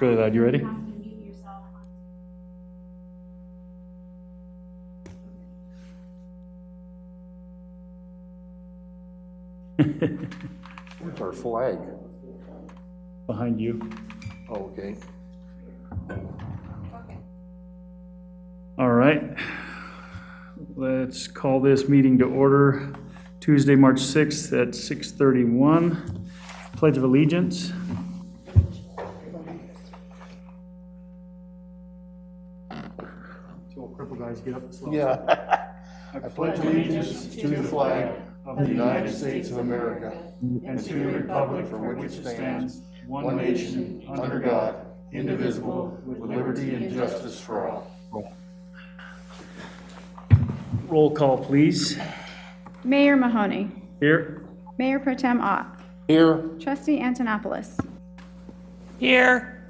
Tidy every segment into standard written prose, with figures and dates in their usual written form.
really loud. You ready? Where's our flag? Behind you. Oh, okay. All right. Let's call this meeting to order. Tuesday, March 6th at 6:31. Pledge of Allegiance. So cripple guys get up and slow. Yeah. I pledge allegiance to the flag of the United States of America and to the republic for which it stands, one nation, under God, indivisible, with liberty and justice for all. Roll call, please. Mayor Mahoney. Here. Mayor Pro Tem Ott. Here. Trustee Antonopoulos. Here.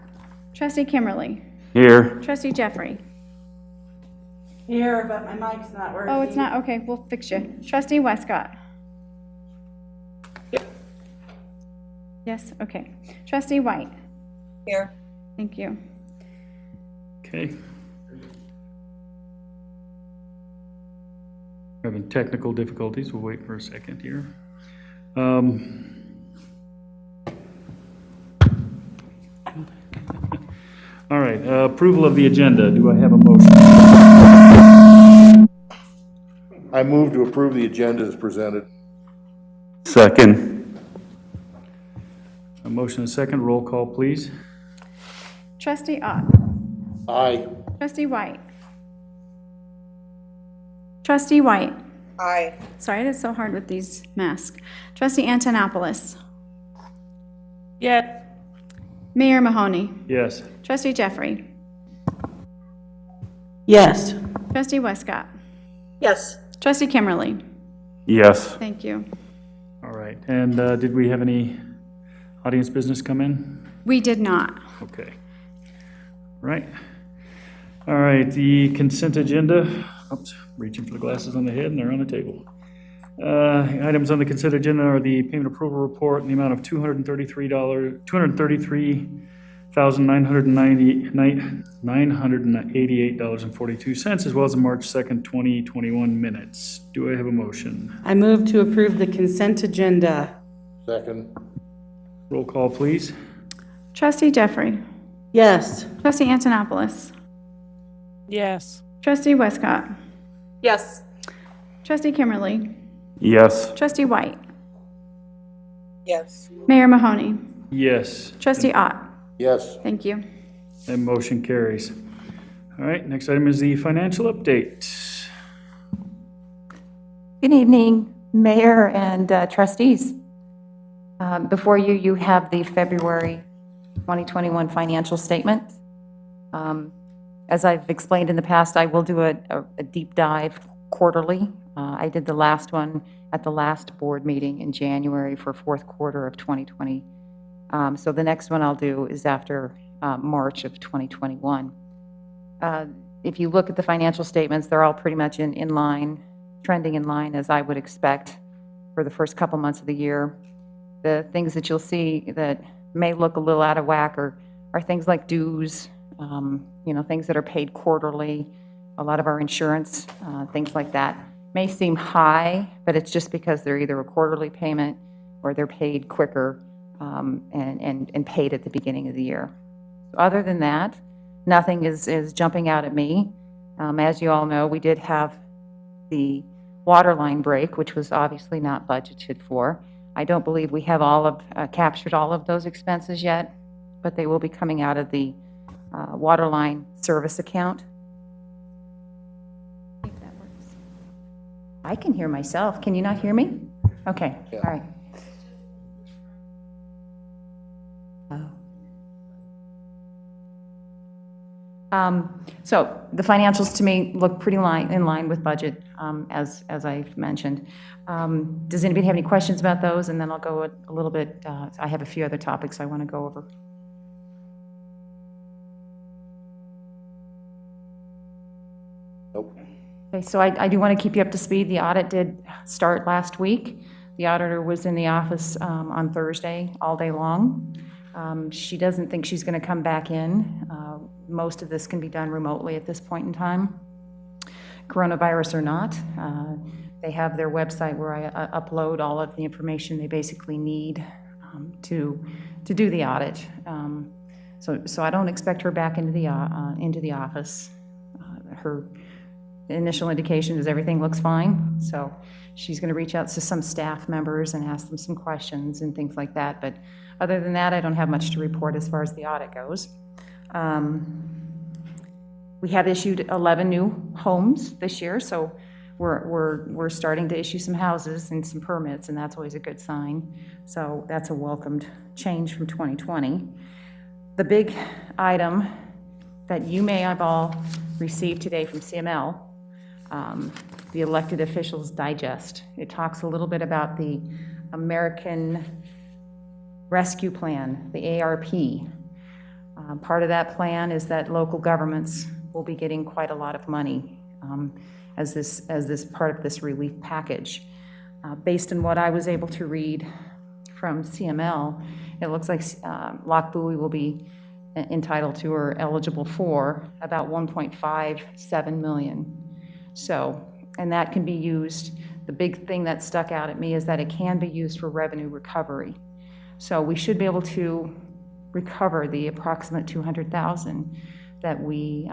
Trustee Kimberly. Here. Trustee Jeffrey. Here, but my mic's not working. Oh, it's not, okay, we'll fix you. Trustee Westcott. Yes, okay. Trustee White. Here. Thank you. Okay. Having technical difficulties. We'll wait for a second here. All right, approval of the agenda. Do I have a motion? I move to approve the agenda as presented. Second. A motion and a second. Roll call, please. Trustee Ott. Aye. Trustee White. Trustee White. Aye. Sorry, it is so hard with these masks. Trustee Antonopoulos. Yes. Mayor Mahoney. Yes. Trustee Jeffrey. Yes. Trustee Westcott. Yes. Trustee Kimberly. Yes. Thank you. All right. And did we have any audience business come in? We did not. Okay. Right. All right, the consent agenda. Oops, reaching for the glasses on the head and they're on the table. Items on the consent agenda are the payment approval report in the amount of $233,988.42, as well as the March 2nd, 2021 minutes. Do I have a motion? I move to approve the consent agenda. Second. Roll call, please. Trustee Jeffrey. Yes. Trustee Antonopoulos. Yes. Trustee Westcott. Yes. Trustee Kimberly. Yes. Trustee White. Yes. Mayor Mahoney. Yes. Trustee Ott. Yes. Thank you. And motion carries. All right, next item is the financial update. Good evening, Mayor and trustees. Before you, you have the February 2021 financial statement. As I've explained in the past, I will do a deep dive quarterly. I did the last one at the last board meeting in January for fourth quarter of 2020. So the next one I'll do is after March of 2021. If you look at the financial statements, they're all pretty much in line, trending in line as I would expect for the first couple months of the year. The things that you'll see that may look a little out of whack are things like dues, things that are paid quarterly, a lot of our insurance, things like that. May seem high, but it's just because they're either a quarterly payment or they're paid quicker and paid at the beginning of the year. Other than that, nothing is jumping out at me. As you all know, we did have the water line break, which was obviously not budgeted for. I don't believe we have captured all of those expenses yet, but they will be coming out of the water line service account. If that works. I can hear myself. Can you not hear me? Okay, Yeah. all right. So the financials to me look pretty in line with budget, as I've mentioned. Does anybody have any questions about those? And then I'll go a little bit, I have a few other topics I want to go over. Nope. Okay, so I do want to keep you up to speed. The audit did start last week. The auditor was in the office on Thursday all day long. She doesn't think she's going to come back in. Most of this can be done remotely at this point in time, coronavirus or not. They have their website where I upload all of the information they basically need to do the audit. So I don't expect her back into the office. Her initial indication is everything looks fine, so she's going to reach out to some staff members and ask them some questions and things like that. But other than that, I don't have much to report as far as the audit goes. We have issued 11 new homes this year, so we're starting to issue some houses and some permits, and that's always a good sign. So that's a welcomed change from 2020. The big item that you may have all received today from CML, the Elected Officials Digest. It talks a little bit about the American Rescue Plan, the ARP. Part of that plan is that local governments will be getting quite a lot of money as this part of this relief package. Based on what I was able to read from CML, it looks like Loch Buoy will be entitled to or eligible for about 1.57 million. So, and that can be used, the big thing that stuck out at me is that it can be used for revenue recovery. So we should be able to recover the approximate 200,000 that we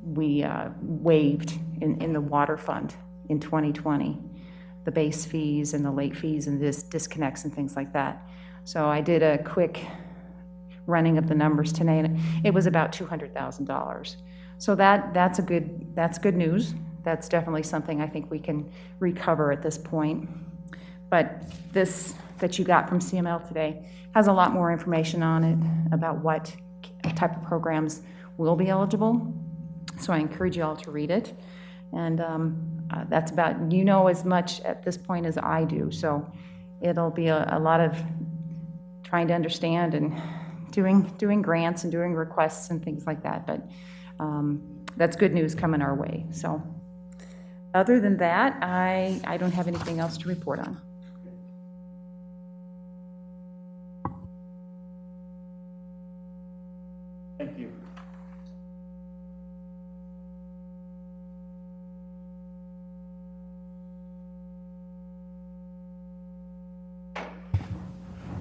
waived in the water fund in 2020, the base fees and the late fees and disconnects and things like that. So I did a quick running of the numbers today, and it was about $200,000. So that's good news. That's definitely something I think we can recover at this point. But this that you got from CML today has a lot more information on it about what type of programs will be eligible. So I encourage you all to read it. And that's about, as much at this point as I do. So it'll be a lot of trying to understand and doing grants and doing requests and things like that. But that's good news coming our way. So other than that, I don't have anything else to report on. Thank you.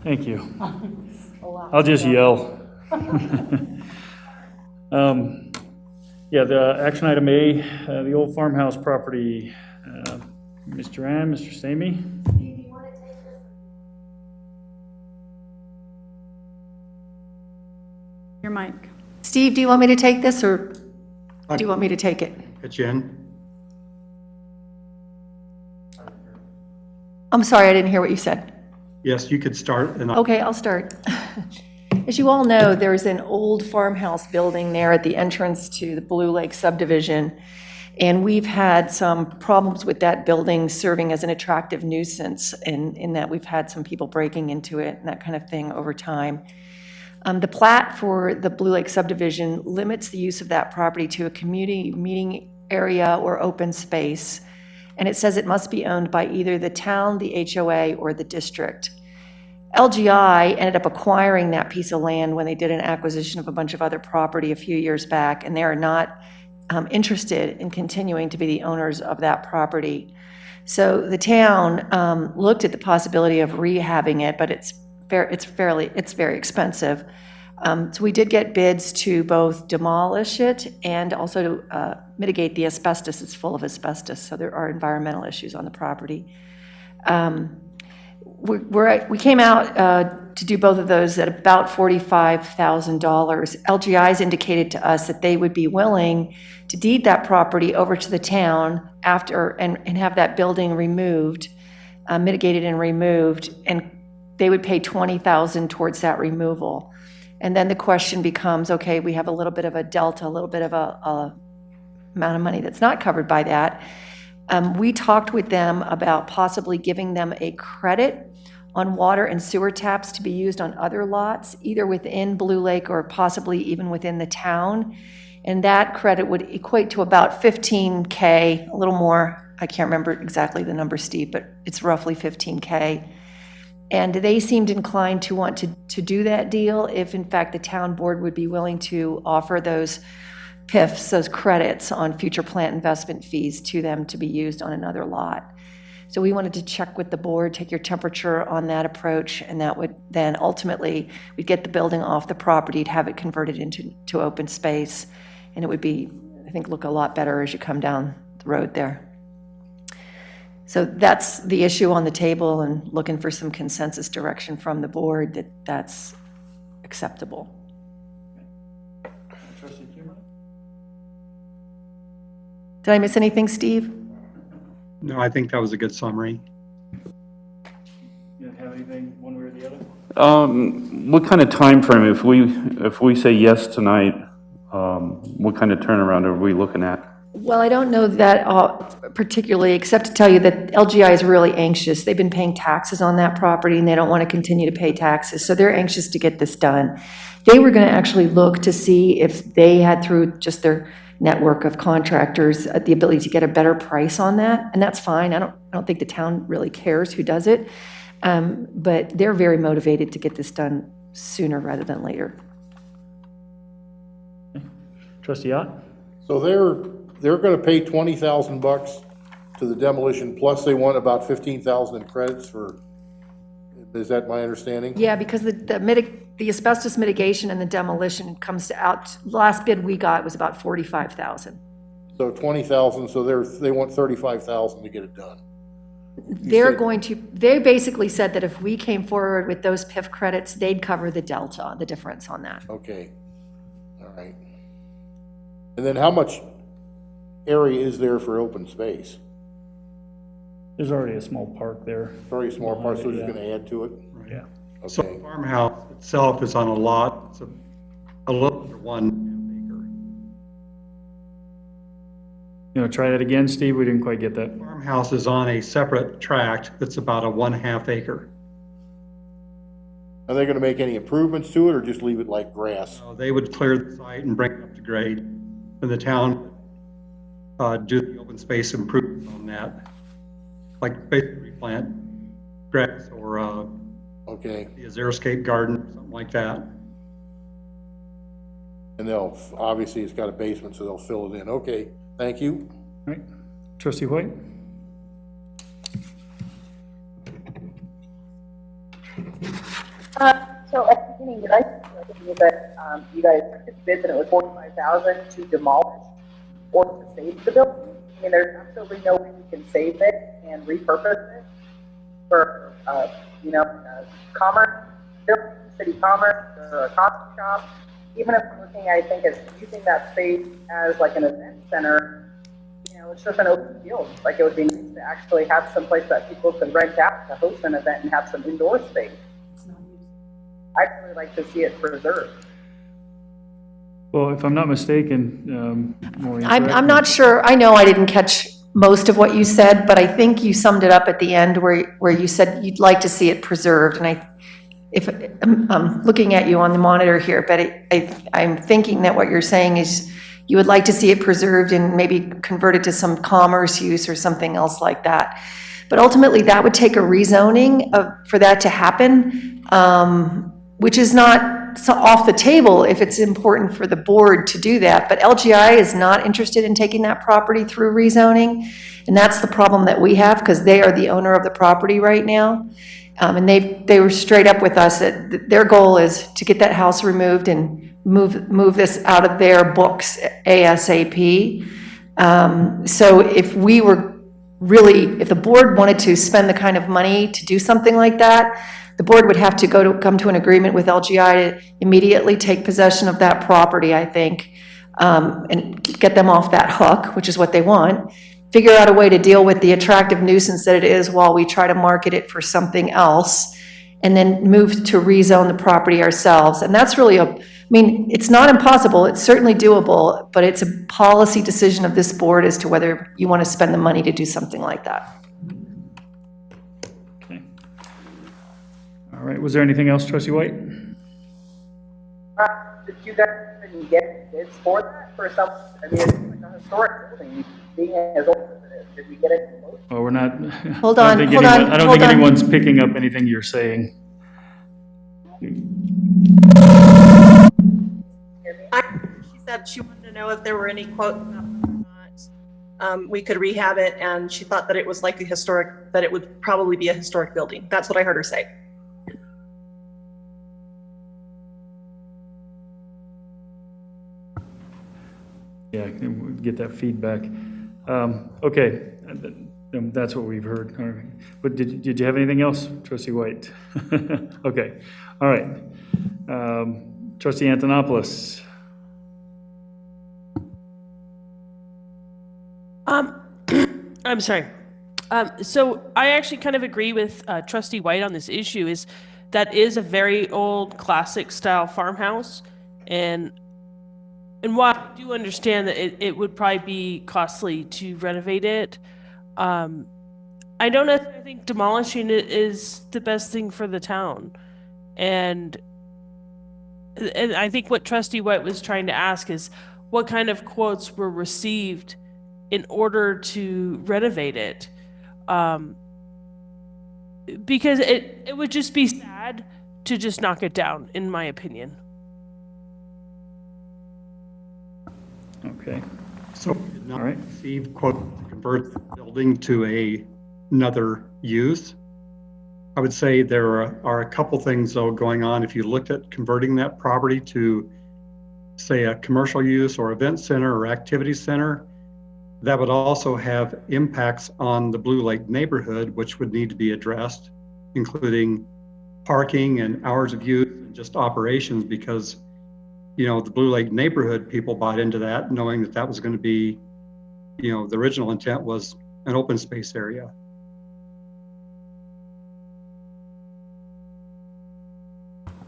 Thank you. I'll just yell. Yeah, the action item A, the old farmhouse property. Mr. Ann, Mr. Samey? Your mic. Steve, do you want me to take this, or do you want me to take it? Jen? I'm sorry, I didn't hear what you said. Yes, you could start. And Okay, I'll start. As you all know, there's an old farmhouse building there at the entrance to the Blue Lake subdivision, and we've had some problems with that building serving as an attractive nuisance in that we've had some people breaking into it and that kind of thing over time. The plat for the Blue Lake subdivision limits the use of that property to a community meeting area or open space, and it says it must be owned by either the town, the HOA, or the district. LGI ended up acquiring that piece of land when they did an acquisition of a bunch of other property a few years back, and they are not interested in continuing to be the owners of that property. So the town looked at the possibility of rehabbing it, but it's very expensive. So we did get bids to both demolish it and also to mitigate the asbestos. It's full of asbestos, so there are environmental issues on the property. We came out to do both of those at about $45,000. LGI's indicated to us that they would be willing to deed that property over to the town after and have that building removed, mitigated and removed, and they would pay $20,000 towards that removal. And then the question becomes, okay, we have a little bit of a delta, a little bit of a amount of money that's not covered by that. We talked with them about possibly giving them a credit on water and sewer taps to be used on other lots, either within Blue Lake or possibly even within the town. And that credit would equate to about $15K, a little more. I can't remember exactly the number, Steve, but it's roughly $15K. And they seemed inclined to want to do that deal if, in fact, the town board would be willing to offer those PIFs, those credits on future plant investment fees to them to be used on another lot. So we wanted to check with the board, take your temperature on that approach, and that would then ultimately, we'd get the building off the property, to have it converted into open space, and it would be, I think, look a lot better as you come down the road there. So that's the issue on the table, and looking for some consensus direction from the board that that's acceptable. Trustee Kumar? Did I miss anything, Steve? No, I think that was a good summary. You don't have anything one way or the other? What kind of time frame? If we say yes tonight, what kind of turnaround are we looking at? Well, I don't know that particularly, except to tell you that LGI is really anxious. They've been paying taxes on that property, and they don't want to continue to pay taxes, so they're anxious to get this done. They were going to actually look to see if they had, through just their network of contractors, the ability to get a better price on that, and that's fine. I don't think the town really cares who does it, but they're very motivated to get this done sooner rather than later. Trustee Ott? So they're gonna pay $20,000 to the demolition, plus they want about 15,000 in credits for, is that my understanding? Yeah, because the asbestos mitigation and the demolition comes to last bid we got was about 45,000. So 20,000, so they want 35,000 to get it done. They basically said that if we came forward with those PIF credits, they'd cover the delta, the difference on that. Okay, all right. And then how much area is there for open space? There's already a small park there. Very small part, so we're just Yeah. gonna add to it? Yeah. So Okay. the farmhouse itself is on a lot, it's a little under 1 You want to try that again, Steve? We didn't quite get that. acre. Farmhouse is on a separate tract that's about a 1/2 acre. Are they gonna make any improvements to it, or just leave it like grass? So they would clear the site and bring it up to grade, and the town do the open space improvements on that, like basically plant grass or Okay, the xeriscape garden, something like that. and they'll, obviously it's got a basement, so they'll fill it in. Okay, thank you. All right. Trustee White? So at the beginning, did I think that you guys took bids and it was 45,000 to demolish or to save the building? I mean, there's absolutely no way we can save it and repurpose it for, commerce, city commerce, or a coffee shop. Even if we're looking, I think, at using that space as like an event center, it's just an open field. Like, it would be nice to actually have some place that people could rent out to host an event and have some indoor space. I'd really like to see it preserved. Well, if I'm not mistaken, Maureen. I'm not sure, I know I didn't catch most of what you said, but I think you summed it up at the end where you said you'd like to see it preserved, and I'm looking at you on the monitor here, but I'm thinking that what you're saying is you would like to see it preserved and maybe converted to some commerce use or something else like that. But ultimately, that would take a rezoning for that to happen, which is not off the table if it's important for the board to do that. But LGI is not interested in taking that property through rezoning, and that's the problem that we have, because they are the owner of the property right now. And they were straight up with us that their goal is to get that house removed and move this out of their books ASAP. So if the board wanted to spend the kind of money to do something like that, the board would have to come to an agreement with LGI to immediately take possession of that property, I think, and get them off that hook, which is what they want. Figure out a way to deal with the attractive nuisance that it is while we try to market it for something else, and then move to rezone the property ourselves. And that's really it's not impossible, it's certainly doable, but it's a policy decision of this board as to whether you want to spend the money to do something like that. Okay. All right, was there anything else, Trustee White? Did you guys even get bids for that for some? I mean, it's like a historic building being as old as it is. Did we get it close? Well, we're not. Hold I on, don't think hold anyone- on, I don't hold think on. anyone's picking up anything you're saying. She said she wanted to know if there were any quotes about whether or not we could rehab it, and she thought that it was likely historic, that it would probably be a historic building. That's what I heard her say. Yeah, get that feedback. Okay, that's what we've heard. All right. But did you have anything else, Trustee White? Okay, all right. Trustee Antonopoulos. I'm sorry. So I actually kind of agree with Trustee White on this issue. Is that is a very old classic style farmhouse, and while I do understand that it would probably be costly to renovate it, I don't necessarily think demolishing it is the best thing for the town, and I think what Trustee White was trying to ask is what kind of quotes were received in order to renovate it. Because it would just be sad to just knock it down, in my opinion. Okay, So we did not All right. receive quote to convert the building to another use. I would say there are a couple things though going on. If you looked at converting that property to, say, a commercial use or event center or activity center, that would also have impacts on the Blue Lake neighborhood, which would need to be addressed, including parking and hours of use and just operations, because, you know, the Blue Lake neighborhood people bought into that knowing that that was going to be, you know, the original intent was an open space area.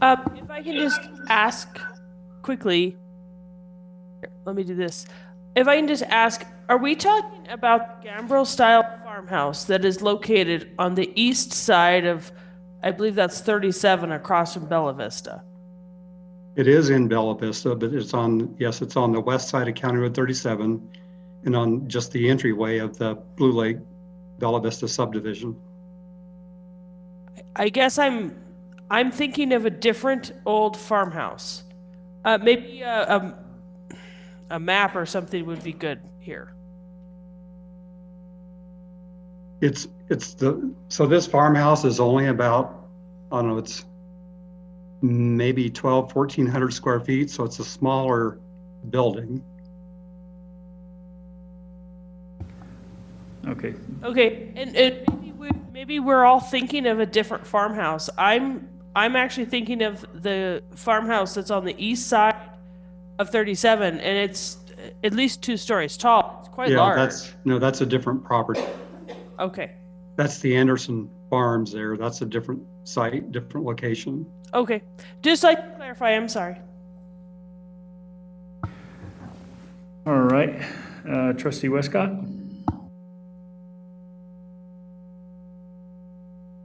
If I can just ask quickly, here, let me do this. If I can just ask, are we talking about the Gambrel style farmhouse that is located on the east side of, I believe that's 37 across from Bella Vista? It is in Bella Vista, but it's on, yes, it's on the west side of County Road 37 and on just the entryway of the Blue Lake Bella Vista subdivision. I guess I'm thinking of a different old farmhouse. Maybe a map or something would be good here. So this farmhouse is only about, I don't know, it's maybe 1,400 square feet. So it's a smaller building. okay. Okay, and maybe we're all thinking of a different farmhouse. I'm actually thinking of the farmhouse that's on the east side of 37, and it's at least 2 stories tall. It's quite large. That's a different property. Okay. That's the Anderson Farms there. That's a different site, different location. Okay. Just like to clarify, I'm sorry. All right, Trustee Westcott?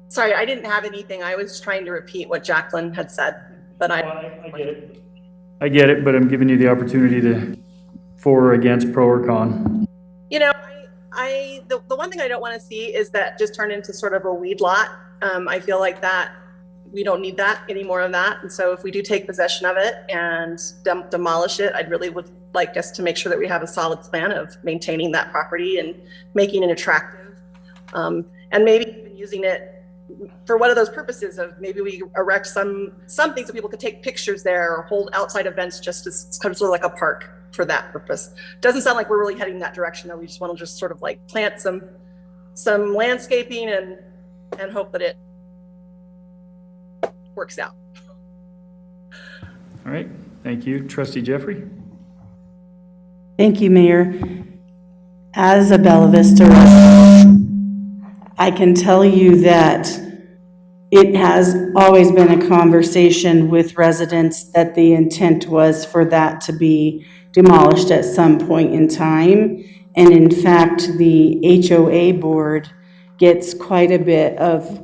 Sorry, I didn't have anything. I was trying to repeat what Jacqueline had said, but I get it. I get it, but I'm giving you the opportunity to for or against, pro or con. You know, the one thing I don't want to see is that just turn into sort of a weed lot. I feel like that we don't need that any more of that. And so if we do take possession of it and demolish it, I'd really would like us to make sure that we have a solid plan of maintaining that property and making it attractive. And maybe even using it for one of those purposes of maybe we erect some things so people could take pictures there or hold outside events just as kind of sort of like a park for that purpose. Doesn't sound like we're really heading that direction though. We just want to just sort of like plant some landscaping and hope that it works out. All right, thank you. Trustee Jeffrey? Thank you, Mayor. As a Bella Vista resident, I can tell you that it has always been a conversation with residents that the intent was for that to be demolished at some point in time. And in fact, the HOA board gets quite a bit of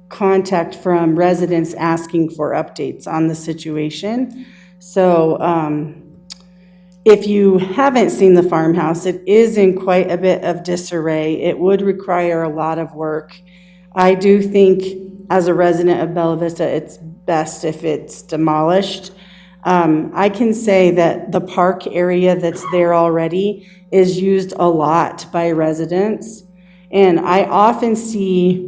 contact from residents asking for updates on the situation. So If you haven't seen the farmhouse, it is in quite a bit of disarray. It would require a lot of work. I do think, as a resident of Bella Vista, it's best if it's demolished. I can say that the park area that's there already is used a lot by residents. And I often see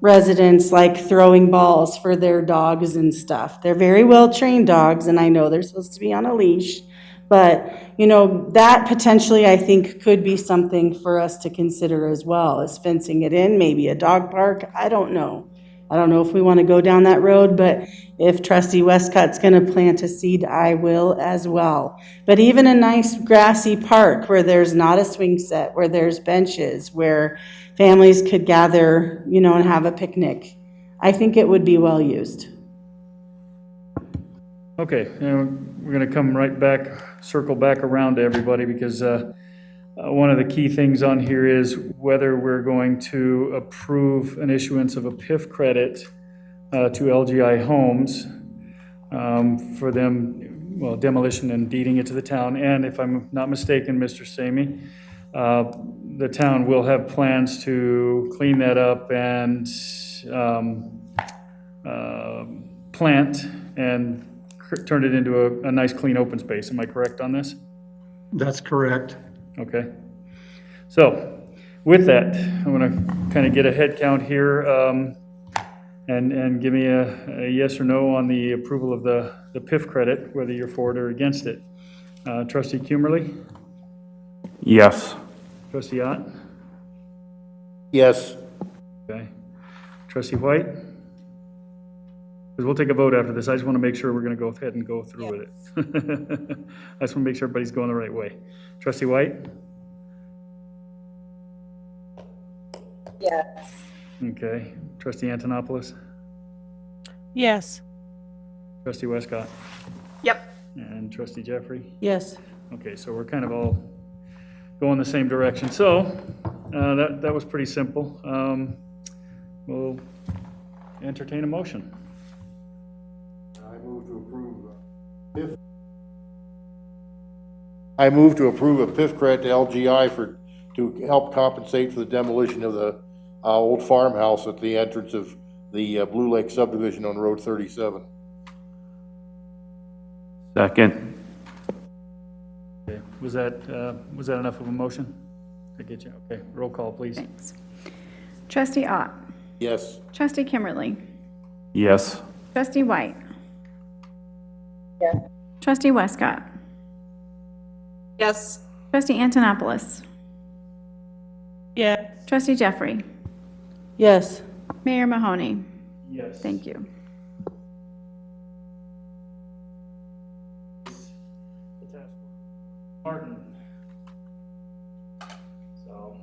residents like throwing balls for their dogs and stuff. They're very well-trained dogs, and I know they're supposed to be on a leash. But, you know, that potentially, I think, could be something for us to consider as well, is fencing it in, maybe a dog park. I don't know. I don't know if we want to go down that road, but if Trustee Westcott's going to plant a seed, I will as well. But even a nice grassy park where there's not a swing set, where there's benches, where families could gather, you know, and have a picnic, I think it would be well used. Okay, and we're going to come right back, circle back around to everybody, because one of the key things on here is whether we're going to approve an issuance of a PIF credit to LGI Homes for them, well, demolition and deeding it to the town. And if I'm not mistaken, Mr. Samey, the town will have plans to clean that up and plant and turn it into a nice, clean, open space. Am I correct on this? That's correct. Okay. So with that, I'm going to kind of get a head count here and give me a yes or no on the approval of the PIF credit, whether you're for it or against it. Trustee Kummerly? Yes. Trustee Ott? Yes. Okay. Trustee White? Because we'll take a vote after this. I just want to make sure we're going to go ahead and go through with it. I just want to make sure everybody's going the right way. Trustee White? Yes. Okay. Trustee Antonopoulos? Yes. Trustee Westcott? Yep. And Trustee Jeffrey? Yes. Okay, so we're kind of all going the same direction. So that was pretty simple. We'll entertain a motion. I move to approve a PIF credit to LGI to help compensate for the demolition of the old farmhouse at the entrance of the Blue Lake subdivision on Road 37. Second. Okay, was that enough of a motion? I get you. Okay, roll call, please. Thanks. Trustee Ott. Yes. Trustee Kimberly. Yes. Trustee White. Yes. Trustee Westcott. Yes. Trustee Antonopoulos. Yeah. Trustee Jeffrey. Yes. Mayor Mahoney. Yes. Thank you. Martin. So.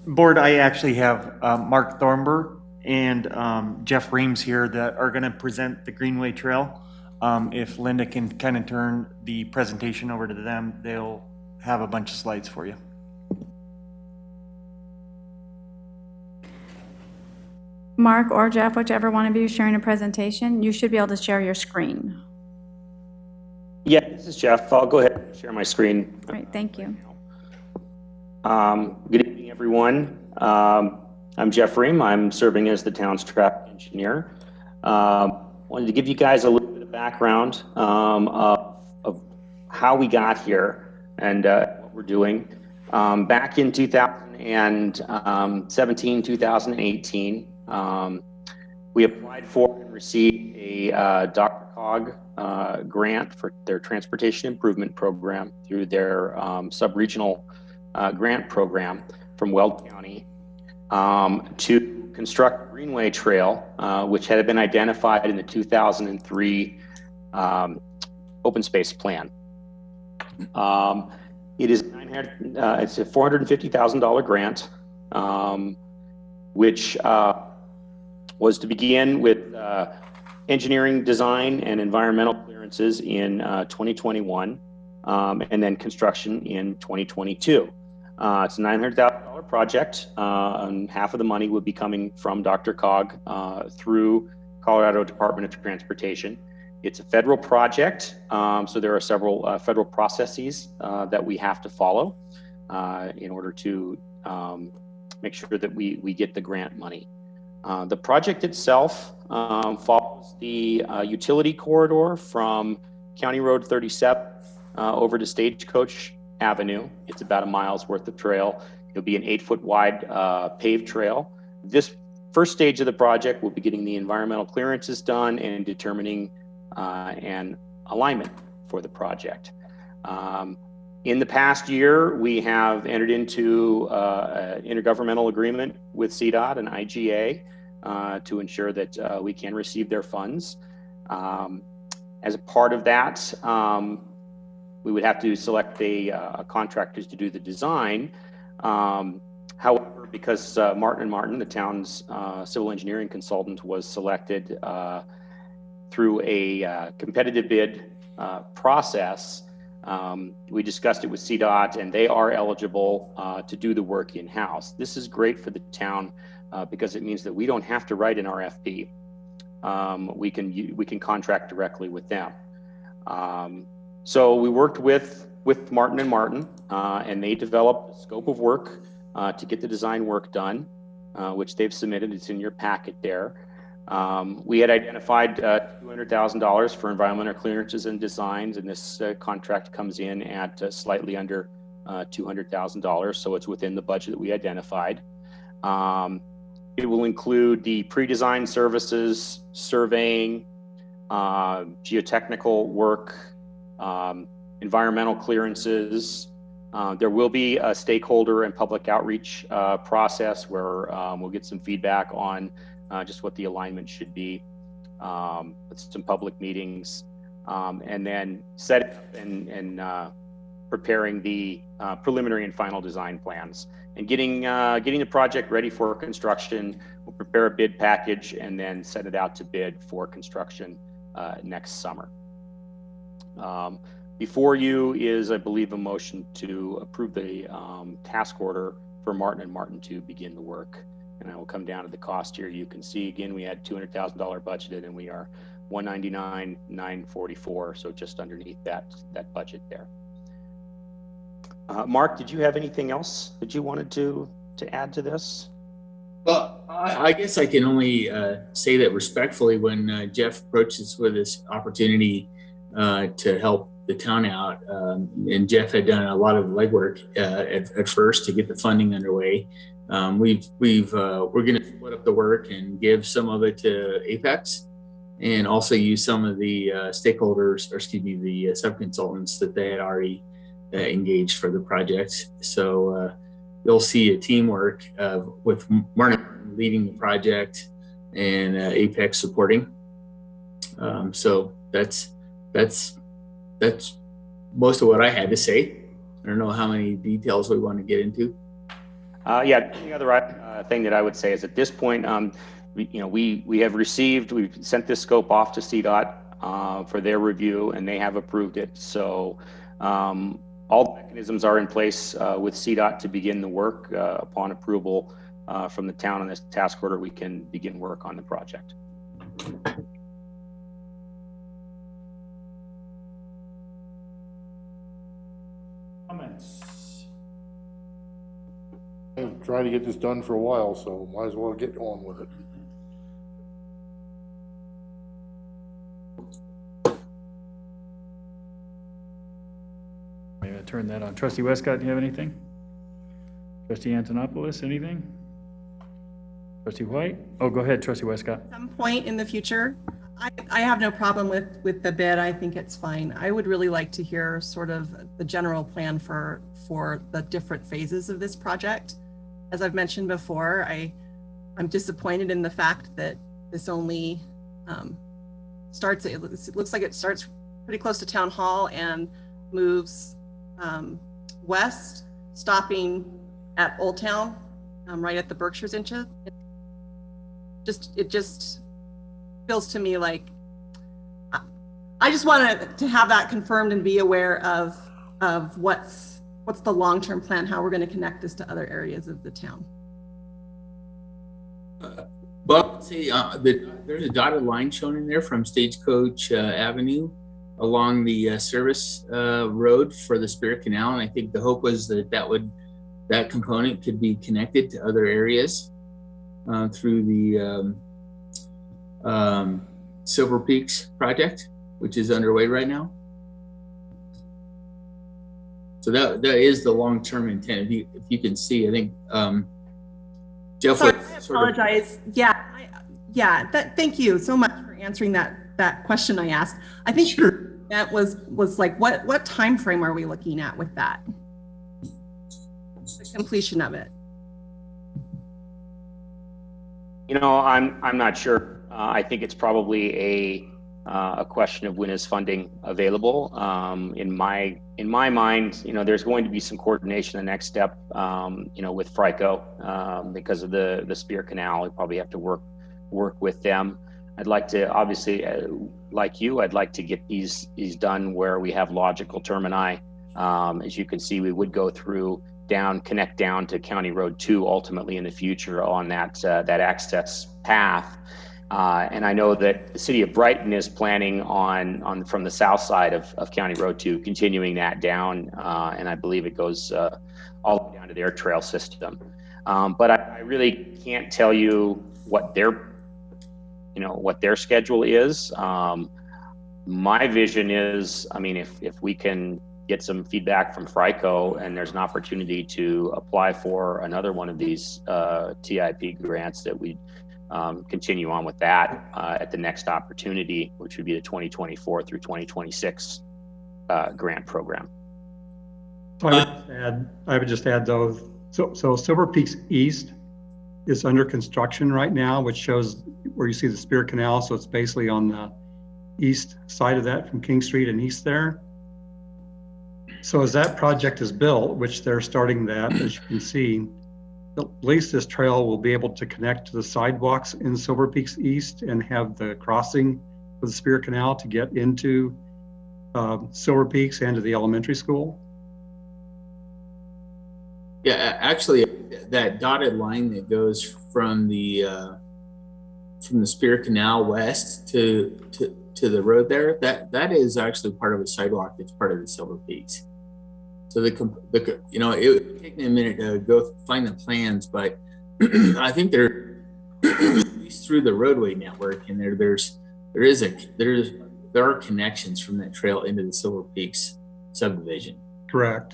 Board, I actually have Mark Thornburg and Jeff Reams here that are going to present the Greenway Trail. If Linda can kind of turn the presentation over to them, they'll have a bunch of slides for you. Mark or Jeff, whichever one of you is sharing a presentation, you should be able to share your screen. Yeah, this is Jeff. I'll go ahead and share my screen. Great, thank you. Good evening, everyone. I'm Jeff Ream. I'm serving as the town's traffic engineer. Wanted to give you guys a little bit of background of how we got here and what we're doing. Back in 2017, 2018, we applied for and received a Dr. Cog grant for their transportation improvement program through their sub-regional grant program from Weld County to construct a Greenway Trail, which had been identified in the 2003 open space plan. It is it's a $450,000 grant, which was to begin with engineering, design, and environmental clearances in 2021, and then construction in 2022. It's a $900,000 project, and half of the money would be coming from Dr. Cog through Colorado Department of Transportation. It's a federal project, so there are several federal processes that we have to follow in order to make sure that we get the grant money. The project itself follows the utility corridor from County Road 37 over to Stagecoach Avenue. It's about a mile's worth of trail. It'll be an 8-foot wide paved trail. This first stage of the project will be getting the environmental clearances done and determining an alignment for the project. In the past year, we have entered into an intergovernmental agreement with CDOT and IGA to ensure that we can receive their funds. As a part of that, we would have to select a contractors to do the design. However, because Martin & Martin, the town's civil engineering consultant, was selected through a competitive bid process, we discussed it with CDOT, and they are eligible to do the work in-house. This is great for the town because it means that we don't have to write an RFP. We can contract directly with them. So we worked with Martin & Martin, and they developed a scope of work to get the design work done, which they've submitted. It's in your packet there. We had identified $200,000 for environmental clearances and designs, and this contract comes in at slightly under $200,000, so it's within the budget that we identified. It will include the pre-design services, surveying, geotechnical work, environmental clearances. There will be a stakeholder and public outreach process where we'll get some feedback on just what the alignment should be, with some public meetings, and then set up and preparing the preliminary and final design plans, and getting the project ready for construction. We'll prepare a bid package and then send it out to bid for construction next summer. Before you is, I believe, a motion to approve the task order for Martin & Martin to begin the work. And I will come down to the cost here. You can see, again, we had $200,000 budgeted, and we are $199,944, so just underneath that budget there. Mark, did you have anything else that you wanted to add to this? Well, I guess I can only say that respectfully, when Jeff approached us with this opportunity to help the town out, and Jeff had done a lot of legwork at first to get the funding underway. We're going to split up the work and give some of it to Apex, and also use some of the stakeholders, or excuse me, the sub-consultants that they had already engaged for the project. So you'll see a teamwork with Martin leading the project and Apex supporting. So that's most of what I had to say. I don't know how many details we want to get into. Yeah, the other thing that I would say is at this point, we have received, we've sent this scope off to CDOT for their review, and they have approved it. So all the mechanisms are in place with CDOT to begin the work. Upon approval from the town on this task order, we can begin work on the project. Comments? I've tried to get this done for a while, so might as well get on with it. Maybe I turn that on. Trustee Westcott, do you have anything? Trustee Antonopoulos, anything? Trustee White? Oh, go ahead, Trustee Westcott. At some point in the future, I have no problem with the bid. I think it's fine. I would really like to hear sort of the general plan for the different phases of this project. As I've mentioned before, I'm disappointed in the fact that this only starts, it looks like it starts pretty close to Town Hall and moves west, stopping at Old Town, right at the Berkshires Inches. It just feels to me like, I just wanted to have that confirmed and be aware of what's the long-term plan, how we're going to connect this to other areas of the town. Well, see, there's a dotted line shown in there from Stagecoach Avenue along the service road for the Spirit Canal, and I think the hope was that component could be connected to other areas through the Silver Peaks project, which is underway right now. So that is the long-term intent. If you can see, I think Jeff. Sorry, I apologize. Thank you so much for answering that question I asked. I think that was like, what time frame are we looking at with that? The completion of it. I'm not sure. I think it's probably a question of when is funding available. In my mind, there's going to be some coordination. The next step, with FRICO, because of the Spirit Canal, we probably have to work with them. I'd like to, obviously, like you, I'd like to get these done where we have logical termini. As you can see, we would go through connect down to County Road 2 ultimately in the future on that access path. And I know that the city of Brighton is planning on from the south side of County Road 2, continuing that down. And I believe it goes all the way down to their trail system. But I really can't tell you what their schedule is. My vision is, if we can get some feedback from FRICO and there's an opportunity to apply for another one of these TIP grants, that we continue on with that at the next opportunity, which would be the 2024 through 2026 grant program. I would just add though, so Silver Peaks East is under construction right now, which shows where you see the Spirit Canal. So it's basically on the east side of that from King Street and east there. So as that project is built, which they're starting that, as you can see, at least this trail will be able to connect to the sidewalks in Silver Peaks East and have the crossing of the Spirit Canal to get into Silver Peaks and to the elementary school. Yeah, actually, that dotted line that goes from the Spirit Canal west to the road there, that is actually part of a sidewalk that's part of the Silver Peaks. So it would take me a minute to go find the plans, but I think they're at least through the roadway network, and there are connections from that trail into the Silver Peaks subdivision. Correct.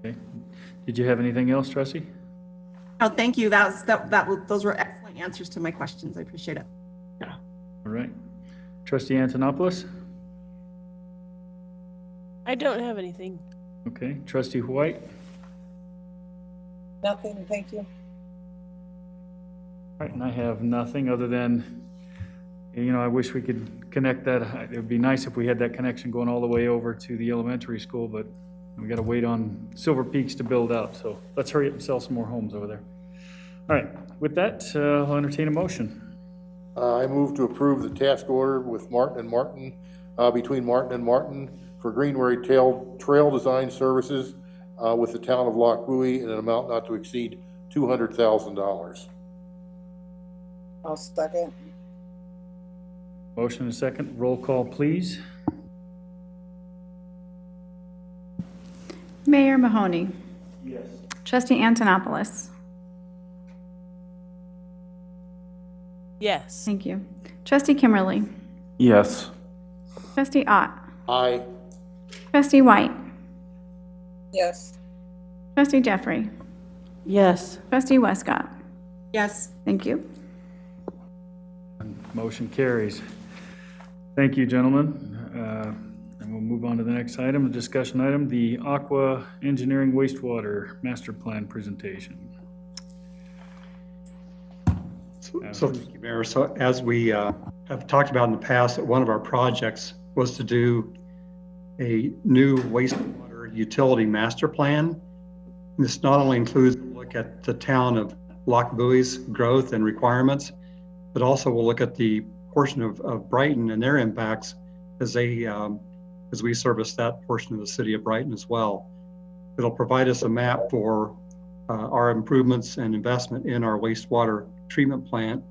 Okay. Did you have anything else, Trustee? Oh, thank you. Those were excellent answers to my questions. I appreciate it. Yeah. All right. Trustee Antonopoulos? I don't have anything. Okay. Trustee White? Nothing, thank you. All right, and I have nothing other than, I wish we could connect that. It would be nice if we had that connection going all the way over to the elementary school, but we got to wait on Silver Peaks to build out. So let's hurry up and sell some more homes over there. All right, with that, I'll entertain a motion. I move to approve the task order with Martin and Martin, between Martin and Martin for Greenway Trail Design Services with the town of Loch Buoy in an amount not to exceed $200,000. I'll second. Motion and a second. Roll call, please. Mayor Mahoney. Yes. Trustee Antonopoulos. Yes. Thank you. Trustee Kimberly. Yes. Trustee Ott. Aye. Trustee White. Yes. Trustee Jeffrey. Yes. Trustee Westcott. Yes. Thank you. Motion carries. Thank you, gentlemen. And we'll move on to the next item, the discussion item, the Aqua Engineering Wastewater Master Plan presentation. So thank you, Mayor. So as we have talked about in the past, that one of our projects was to do a new wastewater utility master plan. This not only includes a look at the town of Loch Buoy's growth and requirements, but also we'll look at the portion of Brighton and their impacts as we service that portion of the city of Brighton as well. It'll provide us a map for our improvements and investment in our wastewater treatment plant.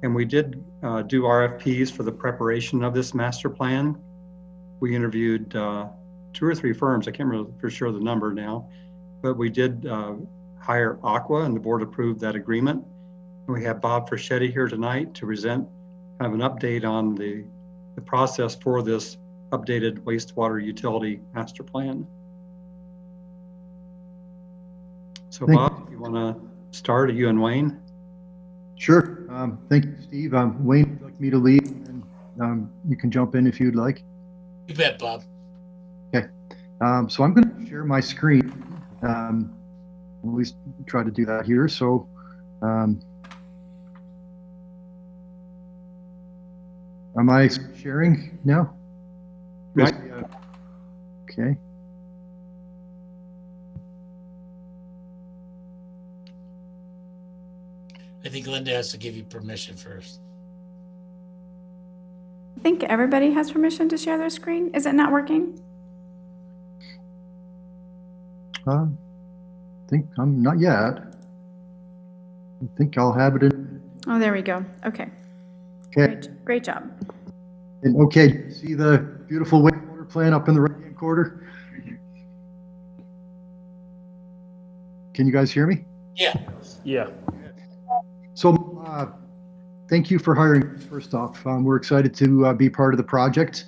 And we did do RFPs for the preparation of this master plan. We interviewed 2 or 3 firms. I can't remember for sure the number now, but we did hire Aqua, and the board approved that agreement. And we have Bob Frischetti here tonight to present kind of an update on the process for this updated wastewater utility master plan. So Bob, you want to start? Are you and Wayne? Sure. Thank you, Steve. Wayne would like me to lead, and you can jump in if you'd like. You bet, Bob. Okay. So I'm going to share my screen. At least try to do that here. So am I sharing now? Right. Okay. I think Linda has to give you permission first. I think everybody has permission to share their screen. Is it not working? I think I'm not yet. I think I'll have it in. Oh, there we go. Okay. Okay. Great job. And okay, see the beautiful wastewater plant up in the right-hand corner? Can you guys hear me? Yeah. Yeah. So thank you for hiring us, first off. We're excited to be part of the project.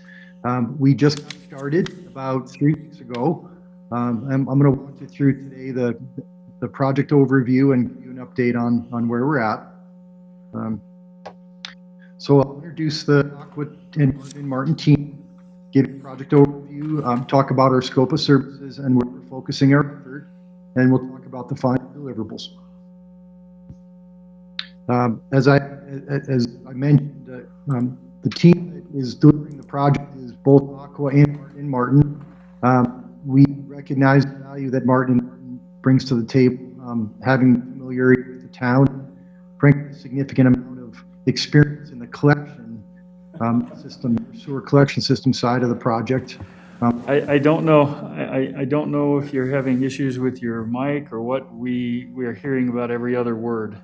We just got started about 3 weeks ago. I'm going to walk you through today the project overview and give you an update on where we're at. So I'll introduce the Aqua and Martin team, give you a project overview, talk about our scope of services and where we're focusing our effort, and we'll talk about the final deliverables. As I mentioned, the team that is delivering the project is both Aqua and Martin. We recognize the value that Martin brings to the table, having familiarity with the town, frankly, a significant amount of experience in the collection system, sewer collection system side of the project. I don't know. I don't know if you're having issues with your mic or what. We are hearing about every other word.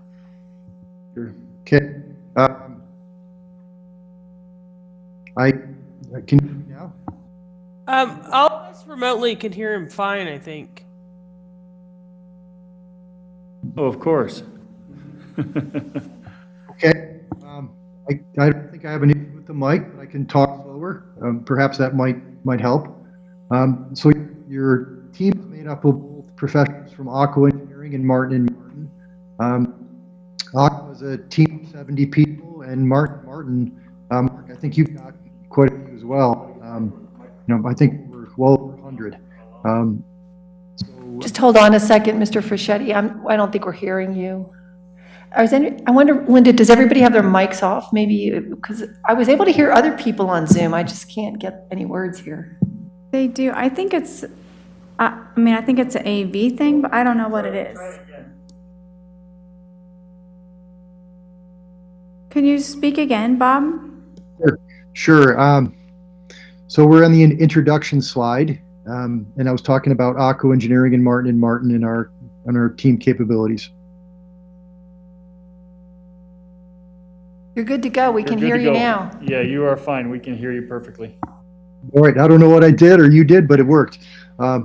Okay. I can you hear me now? All of us remotely can hear him fine, I think. Oh, of course. Okay. I don't think I have an issue with the mic, but I can talk slower. Perhaps that might help. So your team is made up of both professionals from Aqua Engineering and Martin. Aqua is a team of 70 people, and Martin, I think you've got quite a few as well. I think we're well over 100. Just hold on a second, Mr. Frischetti. I don't think we're hearing you. I wonder, Linda, does everybody have their mics off? Maybe, because I was able to hear other people on Zoom. I just can't get any words here. They do. I think it's, I think it's an AV thing, but I don't know what it is. Can you speak again, Bob? Sure. So we're on the introduction slide, and I was talking about Aqua Engineering and Martin and our team capabilities. You're good to go. We can hear you now. Yeah, you are fine. We can hear you perfectly. All right. I don't know what I did or you did, but it worked.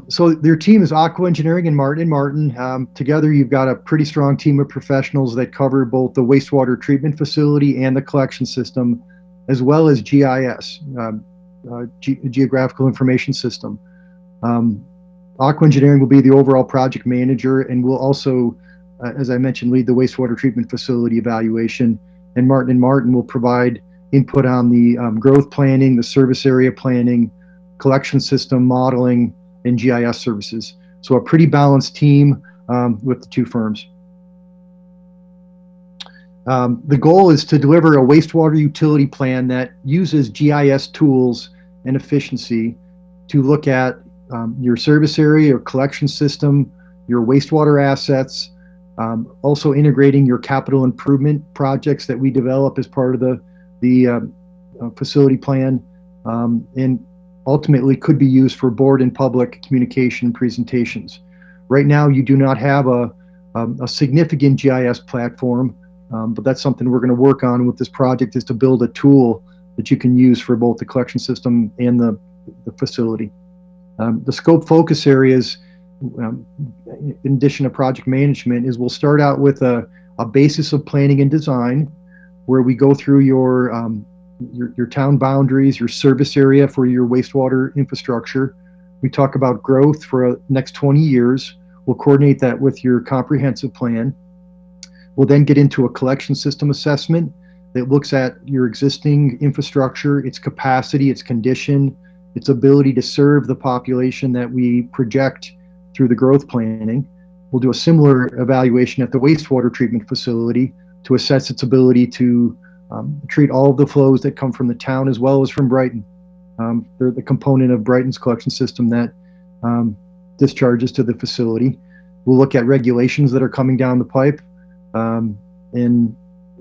So their team is Aqua Engineering and Martin. Together, you've got a pretty strong team of professionals that cover both the wastewater treatment facility and the collection system, as well as GIS, Geographical Information System. Aqua Engineering will be the overall project manager and will also, as I mentioned, lead the wastewater treatment facility evaluation. And Martin will provide input on the growth planning, the service area planning, collection system modeling, and GIS services. So a pretty balanced team with the two firms. The goal is to deliver a wastewater utility plan that uses GIS tools and efficiency to look at your service area, your collection system, your wastewater assets, also integrating your capital improvement projects that we develop as part of the facility plan, and ultimately could be used for board and public communication presentations. Right now, you do not have a significant GIS platform, but that's something we're going to work on with this project, is to build a tool that you can use for both the collection system and the facility. The scope focus areas, in addition to project management, is we'll start out with a basis of planning and design, where we go through your town boundaries, your service area for your wastewater infrastructure. We talk about growth for the next 20 years. We'll coordinate that with your comprehensive plan. We'll then get into a collection system assessment that looks at your existing infrastructure, its capacity, its condition, its ability to serve the population that we project through the growth planning. We'll do a similar evaluation at the wastewater treatment facility to assess its ability to treat all of the flows that come from the town as well as from Brighton. They're the component of Brighton's collection system that discharges to the facility. We'll look at regulations that are coming down the pipe, and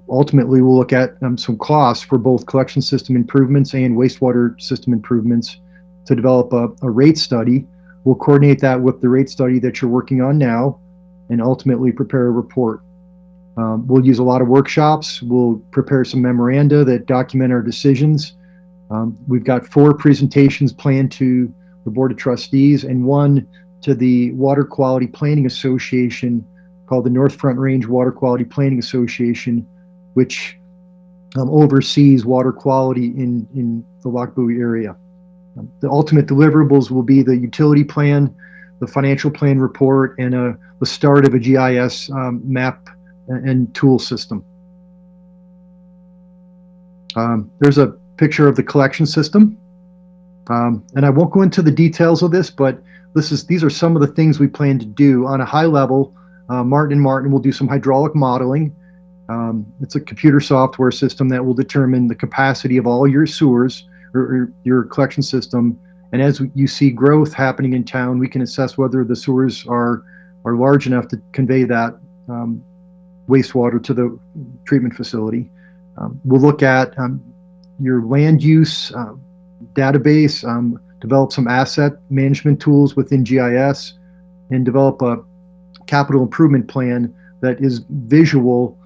ultimately we'll look at some costs for both collection system improvements and wastewater system improvements to develop a rate study. We'll coordinate that with the rate study that you're working on now and ultimately prepare a report. We'll use a lot of workshops. We'll prepare some memoranda that document our decisions. We've got 4 presentations planned to the Board of Trustees and 1 to the Water Quality Planning Association called the North Front Range Water Quality Planning Association, which oversees water quality in the Lac Bowie area. The ultimate deliverables will be the utility plan, the financial plan report, and the start of a GIS map and tool system. There's a picture of the collection system. And I won't go into the details of this, but these are some of the things we plan to do. On a high level, Martin & Martin will do some hydraulic modeling. It's a computer software system that will determine the capacity of all your sewers or your collection system. And as you see growth happening in town, we can assess whether the sewers are large enough to convey that wastewater to the treatment facility. We'll look at your land use database, develop some asset management tools within GIS, and develop a capital improvement plan that is visual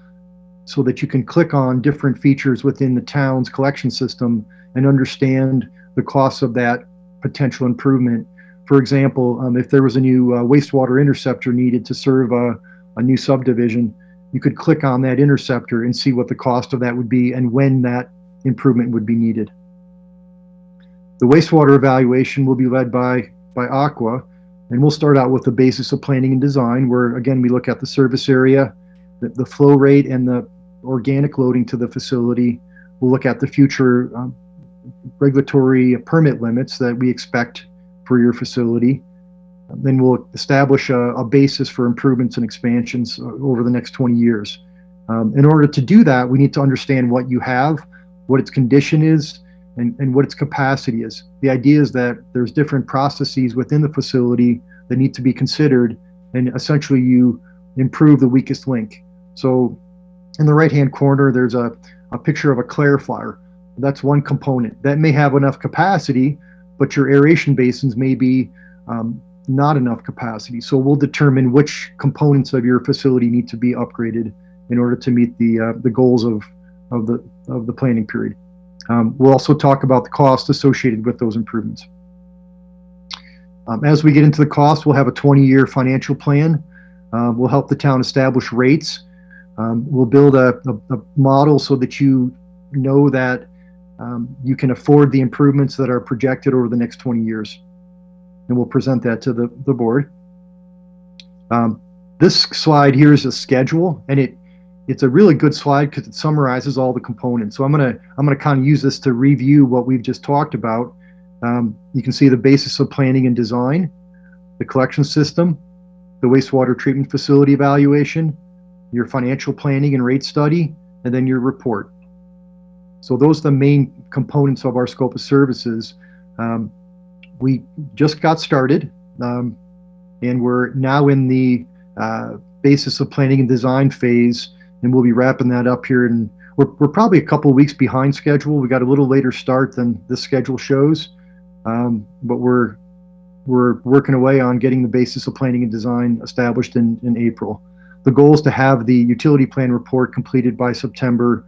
so that you can click on different features within the town's collection system and understand the costs of that potential improvement. For example, if there was a new wastewater interceptor needed to serve a new subdivision, you could click on that interceptor and see what the cost of that would be and when that improvement would be needed. The wastewater evaluation will be led by Aqua, and we'll start out with the basis of planning and design, where again we look at the service area, the flow rate, and the organic loading to the facility. We'll look at the future regulatory permit limits that we expect for your facility. Then we'll establish a basis for improvements and expansions over the next 20 years. In order to do that, we need to understand what you have, what its condition is, and what its capacity is. The idea is that there's different processes within the facility that need to be considered, and essentially you improve the weakest link. So in the right-hand corner, there's a picture of a clarifier. That's one component. That may have enough capacity, but your aeration basins may be not enough capacity. So we'll determine which components of your facility need to be upgraded in order to meet the goals of the planning period. We'll also talk about the cost associated with those improvements. As we get into the cost, we'll have a 20-year financial plan. We'll help the town establish rates. We'll build a model so that you know that you can afford the improvements that are projected over the next 20 years. And we'll present that to the board. This slide here is a schedule, and it's a really good slide because it summarizes all the components. So I'm gonna kind of use this to review what we've just talked about. You can see the basis of planning and design, the collection system, the wastewater treatment facility evaluation, your financial planning and rate study, and then your report. So those are the main components of our scope of services. We just got started, and we're now in the basis of planning and design phase, and we'll be wrapping that up here. And we're probably a couple of weeks behind schedule. We got a little later start than the schedule shows, but we're we're working away on getting the basis of planning and design established in April. The goal is to have the utility plan report completed by September,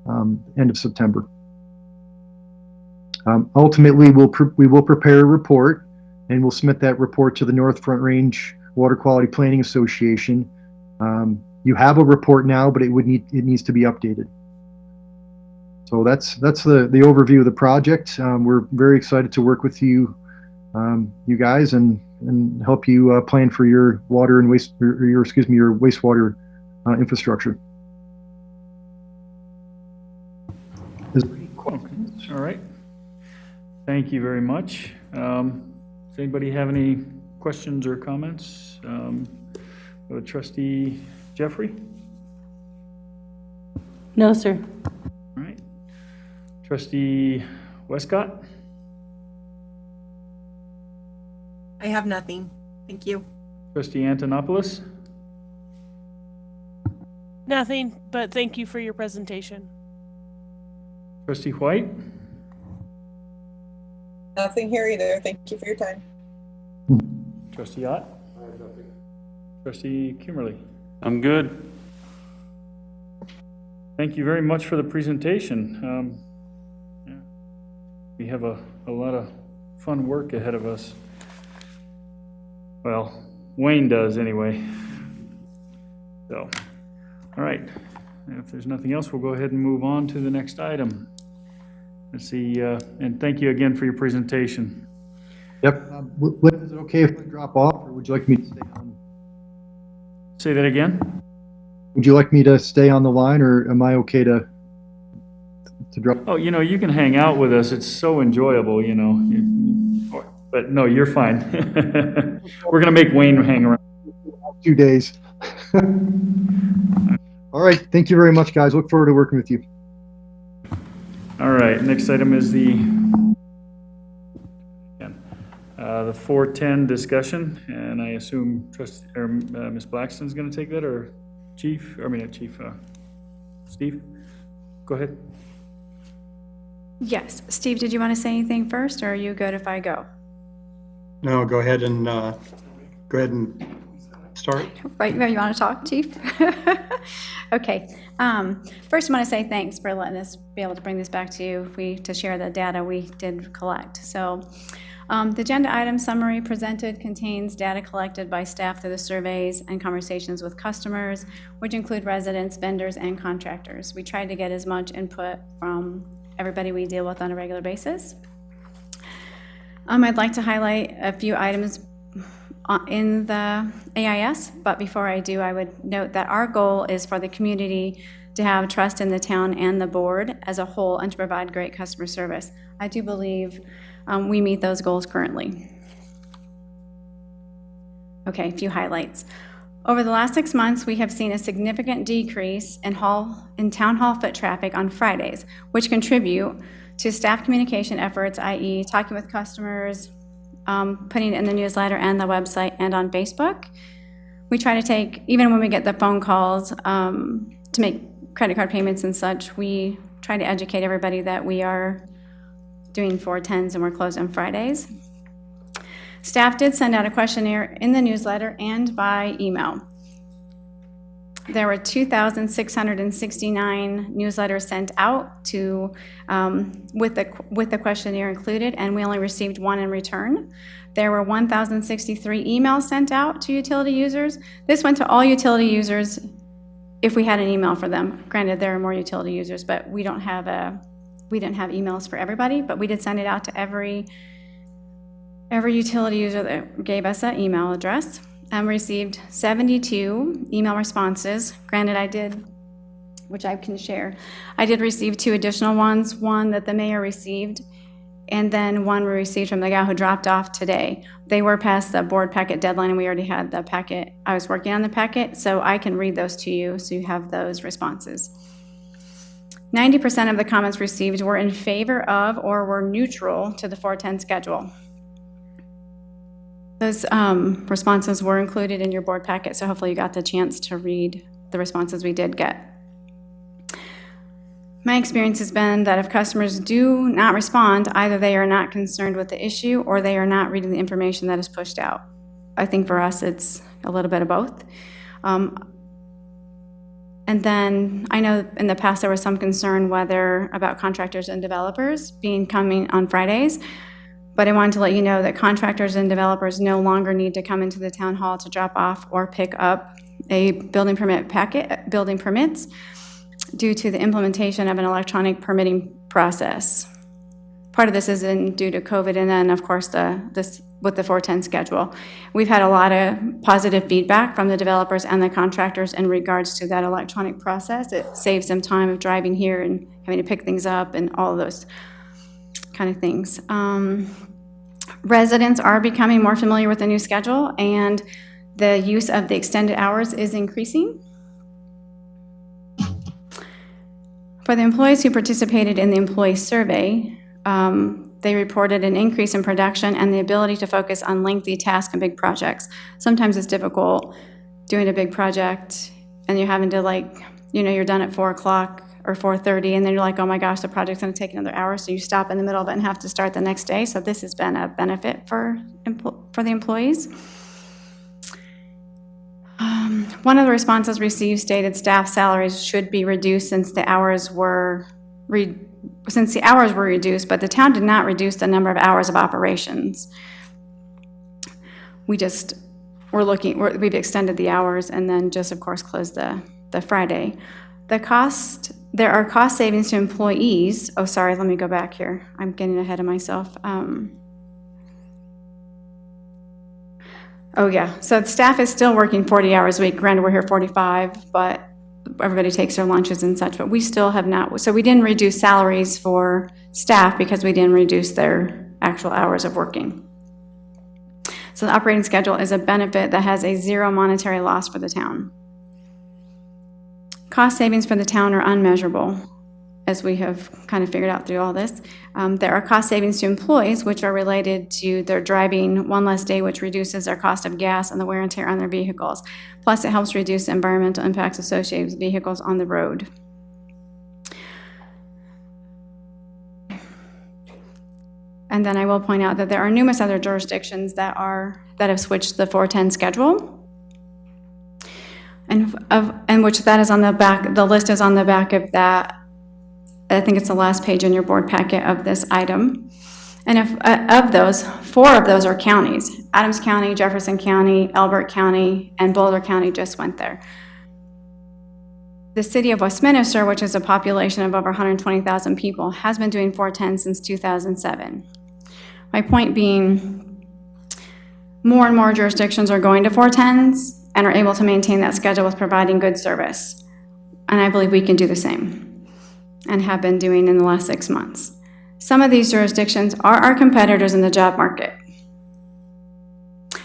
end of September. Ultimately, we will prepare a report, and we'll submit that report to the North Front Range Water Quality Planning Association. You have a report now, but it needs to be updated. So that's the overview of the project. We're very excited to work with you, you guys, and help you plan for your water and waste, or your wastewater infrastructure. All right. Thank you very much. Does anybody have any questions or comments? Trustee Jeffrey? No, sir. All right. Trustee Westcott? I have nothing. Thank you. Trustee Antonopoulos? Nothing, but thank you for your presentation. Trustee White? Nothing here either. Thank you for your time. Trustee Ott? Trustee Kimberly? I'm good. Thank you very much for the presentation. Yeah. We have a lot of fun work ahead of us. Well, Wayne does anyway. So, all right. If there's nothing else, we'll go ahead and move on to the next item. Let's see, and thank you again for your presentation. Yep. Is it okay if I drop off, or would you like me to stay on? Say that again? Would you like me to stay on the line, or am I okay to drop? Oh, you can hang out with us. It's so enjoyable, But no, you're fine. We're going to make Wayne hang around. 2 days. All right. Thank you very much, guys. Look forward to working with you. All right. Next item is the 410 discussion, and I assume Ms. Blackston's going to take that, or Chief? I mean, not Chief. Steve, go ahead. Yes. Steve, did you want to say anything first, or are you good if I go? No, go ahead and start. Right where you want to talk, Chief? Okay. First, I want to say thanks for letting us be able to bring this back to you, to share the data we did collect. So the agenda item summary presented contains data collected by staff through the surveys and conversations with customers, which include residents, vendors, and contractors. We tried to get as much input from everybody we deal with on a regular basis. I'd like to highlight a few items in the AIS, but before I do, I would note that our goal is for the community to have trust in the town and the board as a whole and to provide great customer service. I do believe we meet those goals currently. Okay, a few highlights. Over the last 6 months, we have seen a significant decrease in town hall foot traffic on Fridays, which contribute to staff communication efforts, i.e. talking with customers, putting it in the newsletter and the website and on Facebook. We try to take, even when we get the phone calls to make credit card payments and such, we try to educate everybody that we are doing 410s and we're closed on Fridays. Staff did send out a questionnaire in the newsletter and by email. There were 2,669 newsletters sent out to with the questionnaire included, and we only received one in return. There were 1,063 emails sent out to utility users. This went to all utility users if we had an email for them. Granted, there are more utility users, but we didn't have emails for everybody, but we did send it out to every utility user that gave us an email address. Received 72 email responses. Granted, I did, which I can share, I did receive 2 additional ones, one that the mayor received, and then one we received from the guy who dropped off today. They were past the board packet deadline, and we already had the packet. I was working on the packet, so I can read those to you so you have those responses. 90% of the comments received were in favor of or were neutral to the 410 schedule. Those responses were included in your board packet, so hopefully you got the chance to read the responses we did get. My experience has been that if customers do not respond, either they are not concerned with the issue or they are not reading the information that is pushed out. I think for us, it's a little bit of both. And then I know in the past there was some concern about contractors and developers coming on Fridays, but I wanted to let you know that contractors and developers no longer need to come into the town hall to drop off or pick up a building permits, due to the implementation of an electronic permitting process. Part of this is due to COVID, and then, of course, with the 410 schedule. We've had a lot of positive feedback from the developers and the contractors in regards to that electronic process. It saves them time of driving here and having to pick things up and all of those kind of things. Residents are becoming more familiar with the new schedule, and the use of the extended hours is increasing. For the employees who participated in the employee survey, they reported an increase in production and the ability to focus on lengthy tasks and big projects. Sometimes it's difficult doing a big project and you're having to you're done at 4 o'clock or 4:30, and then you're like, oh my gosh, the project's gonna take another hour, so you stop in the middle of it and have to start the next day. So this has been a benefit for the employees. One of the responses received stated staff salaries should be reduced since the hours were reduced, but the town did not reduce the number of hours of operations. We've extended the hours and then just, of course, closed the Friday. There are cost savings to employees. Oh, sorry, let me go back here. I'm getting ahead of myself. Oh, yeah. So the staff is still working 40 hours a week. Granted, we're here 45, but everybody takes their lunches and such. But we still have not. So we didn't reduce salaries for staff because we didn't reduce their actual hours of working. So the operating schedule is a benefit that has a zero monetary loss for the town. Cost savings for the town are unmeasurable, as we have kind of figured out through all this. There are cost savings to employees, which are related to their driving one less day, which reduces their cost of gas and the wear and tear on their vehicles. Plus, it helps reduce the environmental impacts associated with vehicles on the road. And then I will point out that there are numerous other jurisdictions that have switched the 410 schedule. And which that is on the back, the list is on the back of that. I think it's the last page in your board packet of this item. And of those, 4 of those are counties. Adams County, Jefferson County, Elbert County, and Boulder County just went there. The city of Westminster, which is a population of over 120,000 people, has been doing 410 since 2007. My point being, more and more jurisdictions are going to 410s and are able to maintain that schedule with providing good service. And I believe we can do the same, and have been doing in the last 6 months. Some of these jurisdictions are our competitors in the job market.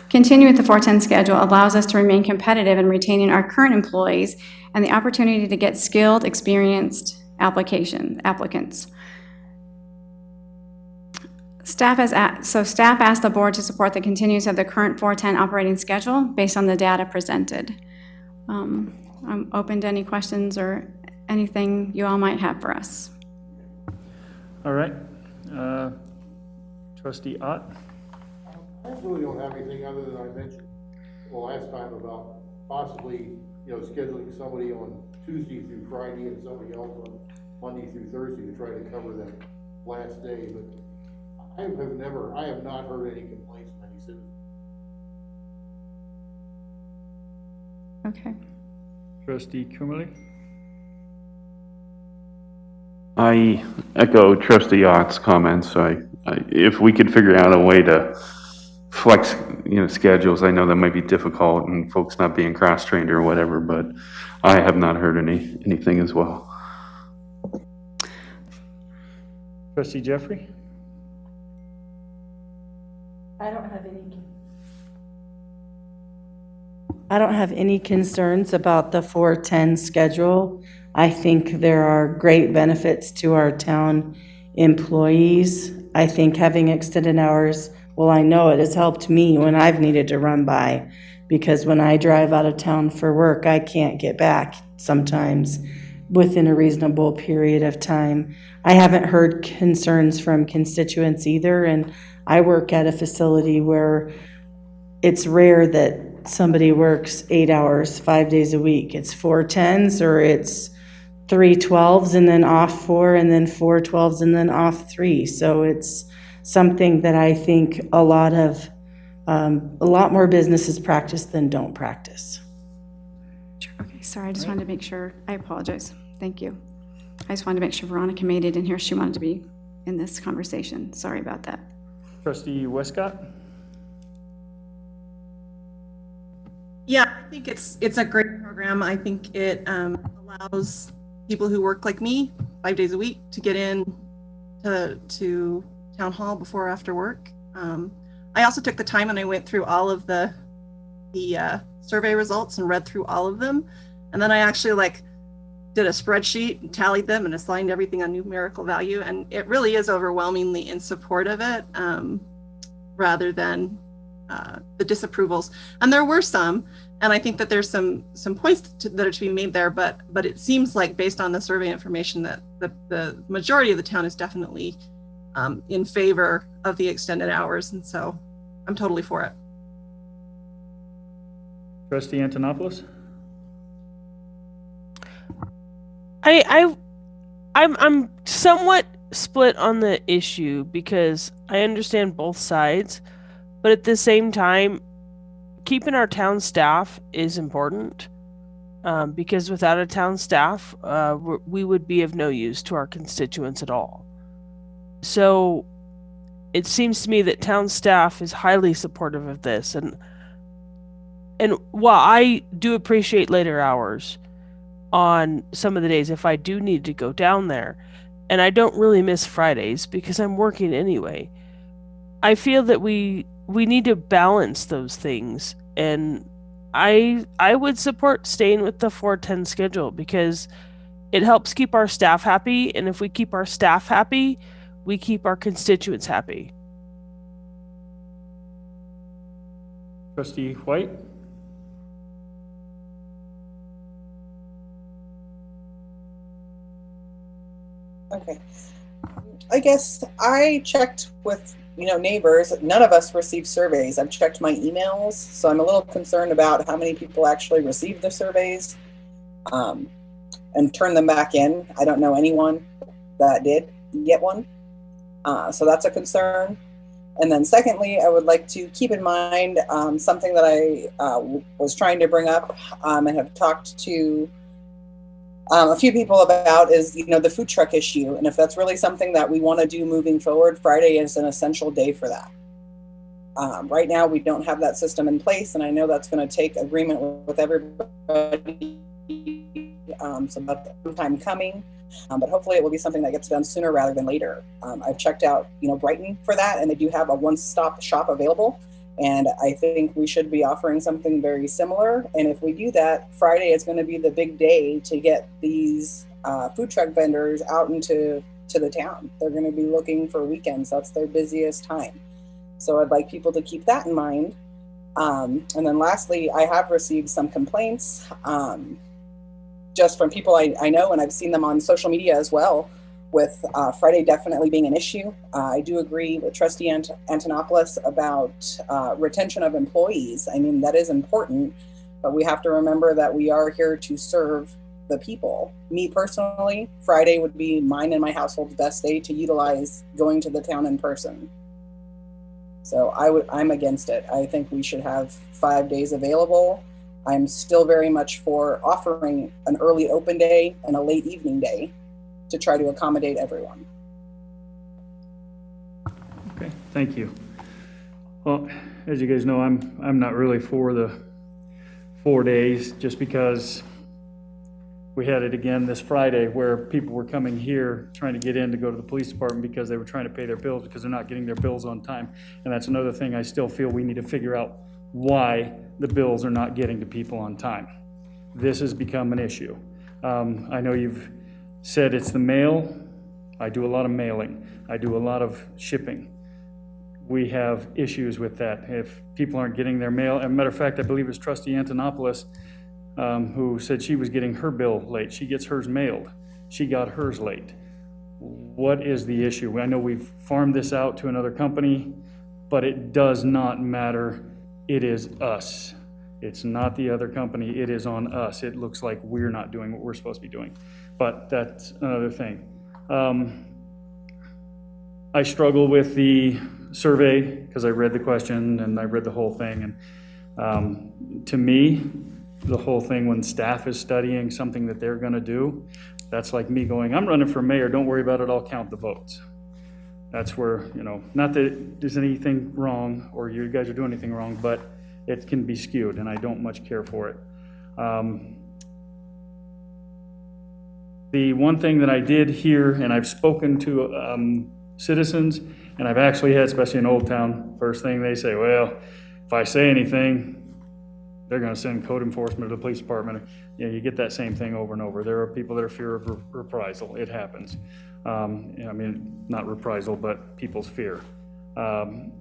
Continuing with the 410 schedule allows us to remain competitive in retaining our current employees and the opportunity to get skilled, experienced applicants. Staff asked the board to support the continuance of the current 410 operating schedule based on the data presented. I'm open to any questions or anything you all might have for us. All right. Trustee Ott? I really don't have anything other than I mentioned last time about possibly, scheduling somebody on Tuesday through Friday and somebody else on Monday through Thursday to try to cover that last day. But I have not heard any complaints from any citizens. Okay. Trustee Kummerly? I echo Trustee Ott's comments. If we could figure out a way to flex, schedules, I know that might be difficult and folks not being cross-trained or whatever, but I have not heard anything as well. Trustee Jeffrey? I don't have any concerns about the 410 schedule. I think there are great benefits to our town employees. I think having extended hours, well, I know it has helped me when I've needed to run by, because when I drive out of town for work, I can't get back sometimes within a reasonable period of time. I haven't heard concerns from constituents either, and I work at a facility where it's rare that somebody works 8 hours, 5 days a week. It's 4 10s or it's 3 12s and then off 4 and then 4 12s and then off 3. So it's something that I think a lot more businesses practice than don't practice. Okay, sorry, I just wanted to make sure. I apologize. Thank you. I just wanted to make sure Veronica made it in here. She wanted to be in this conversation. Sorry about that. Trustee Westcott? Yeah, I think it's a great program. I think it allows people who work like me 5 days a week to get in to town hall before or after work. I also took the time and I went through all of the survey results and read through all of them. And then I actually did a spreadsheet and tallied them and assigned everything a numerical value. And it really is overwhelmingly in support of it rather than the disapprovals. And there were some, and I think that there's some points that are to be made there, but it seems like based on the survey information that the majority of the town is definitely in favor of the extended hours. And so I'm totally for it. Trustee Antonopoulos? I'm somewhat split on the issue because I understand both sides, but at the same time, keeping our town staff is important because without a town staff, we would be of no use to our constituents at all. So it seems to me that town staff is highly supportive of this, and while I do appreciate later hours on some of the days if I do need to go down there, and I don't really miss Fridays because I'm working anyway, I feel that we need to balance those things, and I would support staying with the 4-10 schedule because it helps keep our staff happy, and if we keep our staff happy, we keep our constituents happy. Trustee White? Okay. I guess I checked with, neighbors. None of us received surveys. I've checked my emails, so I'm a little concerned about how many people actually received the surveys and turned them back in. I don't know anyone that did get one. So that's a concern. And then secondly, I would like to keep in mind something that I was trying to bring up and have talked to a few people about is, the food truck issue. And if that's really something that we want to do moving forward, Friday is an essential day for that. Right now, we don't have that system in place, and I know that's going to take agreement with everybody. So that's sometime coming, but hopefully it will be something that gets done sooner rather than later. I've checked out, Brighton for that, and they do have a one-stop shop available. And I think we should be offering something very similar. And if we do that, Friday is going to be the big day to get these food truck vendors out into the town. They're going to be looking for weekends. That's their busiest time. So I'd like people to keep that in mind. And then lastly, I have received some complaints just from people I know, and I've seen them on social media as well, with Friday definitely being an issue. I do agree with Trustee Antonopoulos about retention of employees. I mean, that is important, but we have to remember that we are here to serve the people. Me personally, Friday would be mine and my household's best day to utilize going to the town in person. So I'm against it. I think we should have 5 days available. I'm still very much for offering an early open day and a late evening day to try to accommodate everyone. Okay, thank you. Well, as you guys know, I'm not really for the 4 days, just because we had it again this Friday where people were coming here trying to get in to go to the police department because they were trying to pay their bills because they're not getting their bills on time. And that's another thing I still feel we need to figure out why the bills are not getting to people on time. This has become an issue. I know you've said it's the mail. I do a lot of mailing. I do a lot of shipping. We have issues with that. If people aren't getting their mail, as a matter of fact, I believe it's Trustee Antonopoulos who said she was getting her bill late. She gets hers mailed. She got hers late. What is the issue? I know we've farmed this out to another company, but it does not matter. It is us. It's not the other company. It is on us. It looks like we're not doing what we're supposed to be doing. But that's another thing. I struggle with the survey because I read the question and I read the whole thing. And to me, the whole thing when staff is studying something that they're going to do, that's like me going, I'm running for mayor. Don't worry about it. I'll count the votes. That's where, not that there's anything wrong or you guys are doing anything wrong, but it can be skewed and I don't much care for it. The one thing that I did hear, and I've spoken to citizens, and I've actually had, especially in Old Town, first thing they say, well, if I say anything, they're going to send code enforcement to the police department. You get that same thing over and over. There are people that are fear of reprisal. It happens. Not reprisal, but people's fear. And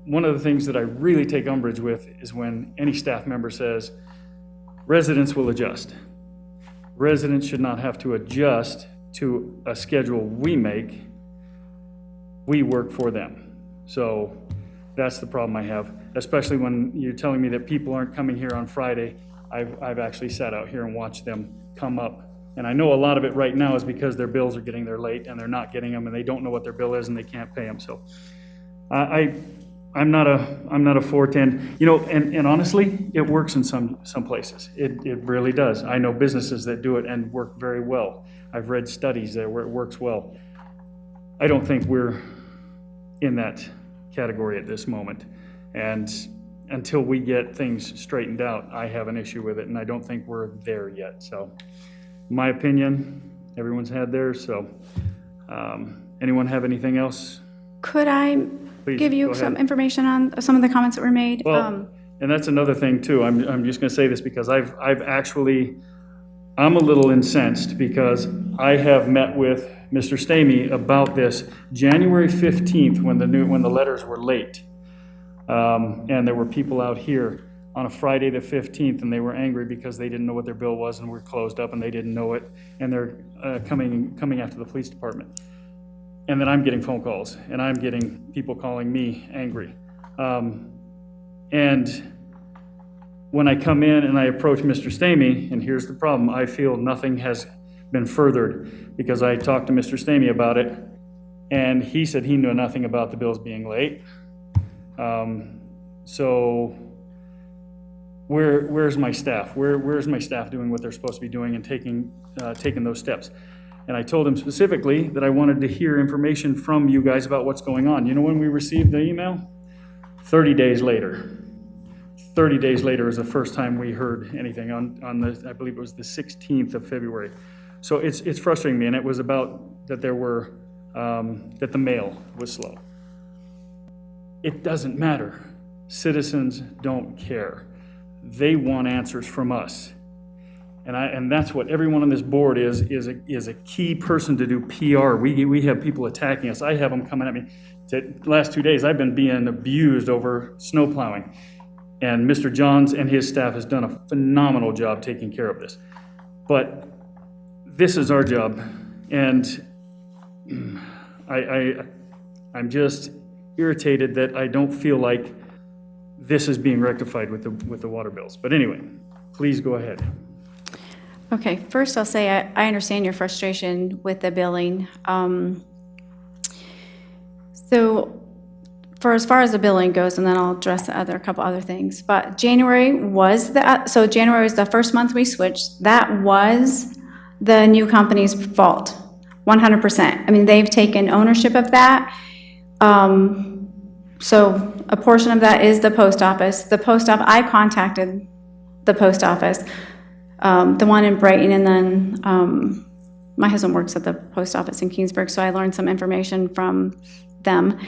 one of the things that I really take umbrage with is when any staff member says, residents will adjust. Residents should not have to adjust to a schedule we make. We work for them. So that's the problem I have, especially when you're telling me that people aren't coming here on Friday. I've actually sat out here and watched them come up. And I know a lot of it right now is because their bills are getting there late and they're not getting them and they don't know what their bill is and they can't pay them. So I'm not a 410, and honestly, it works in some places. It really does. I know businesses that do it and work very well. I've read studies there where it works well. I don't think we're in that category at this moment. And until we get things straightened out, I have an issue with it, and I don't think we're there yet. So, my opinion, everyone's had theirs. So, anyone have anything else? Could I Please, give go you ahead. some information on some of the comments that were made? Well, and that's another thing too. I'm just going to say this because I'm a little incensed because I have met with Mr. Stamey about this January 15th when the letters were late. And there were people out here on a Friday the 15th and they were angry because they didn't know what their bill was and were closed up and they didn't know it. And they're coming after the police department. And then I'm getting phone calls and I'm getting people calling me angry. And when I come in and I approach Mr. Stamey, and here's the problem, I feel nothing has been furthered because I talked to Mr. Stamey about it and he said he knew nothing about the bills being late. So where's my staff? Where's my staff doing what they're supposed to be doing and taking those steps? And I told him specifically that I wanted to hear information from you guys about what's going on. You know when we received the email? 30 days later. 30 days later is the first time we heard anything on the, I believe it was the 16th of February. So it's frustrating me, and it was about that that the mail was slow. It doesn't matter. Citizens don't care. They want answers from us. And that's what everyone on this board is a key person to do PR. We have people attacking us. I have them coming at me. The last 2 days, I've been being abused over snow plowing. And Mr. Johns and his staff has done a phenomenal job taking care of this. But this is our job. And I'm just irritated that I don't feel like this is being rectified with the water bills. But anyway, please go ahead. Okay, first I'll say I understand your frustration with the billing. So for as far as the billing goes, and then I'll address a couple other things. But January was the first month we switched. That was the new company's fault, 100%. I mean, they've taken ownership of that. So a portion of that is the post office. I contacted the post office, the one in Brighton, and then my husband works at the post office in Kingsburg, so I learned some information from them.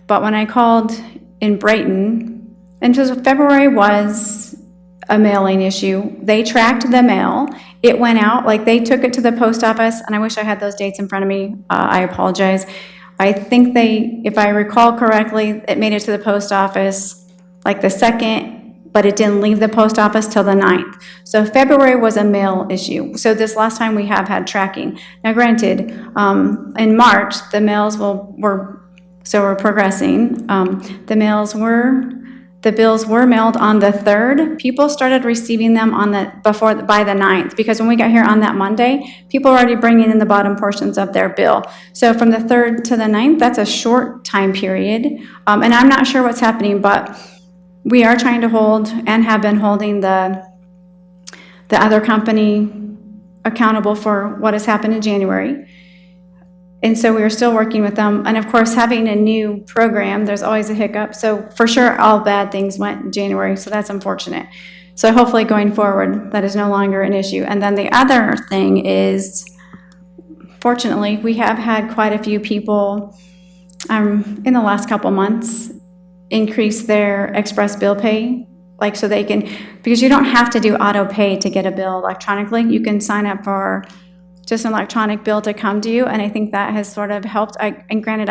But when I called in Brighton, and February was a mailing issue, they tracked the mail. It went out, like they took it to the post office, and I wish I had those dates in front of me. I apologize. I think if I recall correctly, it made it to the post office like the second but it didn't leave the post office till the 9th. So February was a mail issue. So this last time we have had tracking. Now granted, in March, the mails we're progressing. The bills were mailed on the 3rd. People started receiving them by the 9th, because when we got here on that Monday, people were already bringing in the bottom portions of their bill. So from the 3rd to the 9th, that's a short time period. And I'm not sure what's happening, but we are trying to hold and have been holding the other company accountable for what has happened in January. And so we are still working with them. And of course, having a new program, there's always a hiccup. So for sure, all bad things went in January, so that's unfortunate. So hopefully going forward, that is no longer an issue. And then the other thing is, fortunately, we have had quite a few people in the last couple months increase their express bill pay, like so they can, because you don't have to do auto pay to get a bill electronically. You can sign up for just an electronic bill to come to you, and I think that has sort of helped. And granted,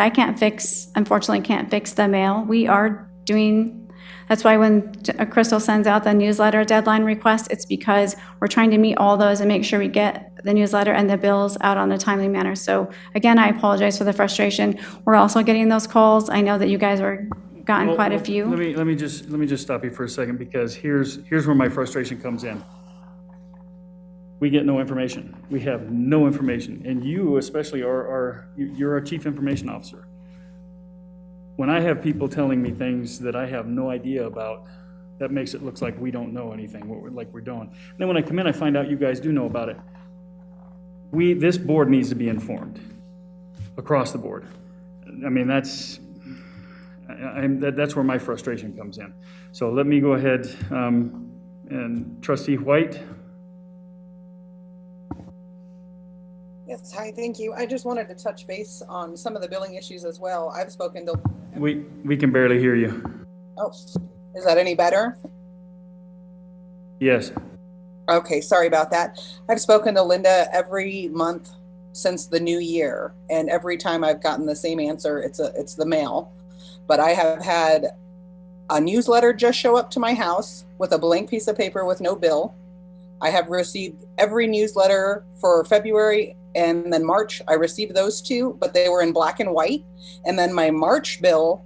unfortunately can't fix the mail. We are doing, that's why when Crystal sends out the newsletter deadline request, it's because we're trying to meet all those and make sure we get the newsletter and the bills out on a timely manner. So again, I apologize for the frustration. We're also getting those calls. I know that you guys are gotten quite a few. Let me just stop you for a second, because here's where my frustration comes in. We get no information. We have no information. And you especially you're our chief information officer. When I have people telling me things that I have no idea about, that makes it look like we don't know anything, like we're doing. And then when I come in, I find out you guys do know about it. This board needs to be informed across the board. I mean, that's where my frustration comes in. So let me go ahead, and Trustee White. Yes, hi, thank you. I just wanted to touch base on some of the billing issues as well. I've spoken to... We can barely hear you. Oh, is that any better? Yes. Okay, sorry about that. I've spoken to Linda every month since the new year, and every time I've gotten the same answer, it's the mail. But I have had a newsletter just show up to my house with a blank piece of paper with no bill. I have received every newsletter for February, and then March, I received those two, but they were in black and white. And then my March bill,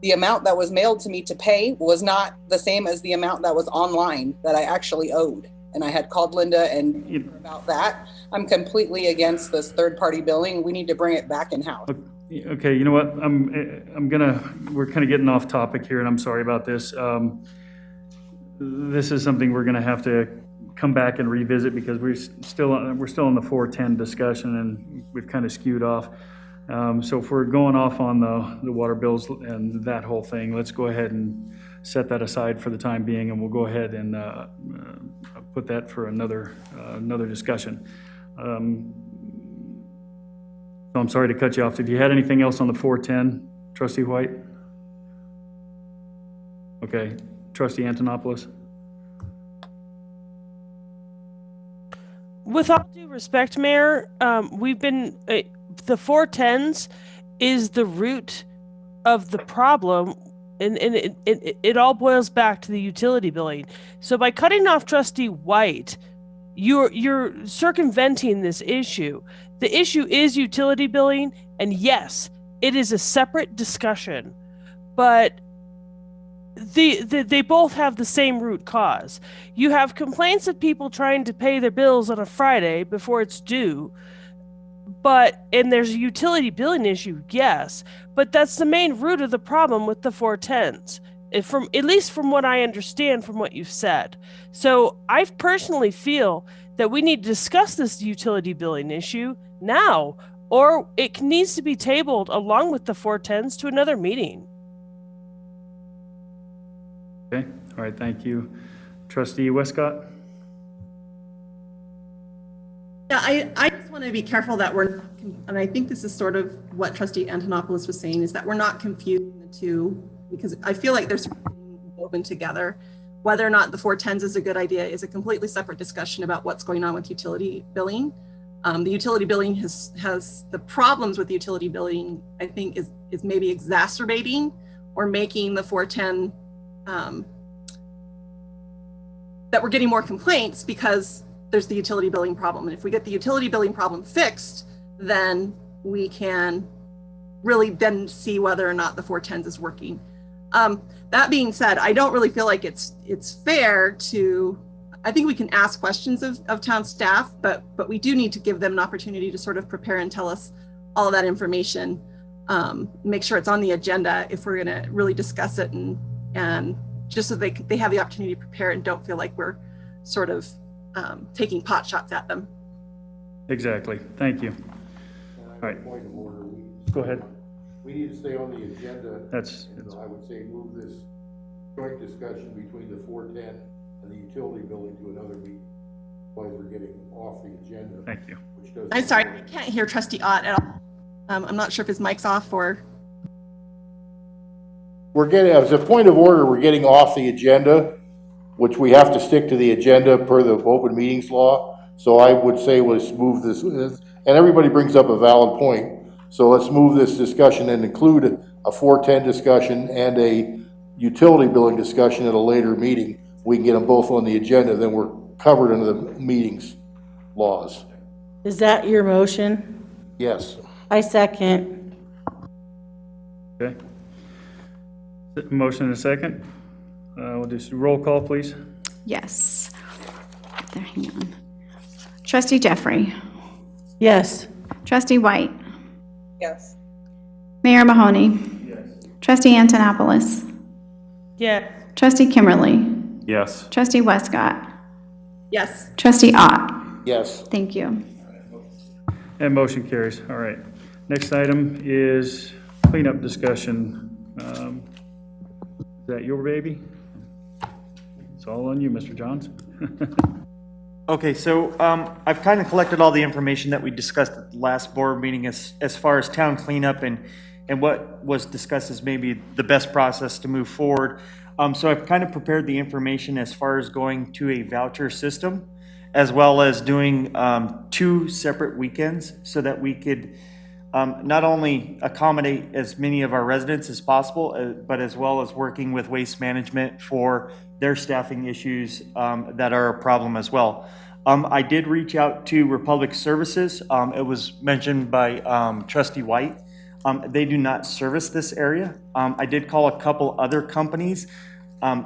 the amount that was mailed to me to pay was not the same as the amount that was online that I actually owed. And I had called Linda and about that. I'm completely against this third-party billing. We need to bring it back in-house. Okay, you know what? We're kind of getting off topic here, and I'm sorry about this. This is something we're gonna have to come back and revisit, because we're still on the 410 discussion, and we've kind of skewed off. So if we're going off on the water bills and that whole thing, let's go ahead and set that aside for the time being, and we'll go ahead and put that for another discussion. So I'm sorry to cut you off. If you had anything else on the 410, Trustee White? Okay, Trustee Antonopoulos? With all due respect, Mayor, we've been, the 410s is the root of the problem, and it all boils back to the utility billing. So by cutting off Trustee White, you're circumventing this issue. The issue is utility billing, and yes, it is a separate discussion, but they both have the same root cause. You have complaints of people trying to pay their bills on a Friday before it's due, and there's a utility billing issue, yes, but that's the main root of the problem with the 410s, at least from what I understand from what you've said. So I personally feel that we need to discuss this utility billing issue now, or it needs to be tabled along with the 410s to another meeting. Okay, all right, thank you. Trustee Westcott? Yeah, I just want to be careful that we're not, and I think this is sort of what Trustee Antonopoulos was saying, is that we're not confusing the two, because I feel like they're sort of woven together. Whether or not the 410s is a good idea is a completely separate discussion about what's going on with utility billing. The utility billing has the problems with utility billing, I think, is maybe exacerbating or making the 410 that we're getting more complaints because there's the utility billing problem. And if we get the utility billing problem fixed, then we can really then see whether or not the 410s is working. That being said, I don't really feel like it's fair to, I think we can ask questions of town staff, but we do need to give them an opportunity to sort of prepare and tell us all of that information. Make sure it's on the agenda if we're going to really discuss it, and just so they have the opportunity to prepare and don't feel like we're sort of taking pot shots at them. Exactly. Thank you. All right. Point of order. Go ahead. We need to stay on the agenda. That's I would say move this joint discussion between the 410 and the utility billing to another meeting, while we're getting off the agenda. Thank you. Which does. I'm sorry, I can't hear Trustee Ott at all. I'm not sure if his mic's off or. We're getting, as a point of order, we're getting off the agenda, which we have to stick to the agenda per the open meetings law. So I would say let's move this, and everybody brings up a valid point. So let's move this discussion and include a 410 discussion and a utility billing discussion at a later meeting. We can get them both on the agenda, then we're covered under the meetings laws. Is that your motion? Yes. I second. Okay. Motion and a second. We'll do some roll call, please. Yes. There, hang on. Trustee Jeffrey. Yes. Trustee White. Yes. Mayor Mahoney. Yes. Trustee Antonopoulos. Yeah. Trustee Kimberly. Yes. Trustee Westcott. Yes. Trustee Ott. Yes. Thank you. And motion carries. All right. Next item is cleanup discussion. Is that your baby? It's all on you, Mr. Johns. Okay, so I've kind of collected all the information that we discussed at the last board meeting as far as town cleanup and what was discussed as maybe the best process to move forward. So I've kind of prepared the information as far as going to a voucher system, as well as doing 2 separate weekends so that we could not only accommodate as many of our residents as possible, but as well as working with Waste Management for their staffing issues that are a problem as well. I did reach out to Republic Services. It was mentioned by Trustee White. They do not service this area. I did call a couple other companies.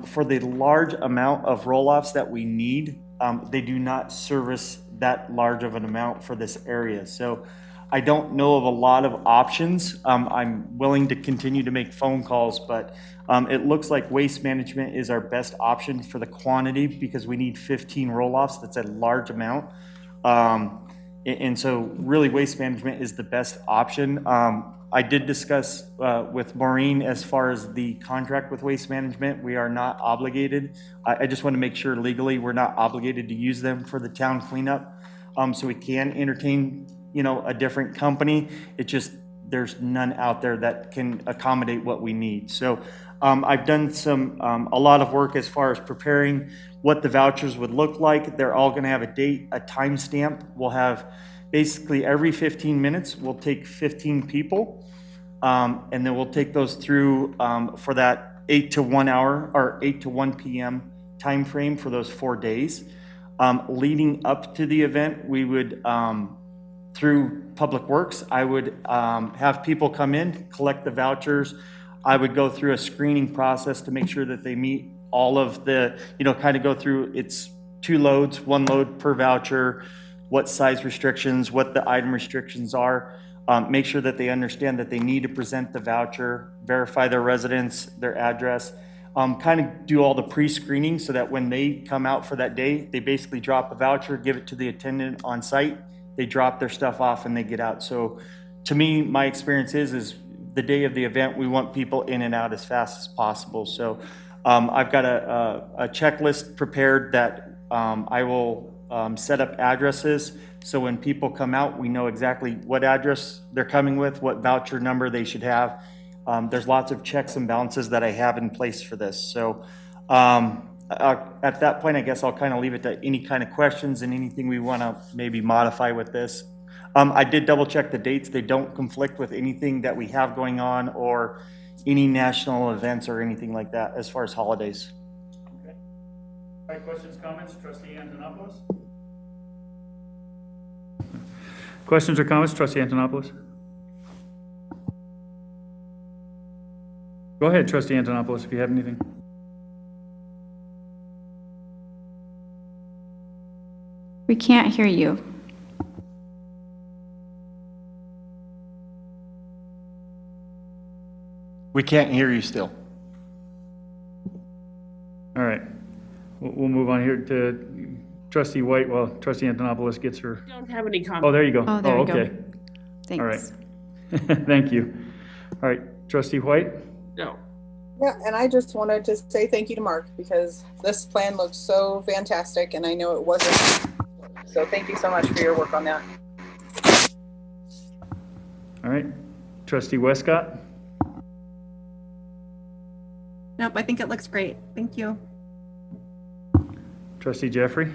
For the large amount of roll-offs that we need, they do not service that large of an amount for this area. So I don't know of a lot of options. I'm willing to continue to make phone calls, but it looks like Waste Management is our best option for the quantity because we need 15 roll-offs. That's a large amount. And so really Waste Management is the best option. I did discuss with Maureen as far as the contract with Waste Management. We are not obligated. I just want to make sure legally we're not obligated to use them for the town cleanup. So we can entertain, a different company. It just, there's none out there that can accommodate what we need. So I've done a lot of work as far as preparing what the vouchers would look like. They're all going to have a date, a timestamp. We'll have basically every 15 minutes, we'll take 15 people, and then we'll take those through for that 8 to 1 hour or 8 to 1 p.m. time frame for those 4 days. Leading up to the event, we would, through Public Works, I would have people come in, collect the vouchers. I would go through a screening process to make sure that they meet all of the, kind of go through, it's 2 loads, 1 load per voucher, what size restrictions, what the item restrictions are, make sure that they understand that they need to present the voucher, verify their residence, their address, kind of do all the pre-screening so that when they come out for that day, they basically drop a voucher, give it to the attendant on site, they drop their stuff off and they get out. So to me, my experience is the day of the event, we want people in and out as fast as possible. So I've got a checklist prepared that I will set up addresses. So when people come out, we know exactly what address they're coming with, what voucher number they should have. There's lots of checks and balances that I have in place for this. So at that point, I guess I'll kind of leave it to any kind of questions and anything we want to maybe modify with this. I did double check the dates. They don't conflict with anything that we have going on or any national events or anything like that as far as holidays. All right, questions, comments, trustee Antonopoulos? Questions or comments, trustee Antonopoulos? Go ahead, trustee Antonopoulos, if you have anything. We can't hear you. We can't hear you still. All right, we'll move on here to trustee White while trustee Antonopoulos gets her. Don't have any comments. Oh, there you go. Oh, there you go. Okay. Thanks. All right. Thank you. All right, trustee White? No. Yeah, and I just wanted to say thank you to Mark because this plan looked so fantastic and I know it wasn't. So thank you so much for your work on that. All right, trustee Westcott? Nope, I think it looks great. Thank you. Trustee Jeffrey?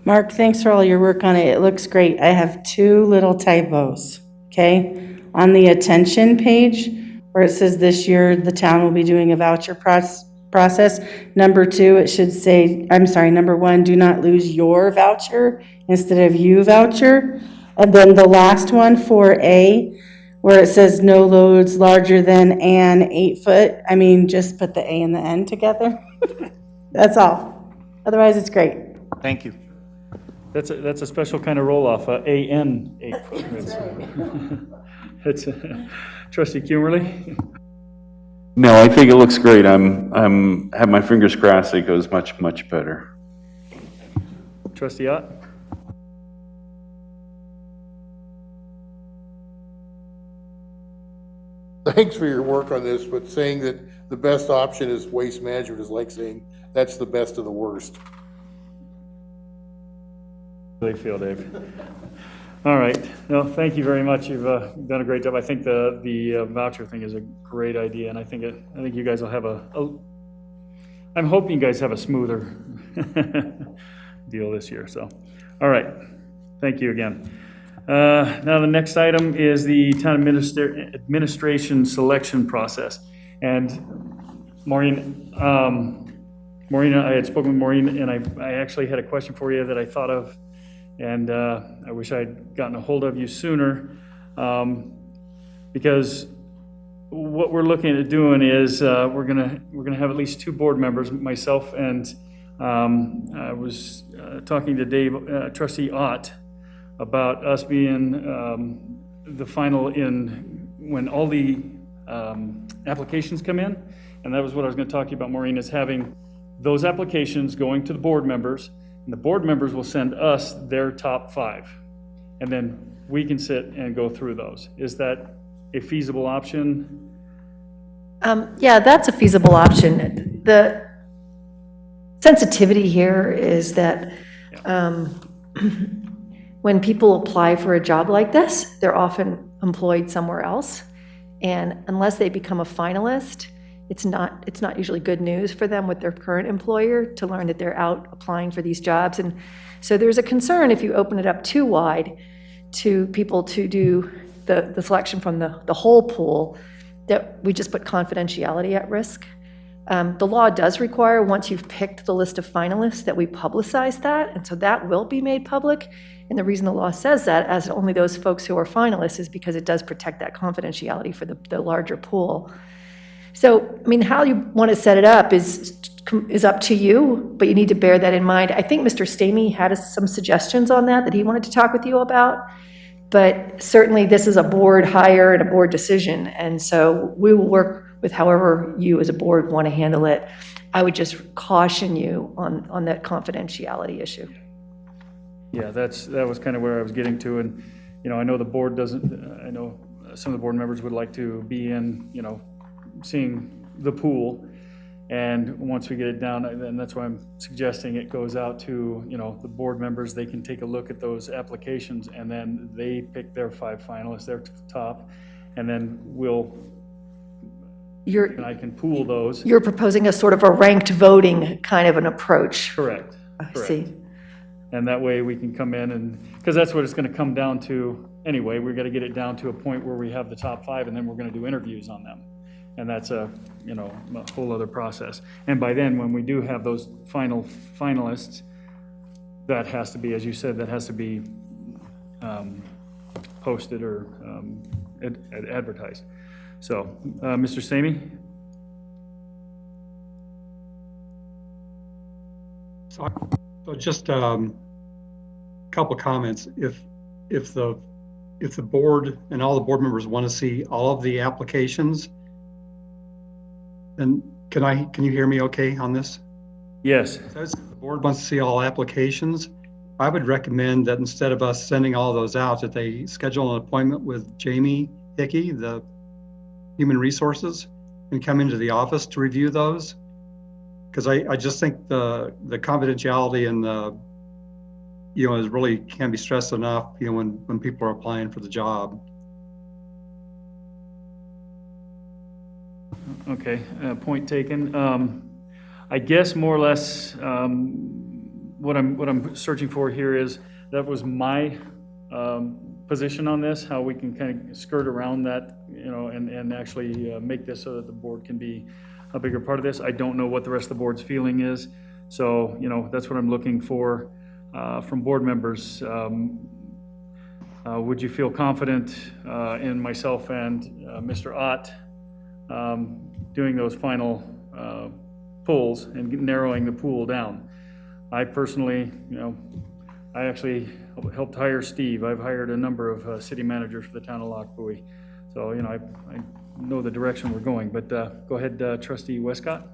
Mark, thanks for all your work on it. It looks great. I have 2 little typos, okay? On the attention page, where it says this year the town will be doing a voucher process. Number 2, it should say, number 1, do not lose your voucher instead of you voucher. And then the last one, 4A, where it says no loads larger than an 8 foot. I mean, just put the A and the N together. That's all. Otherwise, it's great. Thank you. That's a special kind of roll-off, AN 8. It's trustee Kimberly? No, I think it looks great. I'm have my fingers crossed it goes much, much better. Trustee Ott? Thanks for your work on this, but saying that the best option is waste management is like saying that's the best of the worst. They feel, Dave. All right. No, thank you very much. You've done a great job. I think the voucher thing is a great idea, and I think you guys will have I'm hoping you guys have a smoother deal this year. So, all right. Thank you again. Now the next item is the town administration selection process, and Maureen. Maureen, I had spoken with Maureen, and I actually had a question for you that I thought of. And I wish I'd gotten a hold of you sooner, because what we're looking at doing is we're gonna have at least 2 board members, myself and I was talking to Dave, trustee Ott, about us being the final in when all the applications come in, and that was what I was going to talk to you about, Maureen, is having those applications going to the board members. And the board members will send us their top 5, and then we can sit and go through those. Is that a feasible option? Yeah, that's a feasible option. The sensitivity here is that when people apply for a job like this, they're often employed somewhere else. And unless they become a finalist, it's not usually good news for them with their current employer to learn that they're out applying for these jobs. And so there's a concern if you open it up too wide to people to do the selection from the whole pool, that we just put confidentiality at risk. The law does require, once you've picked the list of finalists, that we publicize that, and so that will be made public. And the reason the law says that, as only those folks who are finalists, is because it does protect that confidentiality for the larger pool. So, I mean, how you want to set it up is up to you, but you need to bear that in mind. I think Mr. Stamey had some suggestions on that he wanted to talk with you about, but certainly this is a board hire and a board decision, and so we will work with however you as a board want to handle it. I would just caution you on that confidentiality issue. Yeah, that was kind of where I was getting to, and I know the board doesn't. I know some of the board members would like to be in, seeing the pool, and once we get it down, and that's why I'm suggesting it goes out to the board members. They can take a look at those applications, and then they pick their 5 finalists, their top, and then I can pool those. You're proposing a sort of a ranked voting kind of an approach. Correct. I see. And that way we can come in because that's what it's going to come down to anyway. We're going to get it down to a point where we have the top 5, and then we're going to do interviews on them. And that's a, you know, a whole other process. And by then, when we do have those finalists, that has to be, as you said, that has to be posted or advertised. So, Mr. Samey? So just a couple of comments. If the board and all the board members want to see all of the applications, then can you hear me okay on this? Yes. If the board wants to see all applications, I would recommend that instead of us sending all those out, that they schedule an appointment with Jamie Hickey, the Human Resources, and come into the office to review those. Because I just think the confidentiality and the, you know, is really can't be stressed enough, you know, when people are applying for the job. Okay, point taken. I guess more or less what I'm searching for here is, that was my position on this, how we can kind of skirt around that, you know, and actually make this so that the board can be a bigger part of this. I don't know what the rest of the board's feeling is. So, you know, that's what I'm looking for from board members. Would you feel confident in myself and Mr. Ott doing those final pulls and narrowing the pool down? I personally, you know, I actually helped hire Steve. I've hired a number of city managers for the town of Lochbuie. So, you know, I know the direction we're going, but go ahead, Trustee Westcott.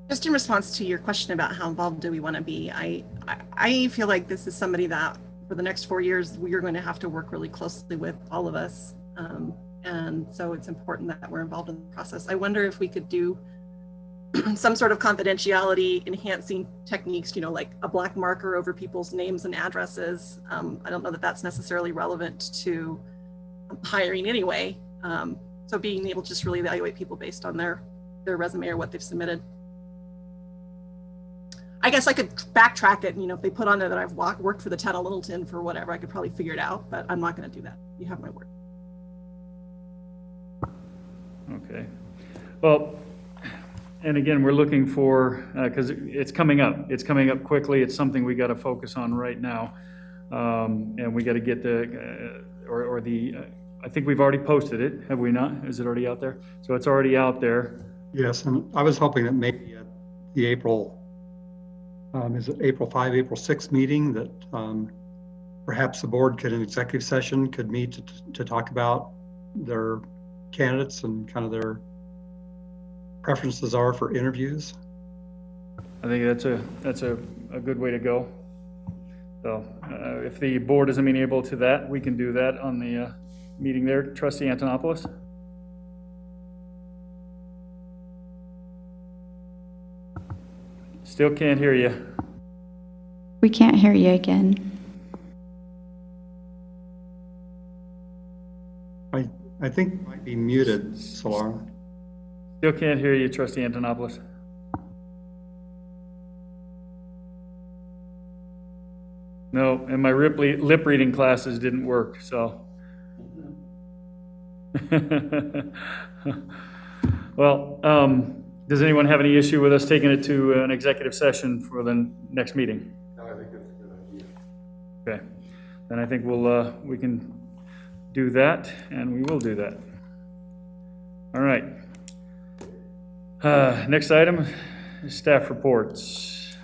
Just in response to your question about how involved do we want to be, I feel like this is somebody that for the next 4 years, we are going to have to work really closely with, all of us. And so it's important that we're involved in the process. I wonder if we could do some sort of confidentiality enhancing techniques, you know, like a black marker over people's names and addresses. I don't know that that's necessarily relevant to hiring anyway. So being able to just really evaluate people based on their resume or what they've submitted. I guess I could backtrack it, you know, if they put on there that I've worked for the town of Littleton for whatever, I could probably figure it out, but I'm not going to do that. You have my word. Okay. Well, and again, we're looking for, because it's coming up. It's coming up quickly. It's something we got to focus on right now. And we got to get I think we've already posted it, have we not? Is it already out there? So it's already out there. Yes, and I was hoping that maybe at the April 5, April 6 meeting, that perhaps the board could, in executive session, could meet to talk about their candidates and kind of their preferences are for interviews. I think that's a good way to go. So if the board is amenable to that, we can do that on the meeting there. Trustee Antonopoulos? Still can't hear you. We can't hear you again. I think it might be muted, Solara. Still can't hear you, Trustee Antonopoulos. No, and my lip reading classes didn't work, so. Well, does anyone have any issue with us taking it to an executive session for the next meeting? No, I think that's a good idea. Okay, then I think we can do that, and we will do that. All right. Next item is staff reports.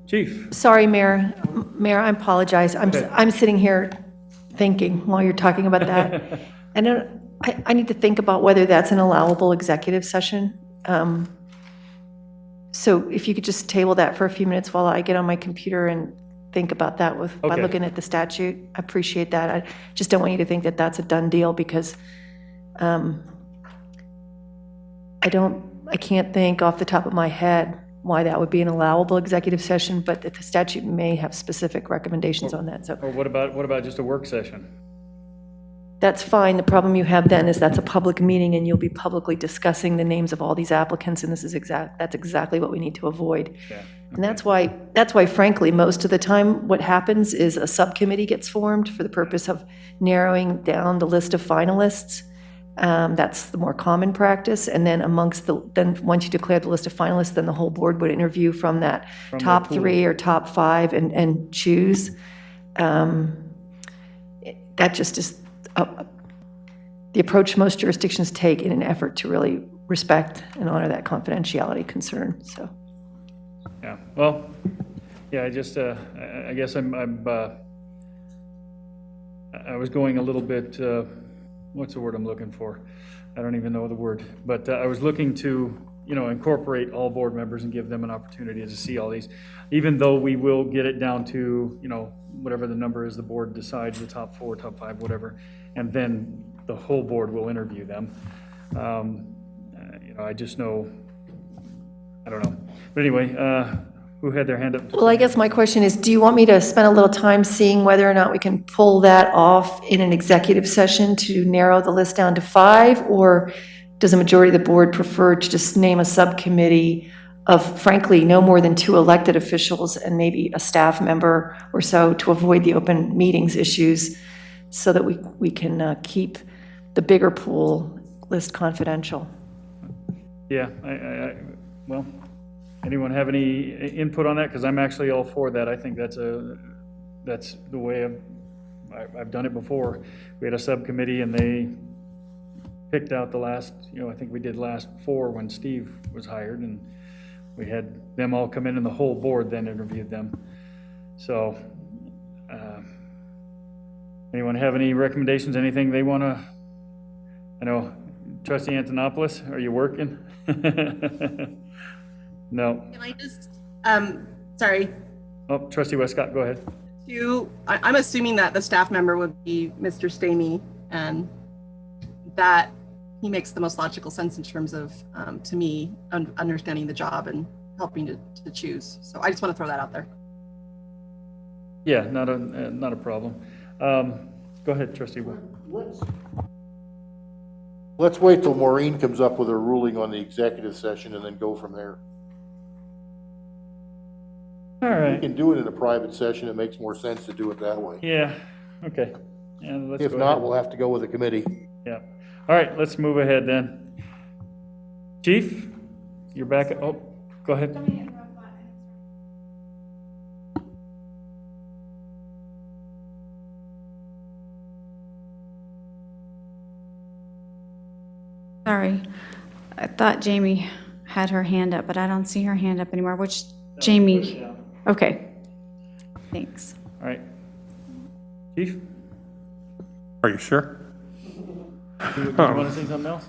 Chief. Sorry, Mayor. Mayor, I apologize. Okay. I'm sitting here thinking while you're talking about that. And I need to think about whether that's an allowable executive session. So if you could just table that for a few minutes while I get on my computer and think about that by Okay. looking at the statute. I appreciate that. I just don't want you to think that that's a done deal because I can't think off the top of my head why that would be an allowable executive session, but that the statute may have specific recommendations on that. So Or what about just a work session? that's fine. The problem you have then is that's a public meeting and you'll be publicly discussing the names of all these applicants, and that's exactly what we need to avoid. Yeah. And that's why frankly, most of the time what happens is a subcommittee gets formed for the purpose of narrowing down the list of finalists. That's the more common practice. And then then once you declare the list of finalists, then the whole board would interview from that From the top pool. 3 or top 5 and choose. That just is the approach most jurisdictions take in an effort to really respect and honor that confidentiality concern, so. Yeah, well, yeah, I just, I guess I was going a little bit, what's the word I'm looking for? I don't even know the word, but I was looking to, incorporate all board members and give them an opportunity to see all these, even though we will get it down to, whatever the number is, the board decides, the top 4, top 5, whatever, and then the whole board will interview them. I just know, I don't know. But anyway, who had their hand up? Well, I guess my question is, do you want me to spend a little time seeing whether or not we can pull that off in an executive session to narrow the list down to 5? Or does a majority of the board prefer to just name a subcommittee of, frankly, no more than 2 elected officials and maybe a staff member or so to avoid the open meetings issues so that we can keep the bigger pool list confidential? Yeah, well, anyone have any input on that? Because I'm actually all for that. I think that's the way I've done it before. We had a subcommittee and they picked out the last, I think we did last 4 when Steve was hired, and we had them all come in and the whole board then interviewed them. So, anyone have any recommendations, anything they want to, I know, Trustee Antonopoulos, are you working? No. Can I just, sorry, Oh, Trustee Westcott, go ahead. I'm assuming that the staff member would be Mr. Stamey, and that he makes the most logical sense in terms of, to me, understanding the job and helping to choose. So I just want to throw that out there. Yeah, not a problem. Go ahead, Trustee Wood. Let's wait till Maureen comes up with her ruling on the executive session and then go from there. All We right. can do it in a private session. It makes more sense to do it that way. Yeah, okay. And let's If go not, ahead. we'll have to go with a committee. Yeah. All right, let's move ahead then. Chief, you're back. Oh, go ahead. Sorry. I thought Jamie had her hand up, but I don't see her hand up anymore. Which Jamie? Okay. Thanks. All right. Chief, Are you sure? do you want to say something else?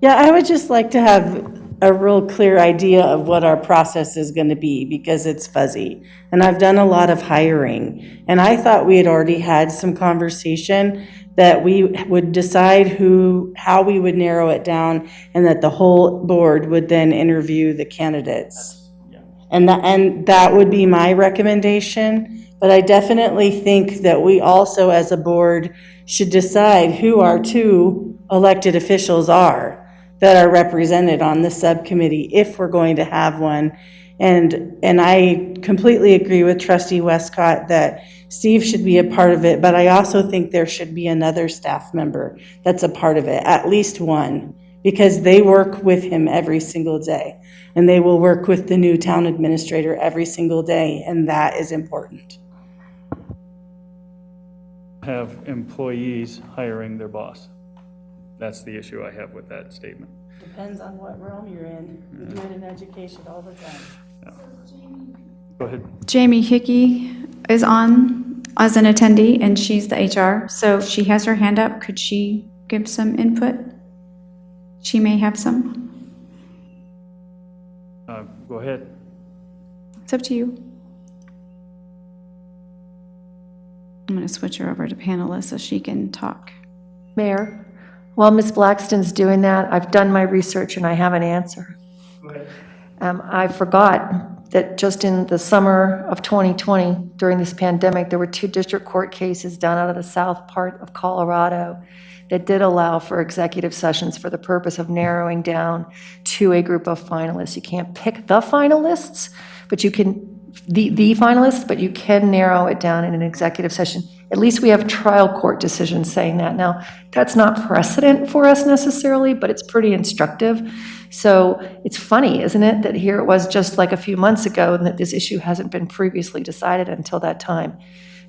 Yeah, I would just like to have a real clear idea of what our process is going to be, because it's fuzzy. And I've done a lot of hiring, and I thought we had already had some conversation that we would decide how we would narrow it down, and that the whole board would then interview the candidates. And that would be my recommendation. But I definitely think that we also, as a board, should decide who our 2 elected officials are that are represented on the subcommittee, if we're going to have one. And I completely agree with Trustee Westcott that Steve should be a part of it, but I also think there should be another staff member that's a part of it, at least one, because they work with him every single day, and they will work with the new town administrator every single day, and that is important. Have employees hiring their boss. That's the issue I have with that statement. Depends on what realm you're in. We do it in education all the time. Go ahead. Jamie Hickey is on as an attendee, and she's the HR. So she has her hand up. Could she give some input? She may have some. Go ahead. It's up to you. I'm going to switch her over to panelist so she can talk. Mayor, while Ms. Blackston's doing that, I've done my research and I have an answer. Go ahead. I forgot that just in the summer of 2020, during this pandemic, there were 2 district court cases down out of the south part of Colorado that did allow for executive sessions for the purpose of narrowing down to a group of finalists. You can't pick the finalists, but you can the finalist, but you can narrow it down in an executive session. At least we have trial court decisions saying that. Now, that's not precedent for us necessarily, but it's pretty instructive. So it's funny, isn't it, that here it was just like a few months ago and that this issue hasn't been previously decided until that time.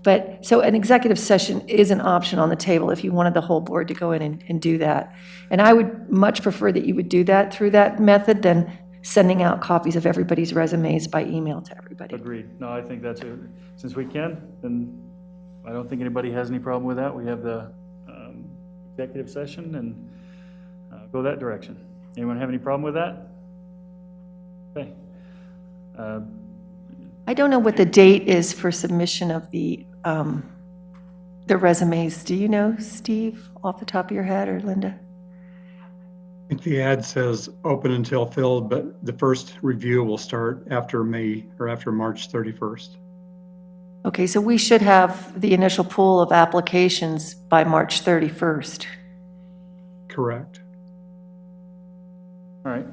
But, so an executive session is an option on the table if you wanted the whole board to go in and do that. And I would much prefer that you would do that through that method than sending out copies of everybody's resumes by email to everybody. Agreed. No, I think that's it. Since we can, then I don't think anybody has any problem with that. We have the executive session and go that direction. Anyone have any problem with that? Okay. I don't know what the date is for submission of the resumes. Do you know, Steve, off the top of your head, or Linda? I think the ad says open until filled, but the first review will start after May or after March 31st. Okay, so we should have the initial pool of applications by March 31st. Correct. All right.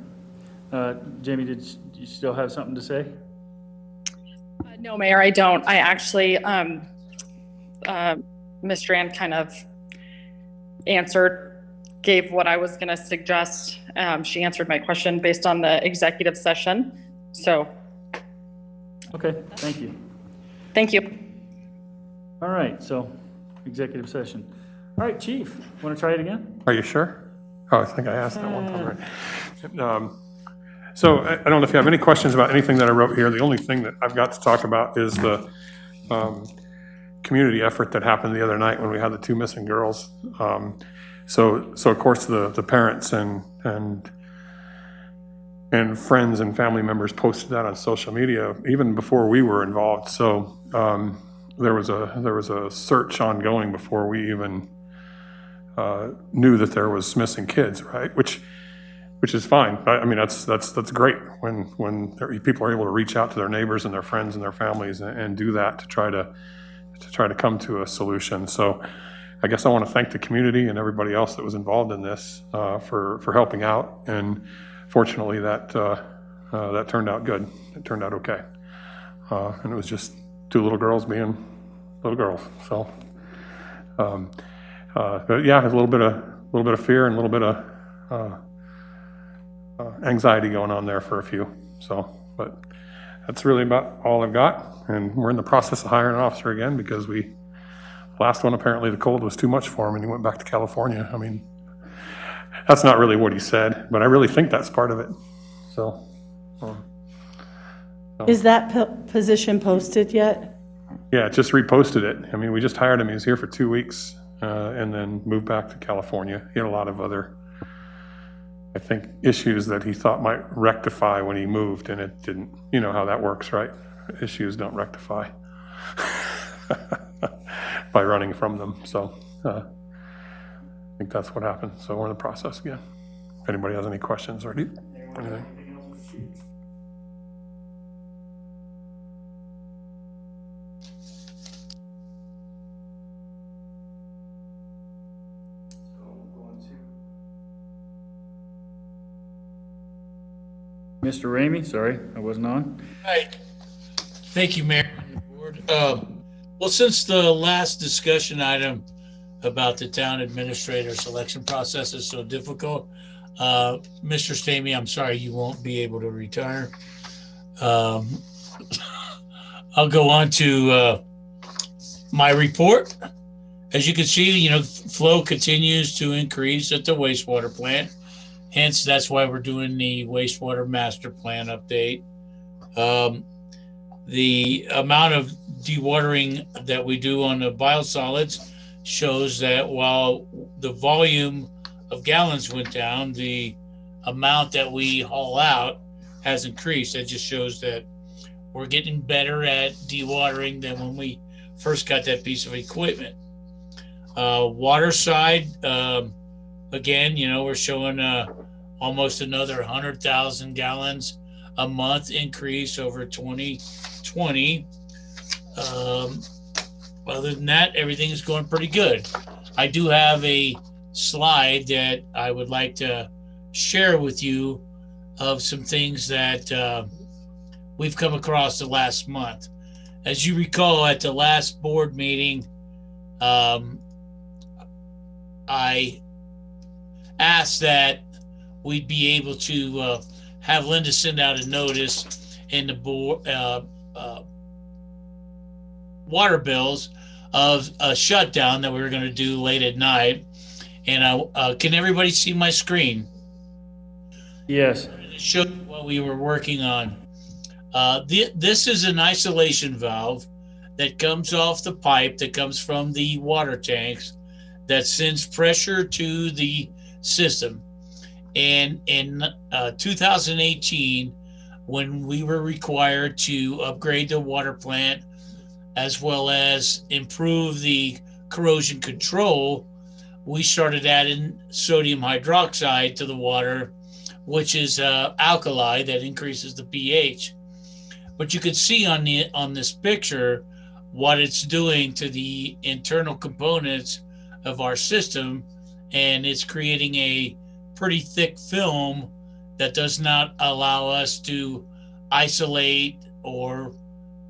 Jamie, did you still have something to say? No, Mayor, I don't. I actually, Ms. Strand kind of gave what I was going to suggest. She answered my question based on the executive session. So. Okay, thank you. Thank you. All right, so executive session. All right, Chief, want to try it again? Are you sure? Oh, I think I asked that one time, right? So I don't know if you have any questions about anything that I wrote here. The only thing that I've got to talk about is the community effort that happened the other night when we had the 2 missing girls. So of course the parents and friends and family members posted that on social media even before we were involved. So there was a search ongoing before we even knew that there was missing kids, right? Which is fine. I mean, that's great when people are able to reach out to their neighbors and their friends and their families and do that to try to come to a solution. So I guess I want to thank the community and everybody else that was involved in this for helping out. And fortunately, that turned out good. It turned out okay. And it was just 2 little girls being little girls. So, but yeah, a little bit of fear and a little bit of anxiety going on there for a few. So, but that's really about all I've got. And we're in the process of hiring an officer again because last one, apparently the cold was too much for him and he went back to California. I mean, that's not really what he said, but I really think that's part of it. So. Is that position posted yet? Yeah, just reposted it. I mean, we just hired him. He was here for 2 weeks and then moved back to California. He had a lot of other, I think, issues that he thought might rectify when he moved, and it didn't. You know how that works, right? Issues don't rectify by running from them. So I think that's what happened. So we're in the process again. If anybody has any questions or anything. Mr. Ramey, sorry, I wasn't on. Right. Thank you, Mayor and Board. Well, since the last discussion item about the town administrator selection process is so difficult, Mr. Stamey, I'm sorry you won't be able to retire. I'll go on to my report. As you can see, flow continues to increase at the wastewater plant. Hence, that's why we're doing the wastewater master plan update. The amount of dewatering that we do on the biosolids shows that while the volume of gallons went down, the amount that we haul out has increased. That just shows that we're getting better at dewatering than when we first got that piece of equipment. Water side, again, we're showing almost another 100,000 gallons a month increase over 2020. Other than that, everything is going pretty good. I do have a slide that I would like to share with you of some things that we've come across the last month. As you recall, at the last board meeting, I asked that we'd be able to have Linda send out a notice in the board water bills of a shutdown that we were going to do late at night. And can everybody see my screen? Yes. Show you what we were working on. This is an isolation valve that comes off the pipe that comes from the water tanks that sends pressure to the system. And in 2018, when we were required to upgrade the water plant as well as improve the corrosion control, we started adding sodium hydroxide to the water, which is alkali that increases the pH. But you can see on this picture what it's doing to the internal components of our system, and it's creating a pretty thick film that does not allow us to isolate or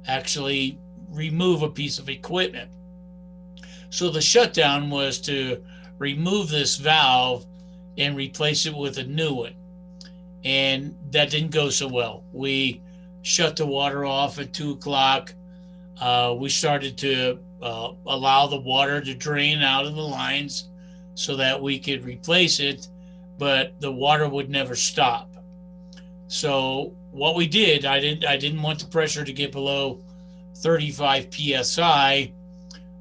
actually remove a piece of equipment. So the shutdown was to remove this valve and replace it with a new one. And that didn't go so well. We shut the water off at 2 o'clock. We started to allow the water to drain out of the lines so that we could replace it, but the water would never stop. So what we did, I didn't want the pressure to get below 35 PSI.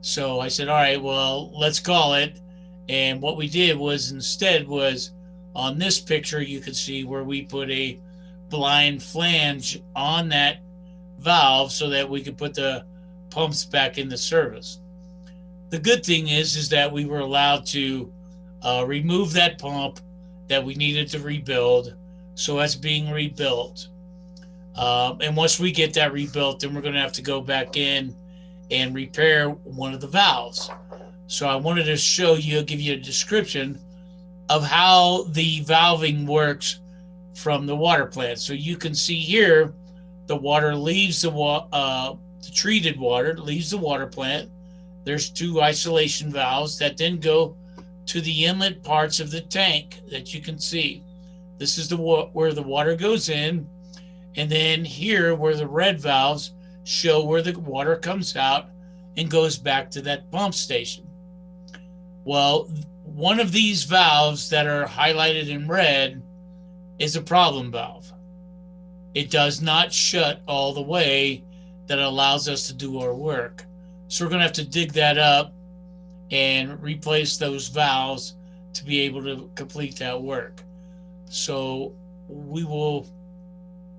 So I said, all right, well, let's call it. And what we did was instead was on this picture, you can see where we put a blind flange on that valve so that we could put the pumps back into service. The good thing is that we were allowed to remove that pump that we needed to rebuild. So that's being rebuilt. And once we get that rebuilt, then we're going to have to go back in and repair one of the valves. So I wanted to show you, give you a description of how the valving works from the water plant. So you can see here, the water leaves the treated water, leaves the water plant. There's 2 isolation valves that then go to the inlet parts of the tank that you can see. This is where the water goes in. And then here where the red valves show where the water comes out and goes back to that pump station. Well, one of these valves that are highlighted in red is a problem valve. It does not shut all the way that allows us to do our work. So we're going to have to dig that up and replace those valves to be able to complete that work. So we will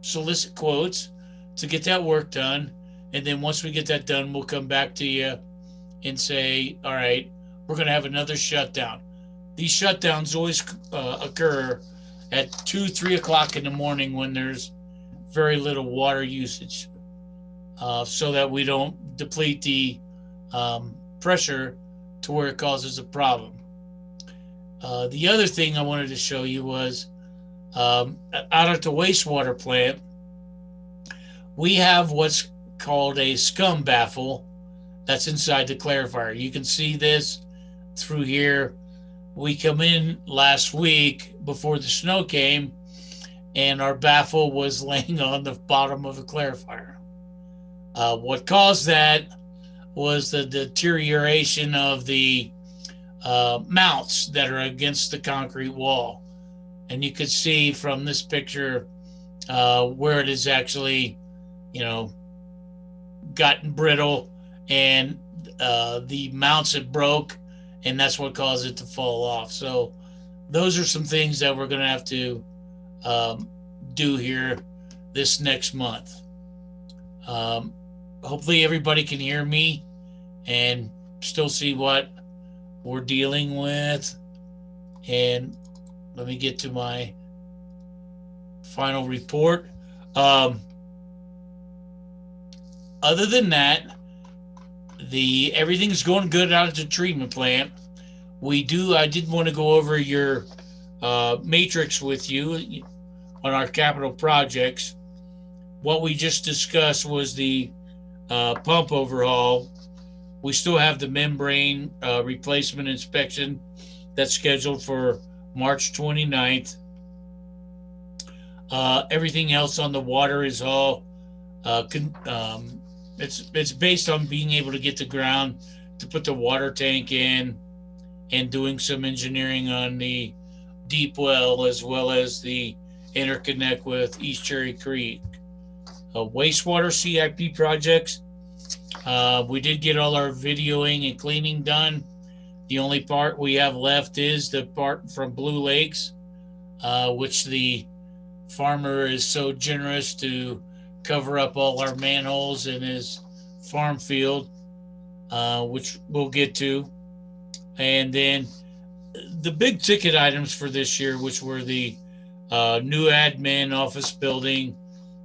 solicit quotes to get that work done. And then once we get that done, we'll come back to you and say, all right, we're going to have another shutdown. These shutdowns always occur at 2, 3 o'clock in the morning when there's very little water usage, so that we don't deplete the pressure to where it causes a problem. The other thing I wanted to show you was out at the wastewater plant, we have what's called a scum baffle that's inside the clarifier. You can see this through here. We come in last week before the snow came, and our baffle was laying on the bottom of the clarifier. What caused that was the deterioration of the mounts that are against the concrete wall. And you could see from this picture where it is actually, gotten brittle, and the mounts had broke, and that's what caused it to fall off. So those are some things that we're going to have to do here this next month. Hopefully everybody can hear me and still see what we're dealing with. And let me get to my final report. Other than that, everything's going good out at the treatment plant. I did want to go over your matrix with you on our capital projects. what we just discussed was the pump overhaul. We still have the membrane replacement inspection that's scheduled for March 29th. Everything else on the water is all, it's based on being able to get the ground to put the water tank in and doing some engineering on the deep well as well as the interconnect with East Cherry Creek. Wastewater CIP projects, we did get all our videoing and cleaning done. The only part we have left is the part from Blue Lakes, which the farmer is so generous to cover up all our manholes in his farm field, which we'll get to. And then the big ticket items for this year, which were the new admin office building,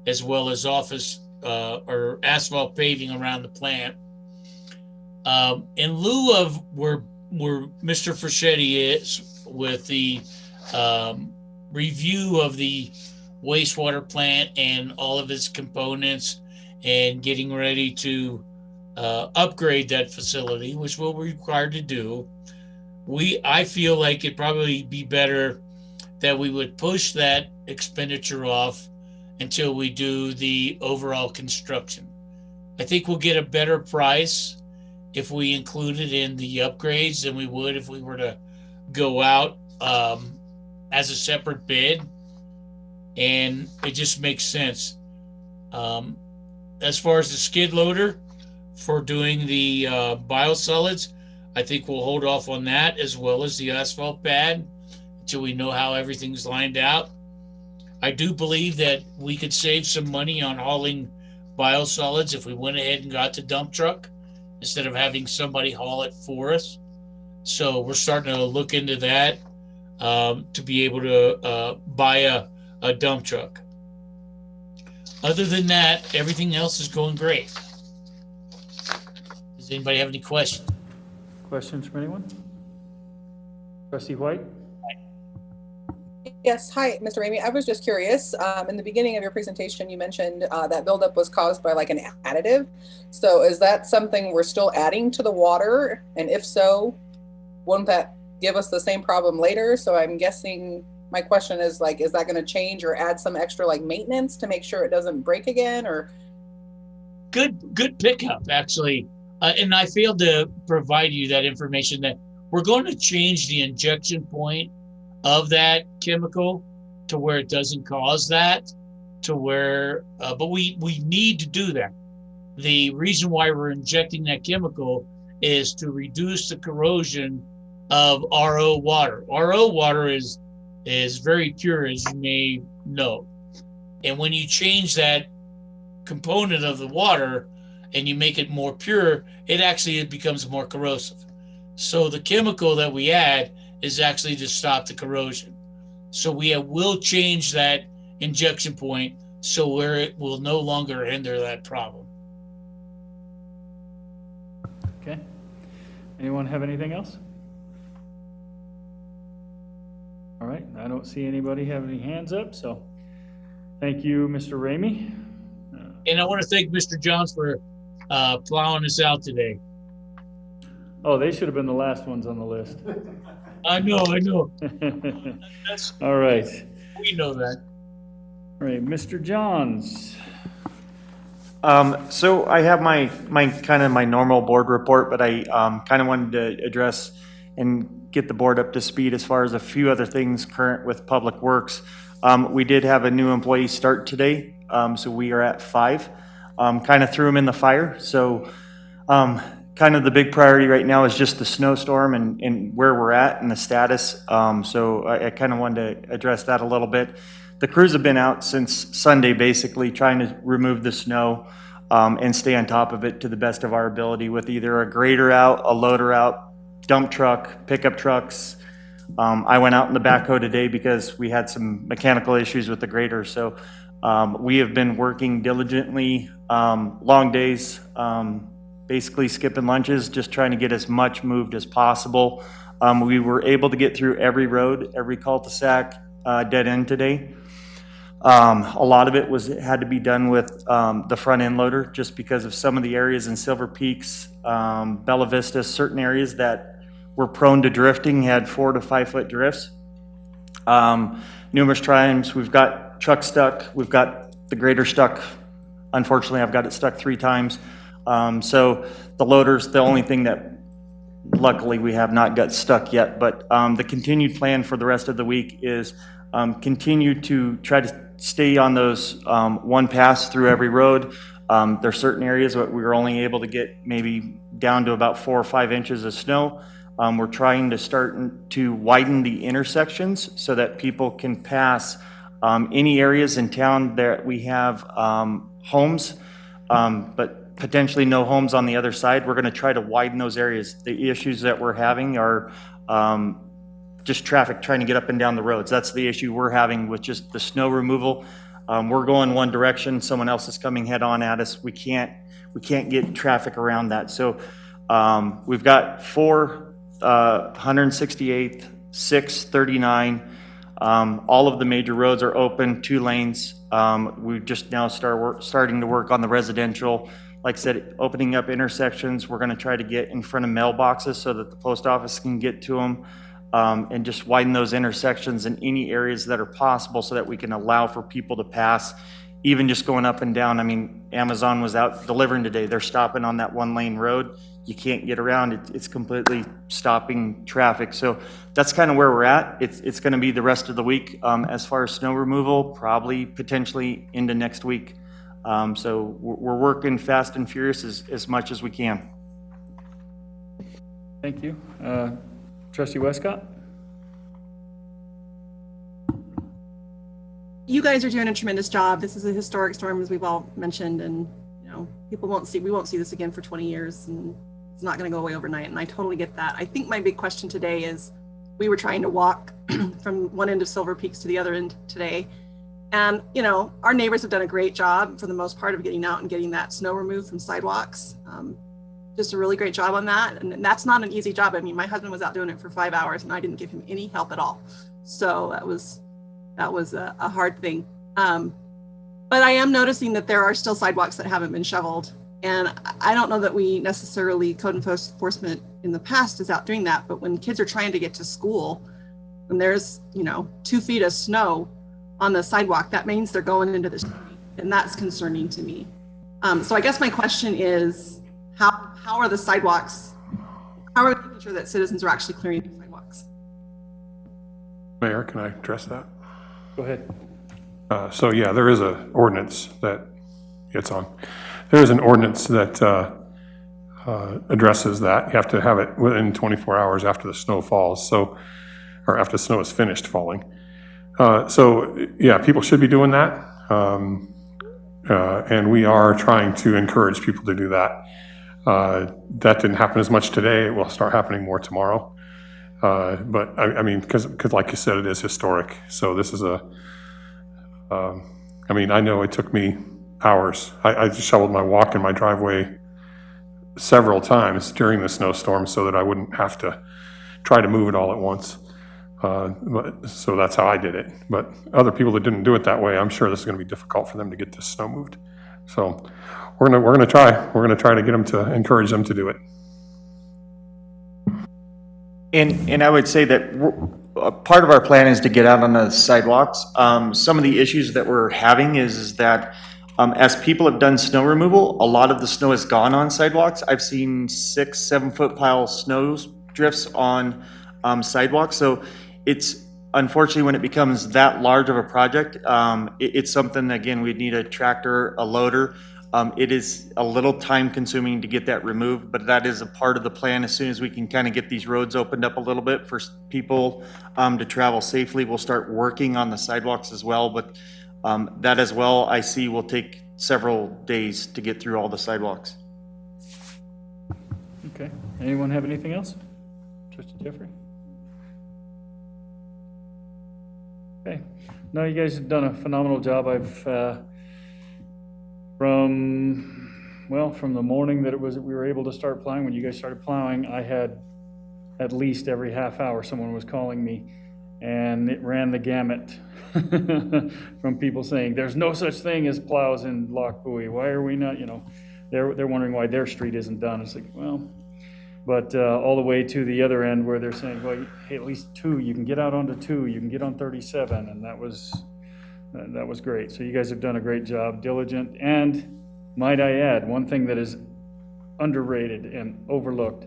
as well as office or asphalt paving around the plant. In lieu of where Mr. Frischetti is with the review of the wastewater plant and all of its components and getting ready to upgrade that facility, which we'll be required to do, I feel like it'd probably be better that we would push that expenditure off until we do the overall construction. I think we'll get a better price if we include it in the upgrades than we would if we were to go out as a separate bid. And it just makes sense. As far as the skid loader for doing the biosolids, I think we'll hold off on that as well as the asphalt pad until we know how everything's lined out. I do believe that we could save some money on hauling biosolids if we went ahead and got the dump truck instead of having somebody haul it for us. So we're starting to look into that to be able to buy a dump truck. Other than that, everything else is going great. Does anybody have any questions? Questions from anyone? Trustee White? Yes, hi, Mr. Ramey. I was just curious. In the beginning of your presentation, you mentioned that buildup was caused by like an additive. So is that something we're still adding to the water? And if so, won't that give us the same problem later? So I'm guessing my question is like, is that going to change or add some extra like maintenance to make sure it doesn't break again? Or Good pickup, actually. And I failed to provide you that information that we're going to change the injection point of that chemical to where it doesn't cause that, to where, but we need to do that. The reason why we're injecting that chemical is to reduce the corrosion of RO water. RO water is very pure, as you may know. And when you change that component of the water and you make it more pure, it becomes more corrosive. So the chemical that we add is actually to stop the corrosion. So we will change that injection point so where it will no longer hinder that problem. Okay. Anyone have anything else? All right, I don't see anybody have any hands up, so thank you, Mr. Ramey. And I want to thank Mr. Johns for plowing us out today. Oh, they should have been the last ones on the list. I know. All right. We know that. All right, Mr. Johns. So I have my kind of my normal board report, but I kind of wanted to address and get the board up to speed as far as a few other things current with Public Works. We did have a new employee start today, so we are at 5. Kind of threw him in the fire, so kind of the big priority right now is just the snowstorm and where we're at and the status. So I kind of wanted to address that a little bit. The crews have been out since Sunday, basically trying to remove the snow and stay on top of it to the best of our ability with either a grader out, a loader out, dump truck, pickup trucks. I went out in the backhoe today because we had some mechanical issues with the grader. So we have been working diligently, long days, basically skipping lunches, just trying to get as much moved as possible. We were able to get through every road, every cul-de-sac, dead end today. A lot of it had to be done with the front end loader, just because of some of the areas in Silver Peaks, Bella Vista, certain areas that were prone to drifting had 4 to 5 foot drifts. Numerous times we've got trucks stuck, we've got the grader stuck. Unfortunately, I've got it stuck 3 times. So the loader's the only thing that luckily we have not got stuck yet. But the continued plan for the rest of the week is continue to try to stay on those one pass through every road. There are certain areas that we were only able to get maybe down to about 4 or 5 inches of snow. We're trying to start to widen the intersections so that people can pass any areas in town that we have homes, but potentially no homes on the other side. We're going to try to widen those areas. The issues that we're having are just traffic trying to get up and down the roads. That's the issue we're having with just the snow removal. We're going one direction, someone else is coming head on at us. We can't get traffic around that. So we've got 4 168th, 6, 39. All of the major roads are open, 2 lanes. We've just now starting to work on the residential. Like I said, opening up intersections. We're going to try to get in front of mailboxes so that the post office can get to them, and just widen those intersections in any areas that are possible so that we can allow for people to pass, even just going up and down. I mean, Amazon was out delivering today. They're stopping on that 1-lane road. You can't get around. It's completely stopping traffic. So that's kind of where we're at. It's going to be the rest of the week. As far as snow removal, probably potentially into next week. So we're working fast and furious as much as we can. Thank you. Trustee Westcott? You guys are doing a tremendous job. This is a historic storm, as we've all mentioned, and we won't see this again for 20 years, and it's not going to go away overnight. And I totally get that. I think my big question today is, we were trying to walk from one end of Silver Peaks to the other end today, and our neighbors have done a great job for the most part of getting out and getting that snow removed from sidewalks. Just a really great job on that, and that's not an easy job. I mean, my husband was out doing it for 5 hours, and I didn't give him any help at all. So that was a hard thing. But I am noticing that there are still sidewalks that haven't been shoveled. And I don't know that we necessarily, code enforcement in the past is out doing that, but when kids are trying to get to school, when there's, 2 feet of snow on the sidewalk, that means they're going into the street, and that's concerning to me. So I guess my question is, how are the sidewalks, how are we making sure that citizens are actually clearing the sidewalks? Mayor, can I address that? Go ahead. So yeah, there is an ordinance that it's on. There is an ordinance that addresses that. You have to have it within 24 hours after the snow falls, or after the snow is finished falling. So yeah, people should be doing that, and we are trying to encourage people to do that. That didn't happen as much today. It will start happening more tomorrow. But I mean, because like you said, it is historic. So this is I mean, I know it took me hours. I just shoveled my walk in my driveway several times during the snowstorm so that I wouldn't have to try to move it all at once. So that's how I did it. But other people that didn't do it that way, I'm sure this is going to be difficult for them to get this snow moved. So we're gonna try. We're gonna try to get them to encourage them to do it. And I would say that part of our plan is to get out on the sidewalks. Some of the issues that we're having is that as people have done snow removal, a lot of the snow has gone on sidewalks. I've seen 6-7 foot pile snow drifts on sidewalks. So it's unfortunately when it becomes that large of a project, it's something, again, we'd need a tractor, a loader. It is a little time consuming to get that removed, but that is a part of the plan. As soon as we can kind of get these roads opened up a little bit for people to travel safely, we'll start working on the sidewalks as well. But that as well, I see will take several days to get through all the sidewalks. Okay. Anyone have anything else? Trustee Jeffrey? Okay. No, you guys have done a phenomenal job. From the morning that we were able to start plowing, when you guys started plowing, I had at least every half hour someone was calling me And it ran the gamut from people saying, there's no such thing as plows in Loch Bowie. Why are we not, they're wondering why their street isn't done. It's like, well, but all the way to the other end where they're saying, well, hey, at least 2, you can get out onto 2, you can get on 37, and that was great. So you guys have done a great job, diligent, and might I add, one thing that is underrated and overlooked,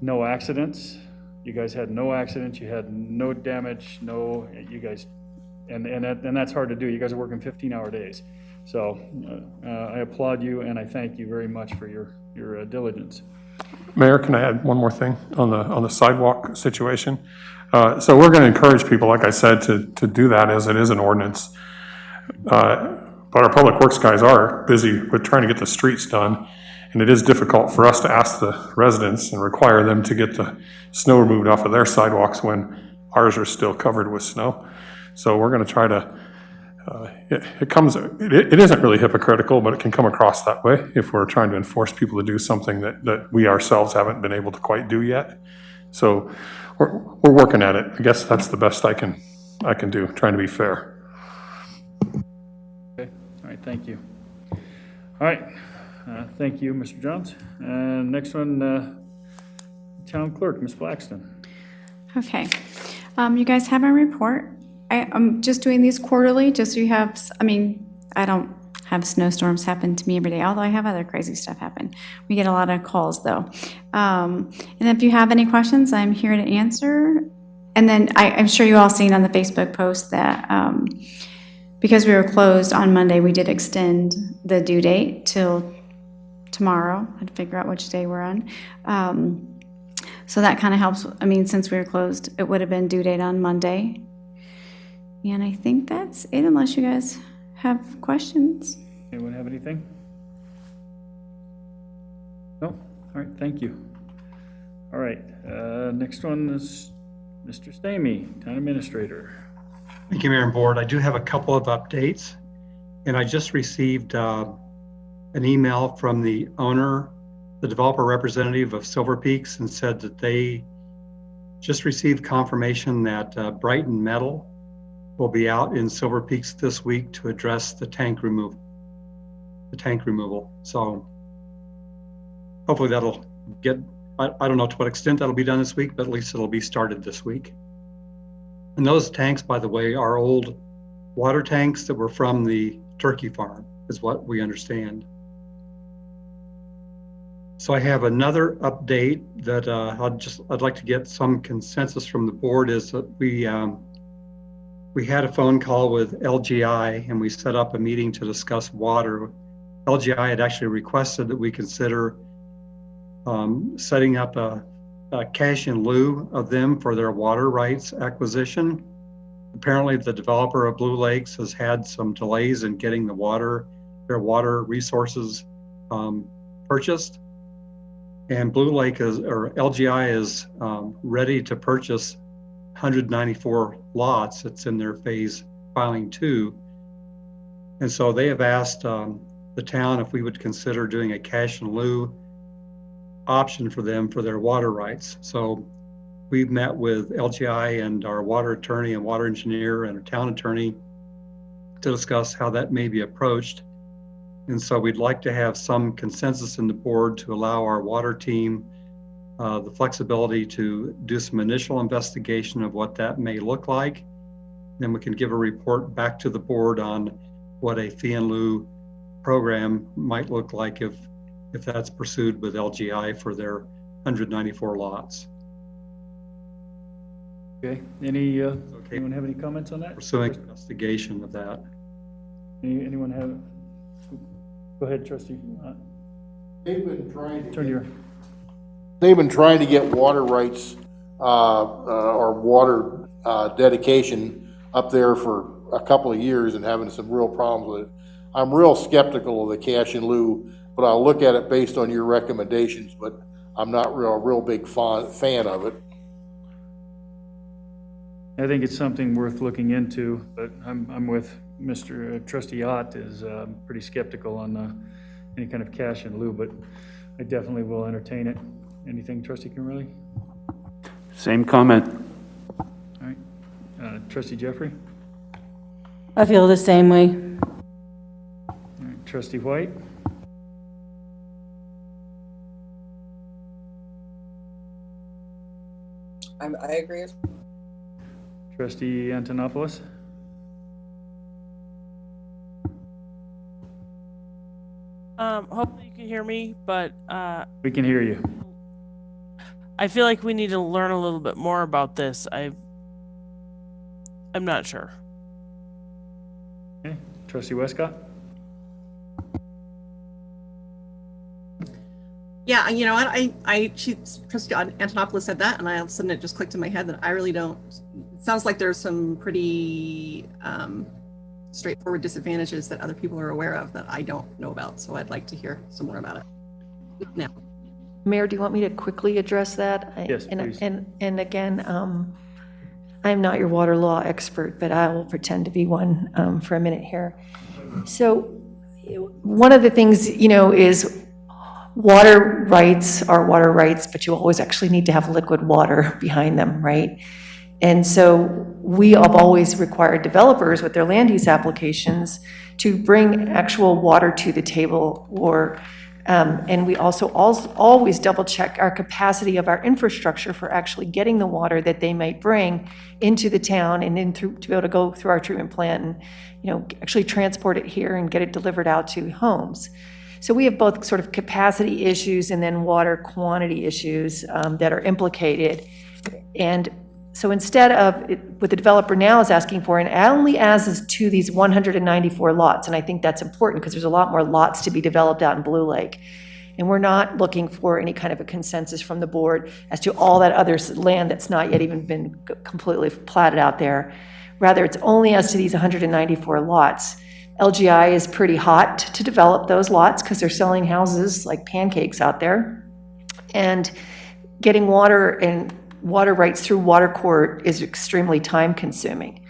no accidents. You guys had no accidents, you had no damage, you guys, and that's hard to do. You guys are working 15-hour days. So I applaud you and I thank you very much for your diligence. Mayor, can I add one more thing on the sidewalk situation? So we're going to encourage people, like I said, to do that as it is an ordinance. But our public works guys are busy with trying to get the streets done. And it is difficult for us to ask the residents and require them to get the snow removed off of their sidewalks when ours are still covered with snow. So we're going to try to, it isn't really hypocritical, but it can come across that way if we're trying to enforce people to do something that we ourselves haven't been able to quite do yet. So we're working at it. I guess that's the best I can do, trying to be fair. Okay, all right, thank you. All right. Thank you, Mr. Johns. And next one, Town Clerk, Ms. Blackston. Okay. You guys have a report. I'm just doing these quarterly, just so you have, I don't have snowstorms happen to me every day, although I have other crazy stuff happen. We get a lot of calls, though. And if you have any questions, I'm here to answer. And then I'm sure you all seen on the Facebook post that because we were closed on Monday, we did extend the due date till tomorrow. I had to figure out which day we're on. So that kind of helps. Since we were closed, it would have been due date on Monday. And I think that's it, unless you guys have questions. Anyone have anything? No? All right, thank you. All right, next one is Mr. Stamey, Town Administrator. Thank you, Mayor and Board. I do have a couple of updates. And I just received an email from the owner, the developer representative of Silver Peaks, and said that they just received confirmation that Brighton Metal will be out in Silver Peaks this week to address the tank removal. So hopefully that'll get, I don't know to what extent that'll be done this week, but at least it'll be started this week. And those tanks, by the way, are old water tanks that were from the turkey farm, is what we understand. So I have another update that I'd like to get some consensus from the board, is that we had a phone call with LGI and we set up a meeting to discuss water. LGI had actually requested that we consider setting up a cash in lieu of them for their water rights acquisition. Apparently the developer of Blue Lakes has had some delays in getting their water resources purchased. And Blue Lake LGI is ready to purchase 194 lots. It's in their phase filing 2. And so they have asked the town if we would consider doing a cash in lieu option for them for their water rights. So we've met with LGI and our water attorney and water engineer and a town attorney to discuss how that may be approached. And so we'd like to have some consensus in the board to allow our water team the flexibility to do some initial investigation of what that may look like. Then we can give a report back to the board on what a fee in lieu program might look like if that's pursued with LGI for their 194 lots. Okay, anyone have any comments on that? Pursuing investigation of that. Anyone have? Go ahead, Trustee. They've been trying to get water rights or water dedication up there for a couple of years and having some real problems with it. I'm real skeptical of the cash in lieu, but I'll look at it based on your recommendations, but I'm not a real big fan of it. I think it's something worth looking into, but I'm with Mr. Trustee Ott, is pretty skeptical on any kind of cash in lieu, but I definitely will entertain it. Anything, Trustee Kimberly? Same comment. All right. Trustee Jeffrey? I feel the same way. All right, Trustee White? I agree with Trustee Antonopoulos? Hopefully you can hear me, but We can hear you. I feel like we need to learn a little bit more about this. I'm not sure. Okay, Trustee Westcott? Yeah, you know what, Trustee Antonopoulos said that, and all of a sudden it just clicked in my head that I really don't, it sounds like there's some pretty straightforward disadvantages that other people are aware of that I don't know about, so I'd like to hear some more about it now. Mayor, do you want me to quickly address that? Yes, And- please. And again, I'm not your water law expert, but I will pretend to be one for a minute here. So one of the things, is water rights are water rights, but you always actually need to have liquid water behind them, right? And so we have always required developers with their land use applications to bring actual water to the table, and we also always double check our capacity of our infrastructure for actually getting the water that they might bring into the town and to be able to go through our treatment plant and, actually transport it here and get it delivered out to homes. So we have both sort of capacity issues and then water quantity issues that are implicated. And so instead of what the developer now is asking for, and only as to these 194 lots, and I think that's important because there's a lot more lots to be developed out in Blue Lake. And we're not looking for any kind of a consensus from the board as to all that other land that's not yet even been completely platted out there. Rather, it's only as to these 194 lots. LGI is pretty hot to develop those lots because they're selling houses like pancakes out there. And getting water and water rights through water court is extremely time consuming.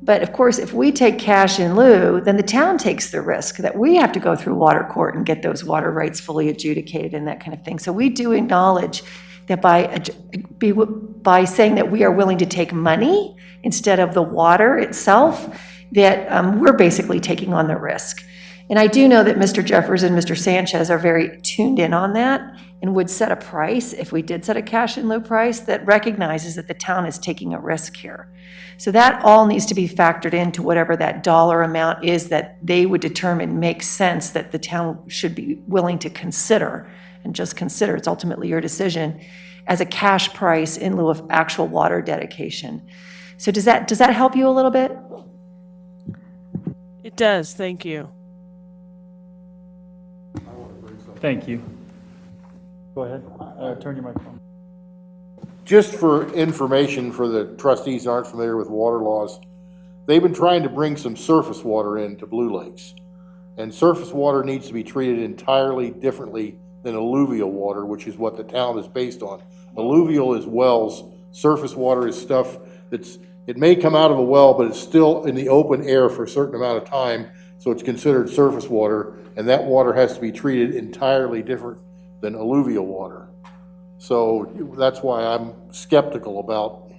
But of course, if we take cash in lieu, then the town takes the risk that we have to go through water court and get those water rights fully adjudicated and that kind of thing. So we do acknowledge that by saying that we are willing to take money instead of the water itself, that we're basically taking on the risk. And I do know that Mr. Jeffers and Mr. Sanchez are very tuned in on that and would set a price, if we did set a cash in lieu price, that recognizes that the town is taking a risk here. So that all needs to be factored into whatever that dollar amount is that they would determine makes sense that the town should be willing to consider, and just consider, it's ultimately your decision, as a cash price in lieu of actual water dedication. So does that help you a little bit? It does, thank you. Thank you. Go ahead. Turn your microphone. Just for information for the trustees who aren't familiar with water laws, they've been trying to bring some surface water into Blue Lakes. And surface water needs to be treated entirely differently than alluvial water, which is what the town is based on. Alluvial is wells. Surface water is stuff it may come out of a well, but it's still in the open air for a certain amount of time, so it's considered surface water, and that water has to be treated entirely different than alluvial water. So that's why I'm skeptical about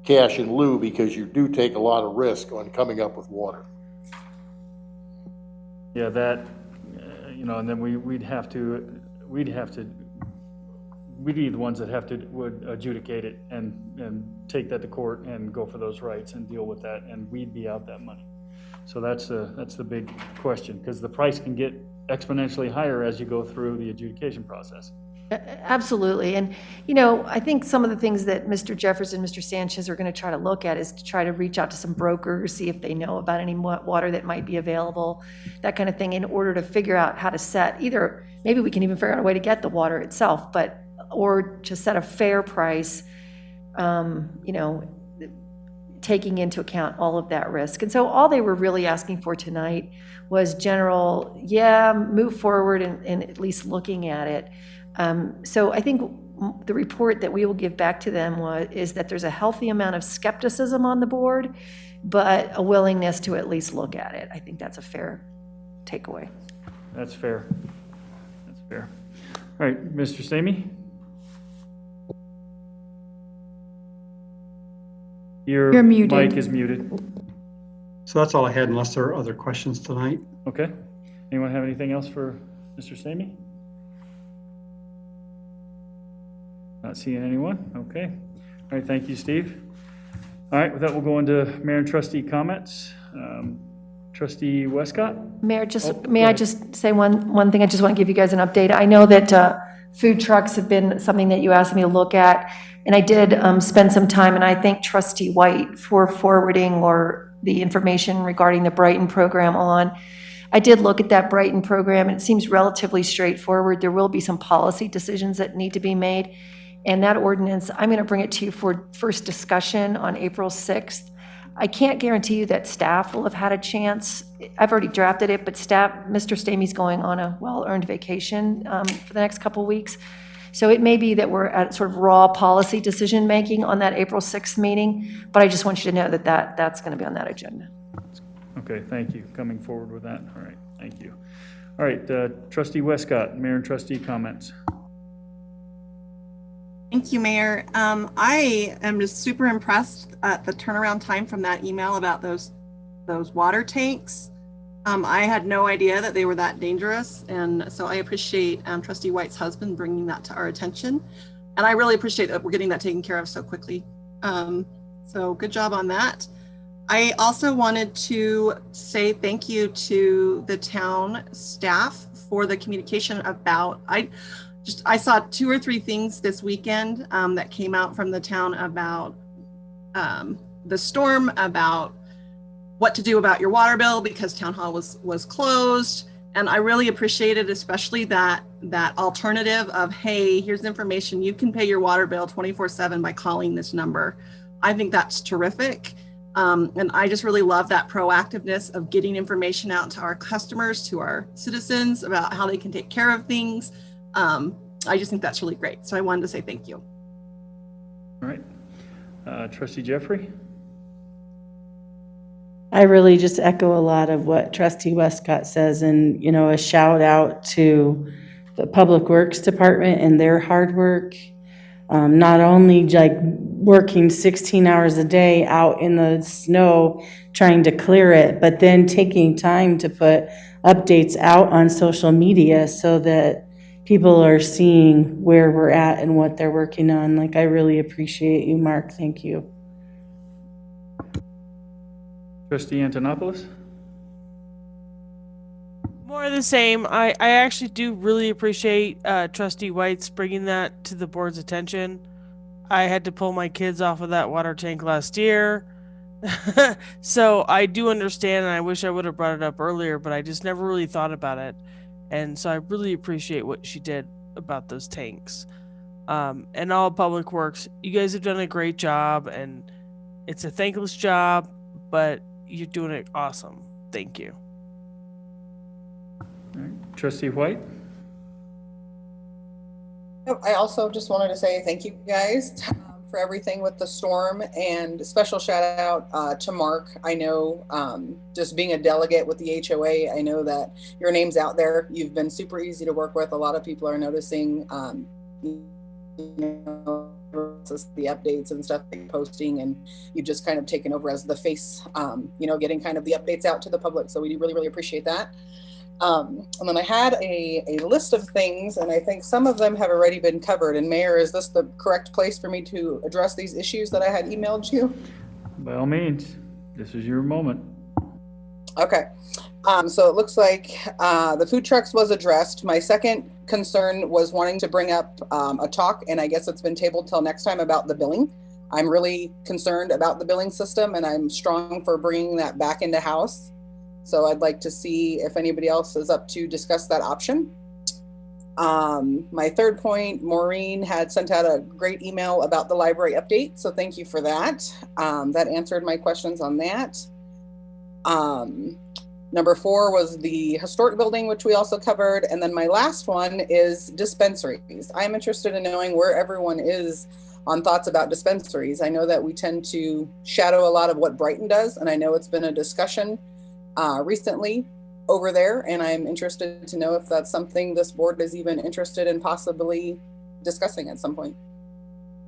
cash in lieu, because you do take a lot of risk on coming up with water. Yeah, that, and then we'd be the ones that would adjudicate it and take that to court and go for those rights and deal with that, and we'd be out that money. So that's the big question, because the price can get exponentially higher as you go through the adjudication process. Absolutely. And, I think some of the things that Mr. Jeffers and Mr. Sanchez are going to try to look at is to try to reach out to some brokers, see if they know about any water that might be available, that kind of thing, in order to figure out how to set either, maybe we can even figure out a way to get the water itself, or to set a fair price, taking into account all of that risk. And so all they were really asking for tonight was general, move forward and at least looking at it. So I think the report that we will give back to them is that there's a healthy amount of skepticism on the board, but a willingness to at least look at it. I think that's a fair takeaway. That's fair. That's fair. All right, Mr. Stamey? You're Your muted. mic is muted. So that's all I had unless there are other questions tonight. Okay. Anyone have anything else for Mr. Stamey? Not seeing anyone. Okay. All right, thank you, Steve. All right, with that, we'll go into mayor and trustee comments. Trustee Westcott? Mayor, just, Oh, may go I ahead. just say one thing? I just want to give you guys an update. I know that food trucks have been something that you asked me to look at, and I did spend some time, and I thank Trustee White for forwarding or the information regarding the Brighton program on. I did look at that Brighton program, and it seems relatively straightforward. There will be some policy decisions that need to be made, and that ordinance, I'm going to bring it to you for first discussion on April 6th. I can't guarantee you that staff will have had a chance. I've already drafted it, but staff, Mr. Stamey's going on a well-earned vacation for the next couple weeks. So it may be that we're at sort of raw policy decision-making on that April 6th meeting, but I just want you to know that that's going to be on that agenda. Okay, thank you. Coming forward with that. All right, thank you. All right, Trustee Westcott, mayor and trustee comments. Thank you, Mayor. I am just super impressed at the turnaround time from that email about those water tanks. I had no idea that they were that dangerous, and so I appreciate Trustee White's husband bringing that to our attention, and I really appreciate that we're getting that taken care of so quickly. So good job on that. I also wanted to say thank you to the town staff for the communication about, I saw 2 or 3 things this weekend that came out from the town about the storm, about what to do about your water bill because town hall was closed. And I really appreciated especially that alternative of, hey, here's information. You can pay your water bill 24/7 by calling this number. I think that's terrific. And I just really love that proactiveness of getting information out to our customers, to our citizens about how they can take care of things. I just think that's really great. So I wanted to say thank you. All right. Trustee Jeffrey? I really just echo a lot of what Trustee Westcott says, and, a shout out to the Public Works Department and their hard work. Not only like working 16 hours a day out in the snow trying to clear it, but then taking time to put updates out on social media so that people are seeing where we're at and what they're working on. Like, I really appreciate you, Mark. Thank you. Trustee Antonopoulos? More of the same. I actually do really appreciate Trustee White's bringing that to the board's attention. I had to pull my kids off of that water tank last year. So I do understand, and I wish I would have brought it up earlier, but I just never really thought about it. And so I really appreciate what she did about those tanks. And all Public Works, you guys have done a great job, and it's a thankless job, but you're doing it awesome. Thank you. All right. Trustee White? I also just wanted to say thank you guys for everything with the storm, and a special shout out to Mark. I know just being a delegate with the HOA, I know that your name's out there. You've been super easy to work with. A lot of people are noticing the updates and stuff that you're posting, and you've just kind of taken over as the face, getting kind of the updates out to the public. So we really, really appreciate that. And then I had a list of things, and I think some of them have already been covered. And Mayor, is this the correct place for me to address these issues that I had emailed you? By all means, this is your moment. Okay. So it looks like the food trucks was addressed. My second concern was wanting to bring up a talk, and I guess it's been tabled till next time, about the billing. I'm really concerned about the billing system, and I'm strong for bringing that back into house. So I'd like to see if anybody else is up to discuss that option. My third point, Maureen had sent out a great email about the library update, so thank you for that. That answered my questions on that. Number 4 was the historic building, which we also covered. And then my last one is dispensaries. I'm interested in knowing where everyone is on thoughts about dispensaries. I know that we tend to shadow a lot of what Brighton does, and I know it's been a discussion recently over there, and I'm interested to know if that's something this board is even interested in possibly discussing at some point.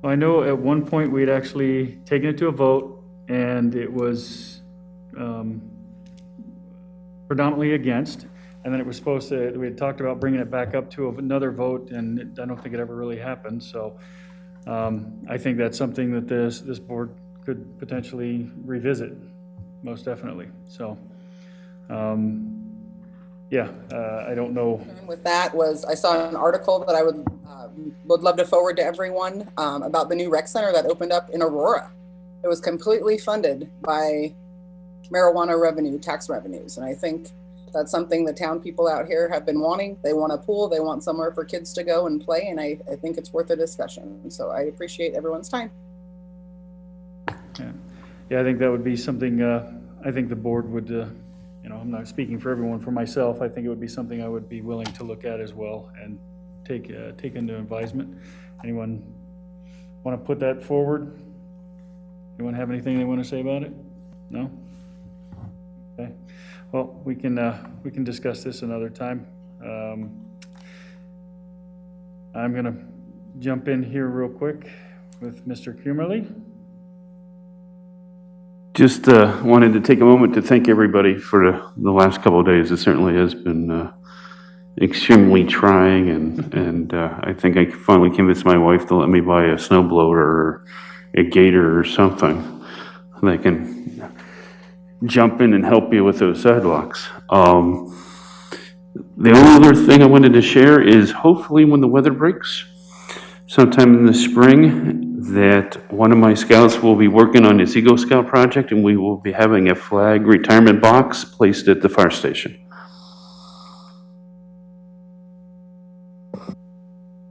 Well, I know at one point we had actually taken it to a vote, and it was predominantly against. And then it was supposed to, we had talked about bringing it back up to another vote, and I don't think it ever really happened. So I think that's something that this board could potentially revisit, most definitely. So, yeah, I don't know. With that was, I saw an article that I would love to forward to everyone about the new rec center that opened up in Aurora. It was completely funded by marijuana revenue, tax revenues. And I think that's something the town people out here have been wanting. They want a pool, they want somewhere for kids to go and play, and I think it's worth a discussion. So I appreciate everyone's time. Yeah, I think that would be something, I think the board would, you know, I'm not speaking for everyone, for myself, I think it would be something I would be willing to look at as well and take into advisement. Anyone want to put that forward? Anyone have anything they want to say about it? No? Okay. Well, we can discuss this another time. I'm going to jump in here real quick with Mr. Kummerly. Just wanted to take a moment to thank everybody for the last couple of days. It certainly has been extremely trying, and I think I finally convinced my wife to let me buy a snowblower or a gator or something that can jump in and help you with those sidewalks. The only other thing I wanted to share is hopefully when the weather breaks, sometime in the spring, that one of my scouts will be working on his Eagle Scout project, and we will be having a flag retirement box placed at the fire station.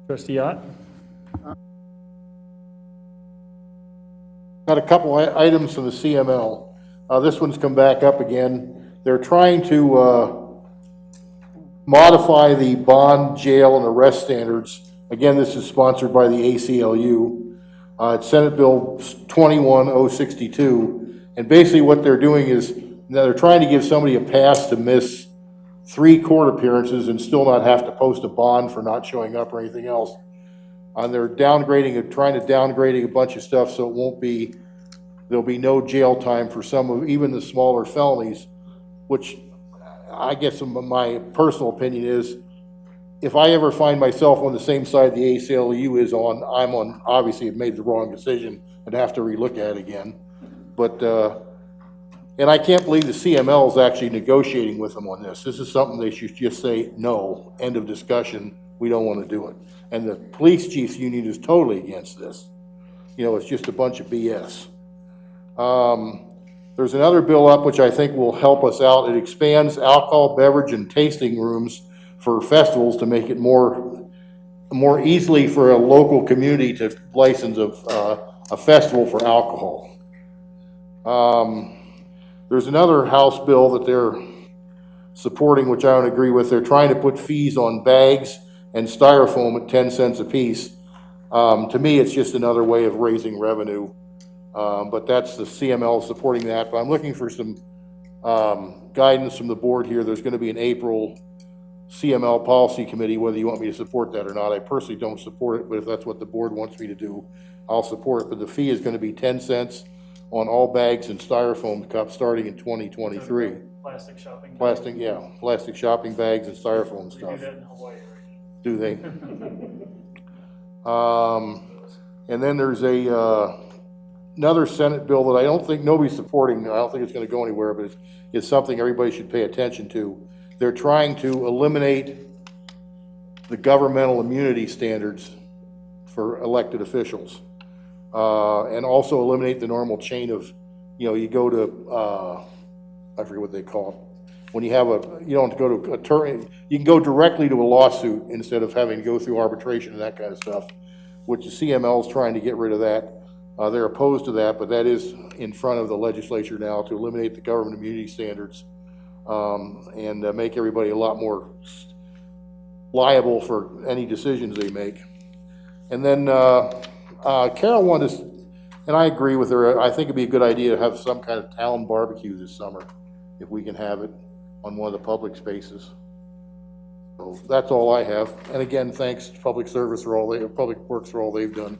Trustee Ott? Got a couple items from the CML. This one's come back up again. They're trying to modify the bond, jail, and arrest standards. Again, this is sponsored by the ACLU. It's Senate Bill 21062. And basically what they're doing is they're trying to give somebody a pass to miss 3 court appearances and still not have to post a bond for not showing up or anything else. And they're trying to downgrade a bunch of stuff so there'll be no jail time for some of even the smaller felonies, which I guess my personal opinion is, if I ever find myself on the same side the ACLU is on, obviously have made the wrong decision and have to relook at it again. But, and I can't believe the CML is actually negotiating with them on this. This is something they should just say, no, end of discussion, we don't want to do it. And the police chiefs union is totally against this. You know, it's just a bunch of BS. There's another bill up which I think will help us out. It expands alcohol, beverage, and tasting rooms for festivals to make it more easily for a local community to license a festival for alcohol. There's another House bill that they're supporting, which I don't agree with. They're trying to put fees on bags and styrofoam at 10 cents a piece. To me, it's just another way of raising revenue. But that's the CML supporting that. But I'm looking for some guidance from the board here. There's going to be an April CML policy committee, whether you want me to support that or not. I personally don't support it, but if that's what the board wants me to do, I'll support it. But the fee is going to be 10 cents on all bags and styrofoam cups starting in 2023. Plastic shopping. Plastic shopping bags and styrofoam stuff. We do that in Hawaii, right? Do they? And then there's another Senate bill that I don't think nobody's supporting. I don't think it's going to go anywhere, but it's something everybody should pay attention to. They're trying to eliminate the governmental immunity standards for elected officials, and also eliminate the normal chain of, you go to, I forget what they call it. When you don't have to go to attorney, you can go directly to a lawsuit instead of having to go through arbitration and that kind of stuff, which the CML is trying to get rid of that. They're opposed to that, but that is in front of the legislature now to eliminate the government immunity standards, and make everybody a lot more liable for any decisions they make. And then Carol wanted us, and I agree with her, I think it'd be a good idea to have some kind of town barbecue this summer, if we can have it on one of the public spaces. So that's all I have. And again, thanks to Public Works for all they've done.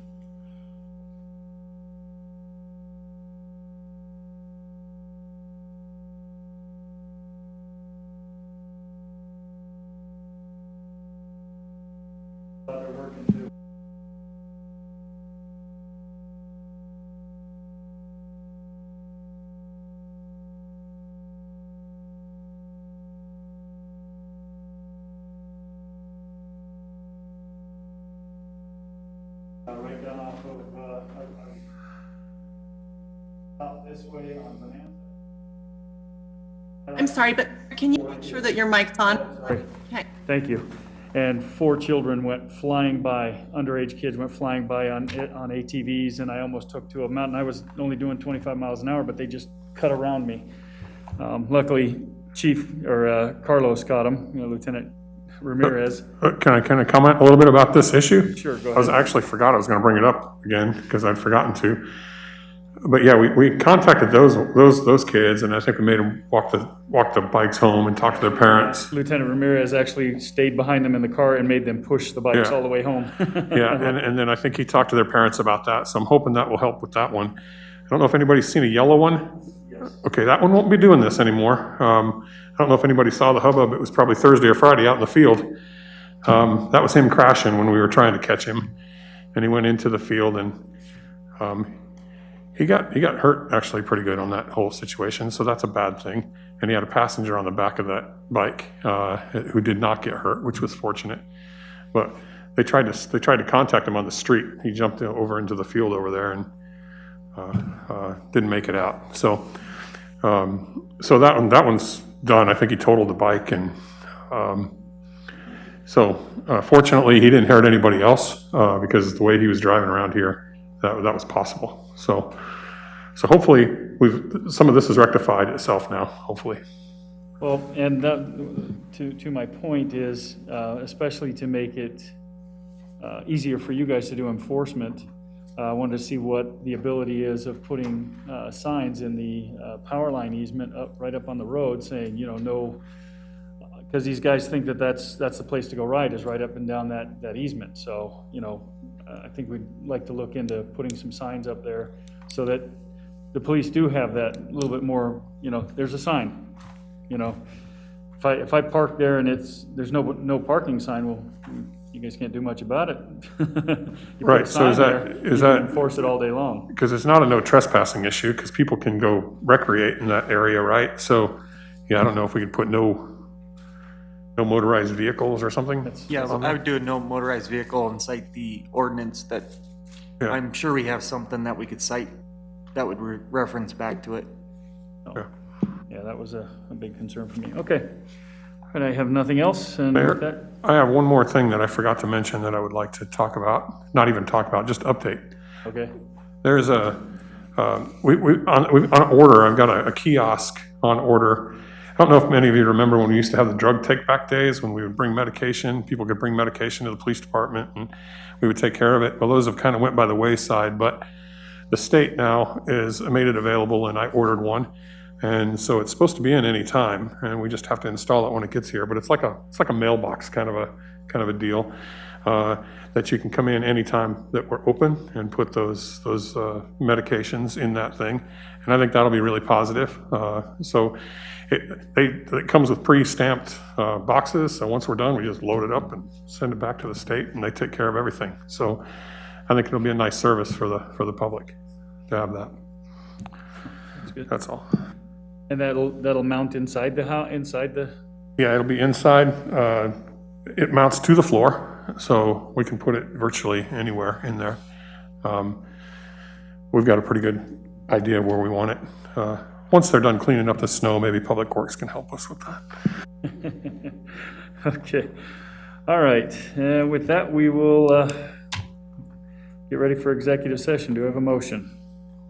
Out this way on Bonanza. I'm sorry, but can you make sure that your mic's on? Okay. Thank you. And 4 children went flying by, underage kids went flying by on ATVs, and I almost took 2 of them out, and I was only doing 25 miles an hour, but they just cut around me. Luckily, Carlos got him, Lieutenant Ramirez. Can I comment a little bit about this issue? Sure, go I was ahead. actually forgot I was going to bring it up again because I'd forgotten to. But yeah, we contacted those kids, and I think we made them walk the bikes home and talk to their parents. Lieutenant Ramirez actually stayed behind them in the car and made them push the bikes Yeah. all the way home. Yeah, and then I think he talked to their parents about that, so I'm hoping that will help with that one. I don't know if anybody's seen a yellow one. Okay, that one won't be doing this anymore. I don't know if anybody saw the hubbub. It was probably Thursday or Friday out in the field. That was him crashing when we were trying to catch him, and he went into the field and he got hurt actually pretty good on that whole situation. So that's a bad thing. And he had a passenger on the back of that bike who did not get hurt, which was fortunate. But they tried to contact him on the street. He jumped over into the field over there and didn't make it out. So that one's done. I think he totaled the bike, and fortunately he didn't hurt anybody else because the way he was driving around here, that was possible. So hopefully some of this is rectified itself now. Hopefully. Well, and that, to my point is, especially to make it easier for you guys to do enforcement, I wanted to see what the ability is of putting signs in the power line easement right up on the road saying, no, because these guys think that that's the place to go ride, is right up and down that easement. So, I think we'd like to look into putting some signs up there so that the police do have that little bit more, there's a sign, If I park there and there's no parking sign, well, you guys can't do much about it. You put a Right, so sign there, you can enforce it all day long. Because it's not a no trespassing issue, because people can go recreate in that area, right? So, yeah, I don't know if we could put no motorized vehicles or something. Yeah, I would do a no motorized vehicle and cite the ordinance that, Yeah. I'm sure we have something that we could cite that would reference back to it. Yeah, that was a big concern for me. Okay. And I have nothing else, and Mayor, with that, I have one more thing that I forgot to mention that I would like to talk about, not even talk about, just update. okay. There's on order, I've got a kiosk on order. I don't know if many of you remember when we used to have the drug take-back days, when we would bring medication, people could bring medication to the police department, and we would take care of it. Well, those have kind of went by the wayside, but the state now has made it available, and I ordered one. And so it's supposed to be in any time, and we just have to install it when it gets here. But it's like a mailbox kind of a deal that you can come in anytime that we're open and put those medications in that thing. And I think that'll be really positive. So it comes with pre-stamped boxes. So once we're done, we just load it up and send it back to the state, and they take care of everything. So I think it'll be a nice service for the public to have that. That's good. That's all. And that'll mount inside the house, inside the, Yeah, it'll be inside. It mounts to the floor, so we can put it virtually anywhere in there. We've got a pretty good idea of where we want it. Once they're done cleaning up the snow, maybe Public Works can help us with that. okay. All right, with that, we will get ready for executive session. Do I have a motion?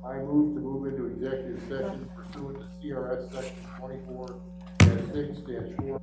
I move to move into executive session pursuant to CRS section 24-6-4.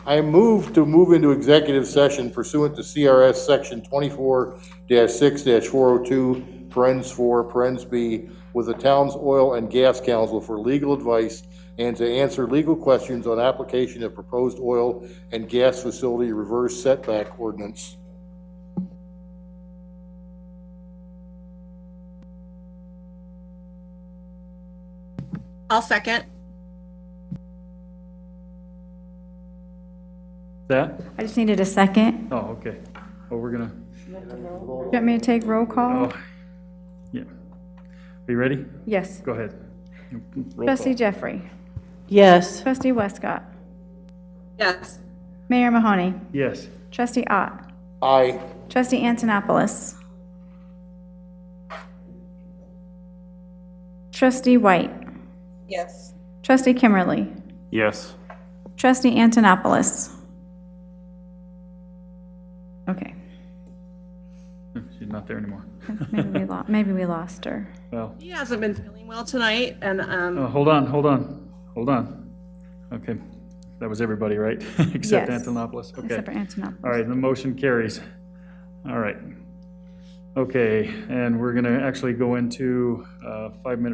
I move to move into executive session pursuant to CRS section 24-6-402, parens 4, parens B, with the town's oil and gas council for legal advice and to answer legal questions on application of proposed oil and gas facility reverse setback ordinance. I'll second. That? I just needed a second. Oh, okay. Well, we're gonna, Do you want me to take roll call? oh, yeah. Are you ready? Yes. Go ahead. Roll Trustee call. Jeffrey. Yes. Trustee Westcott. Yes. Mayor Mahoney, Yes. Trustee Ott, Aye. Trustee Antonopoulos, Trustee White, Yes. Trustee Kimmerly, Yes. Trustee Antonopoulos. Okay, She's not there anymore. maybe we lost her. Well, He hasn't been feeling well tonight, and hold on. Okay, that was everybody, right? Except Yes. Antonopoulos? Okay. Except for Antonopoulos. All right, the motion carries. All right. Okay, and we're going to actually go into 5-minute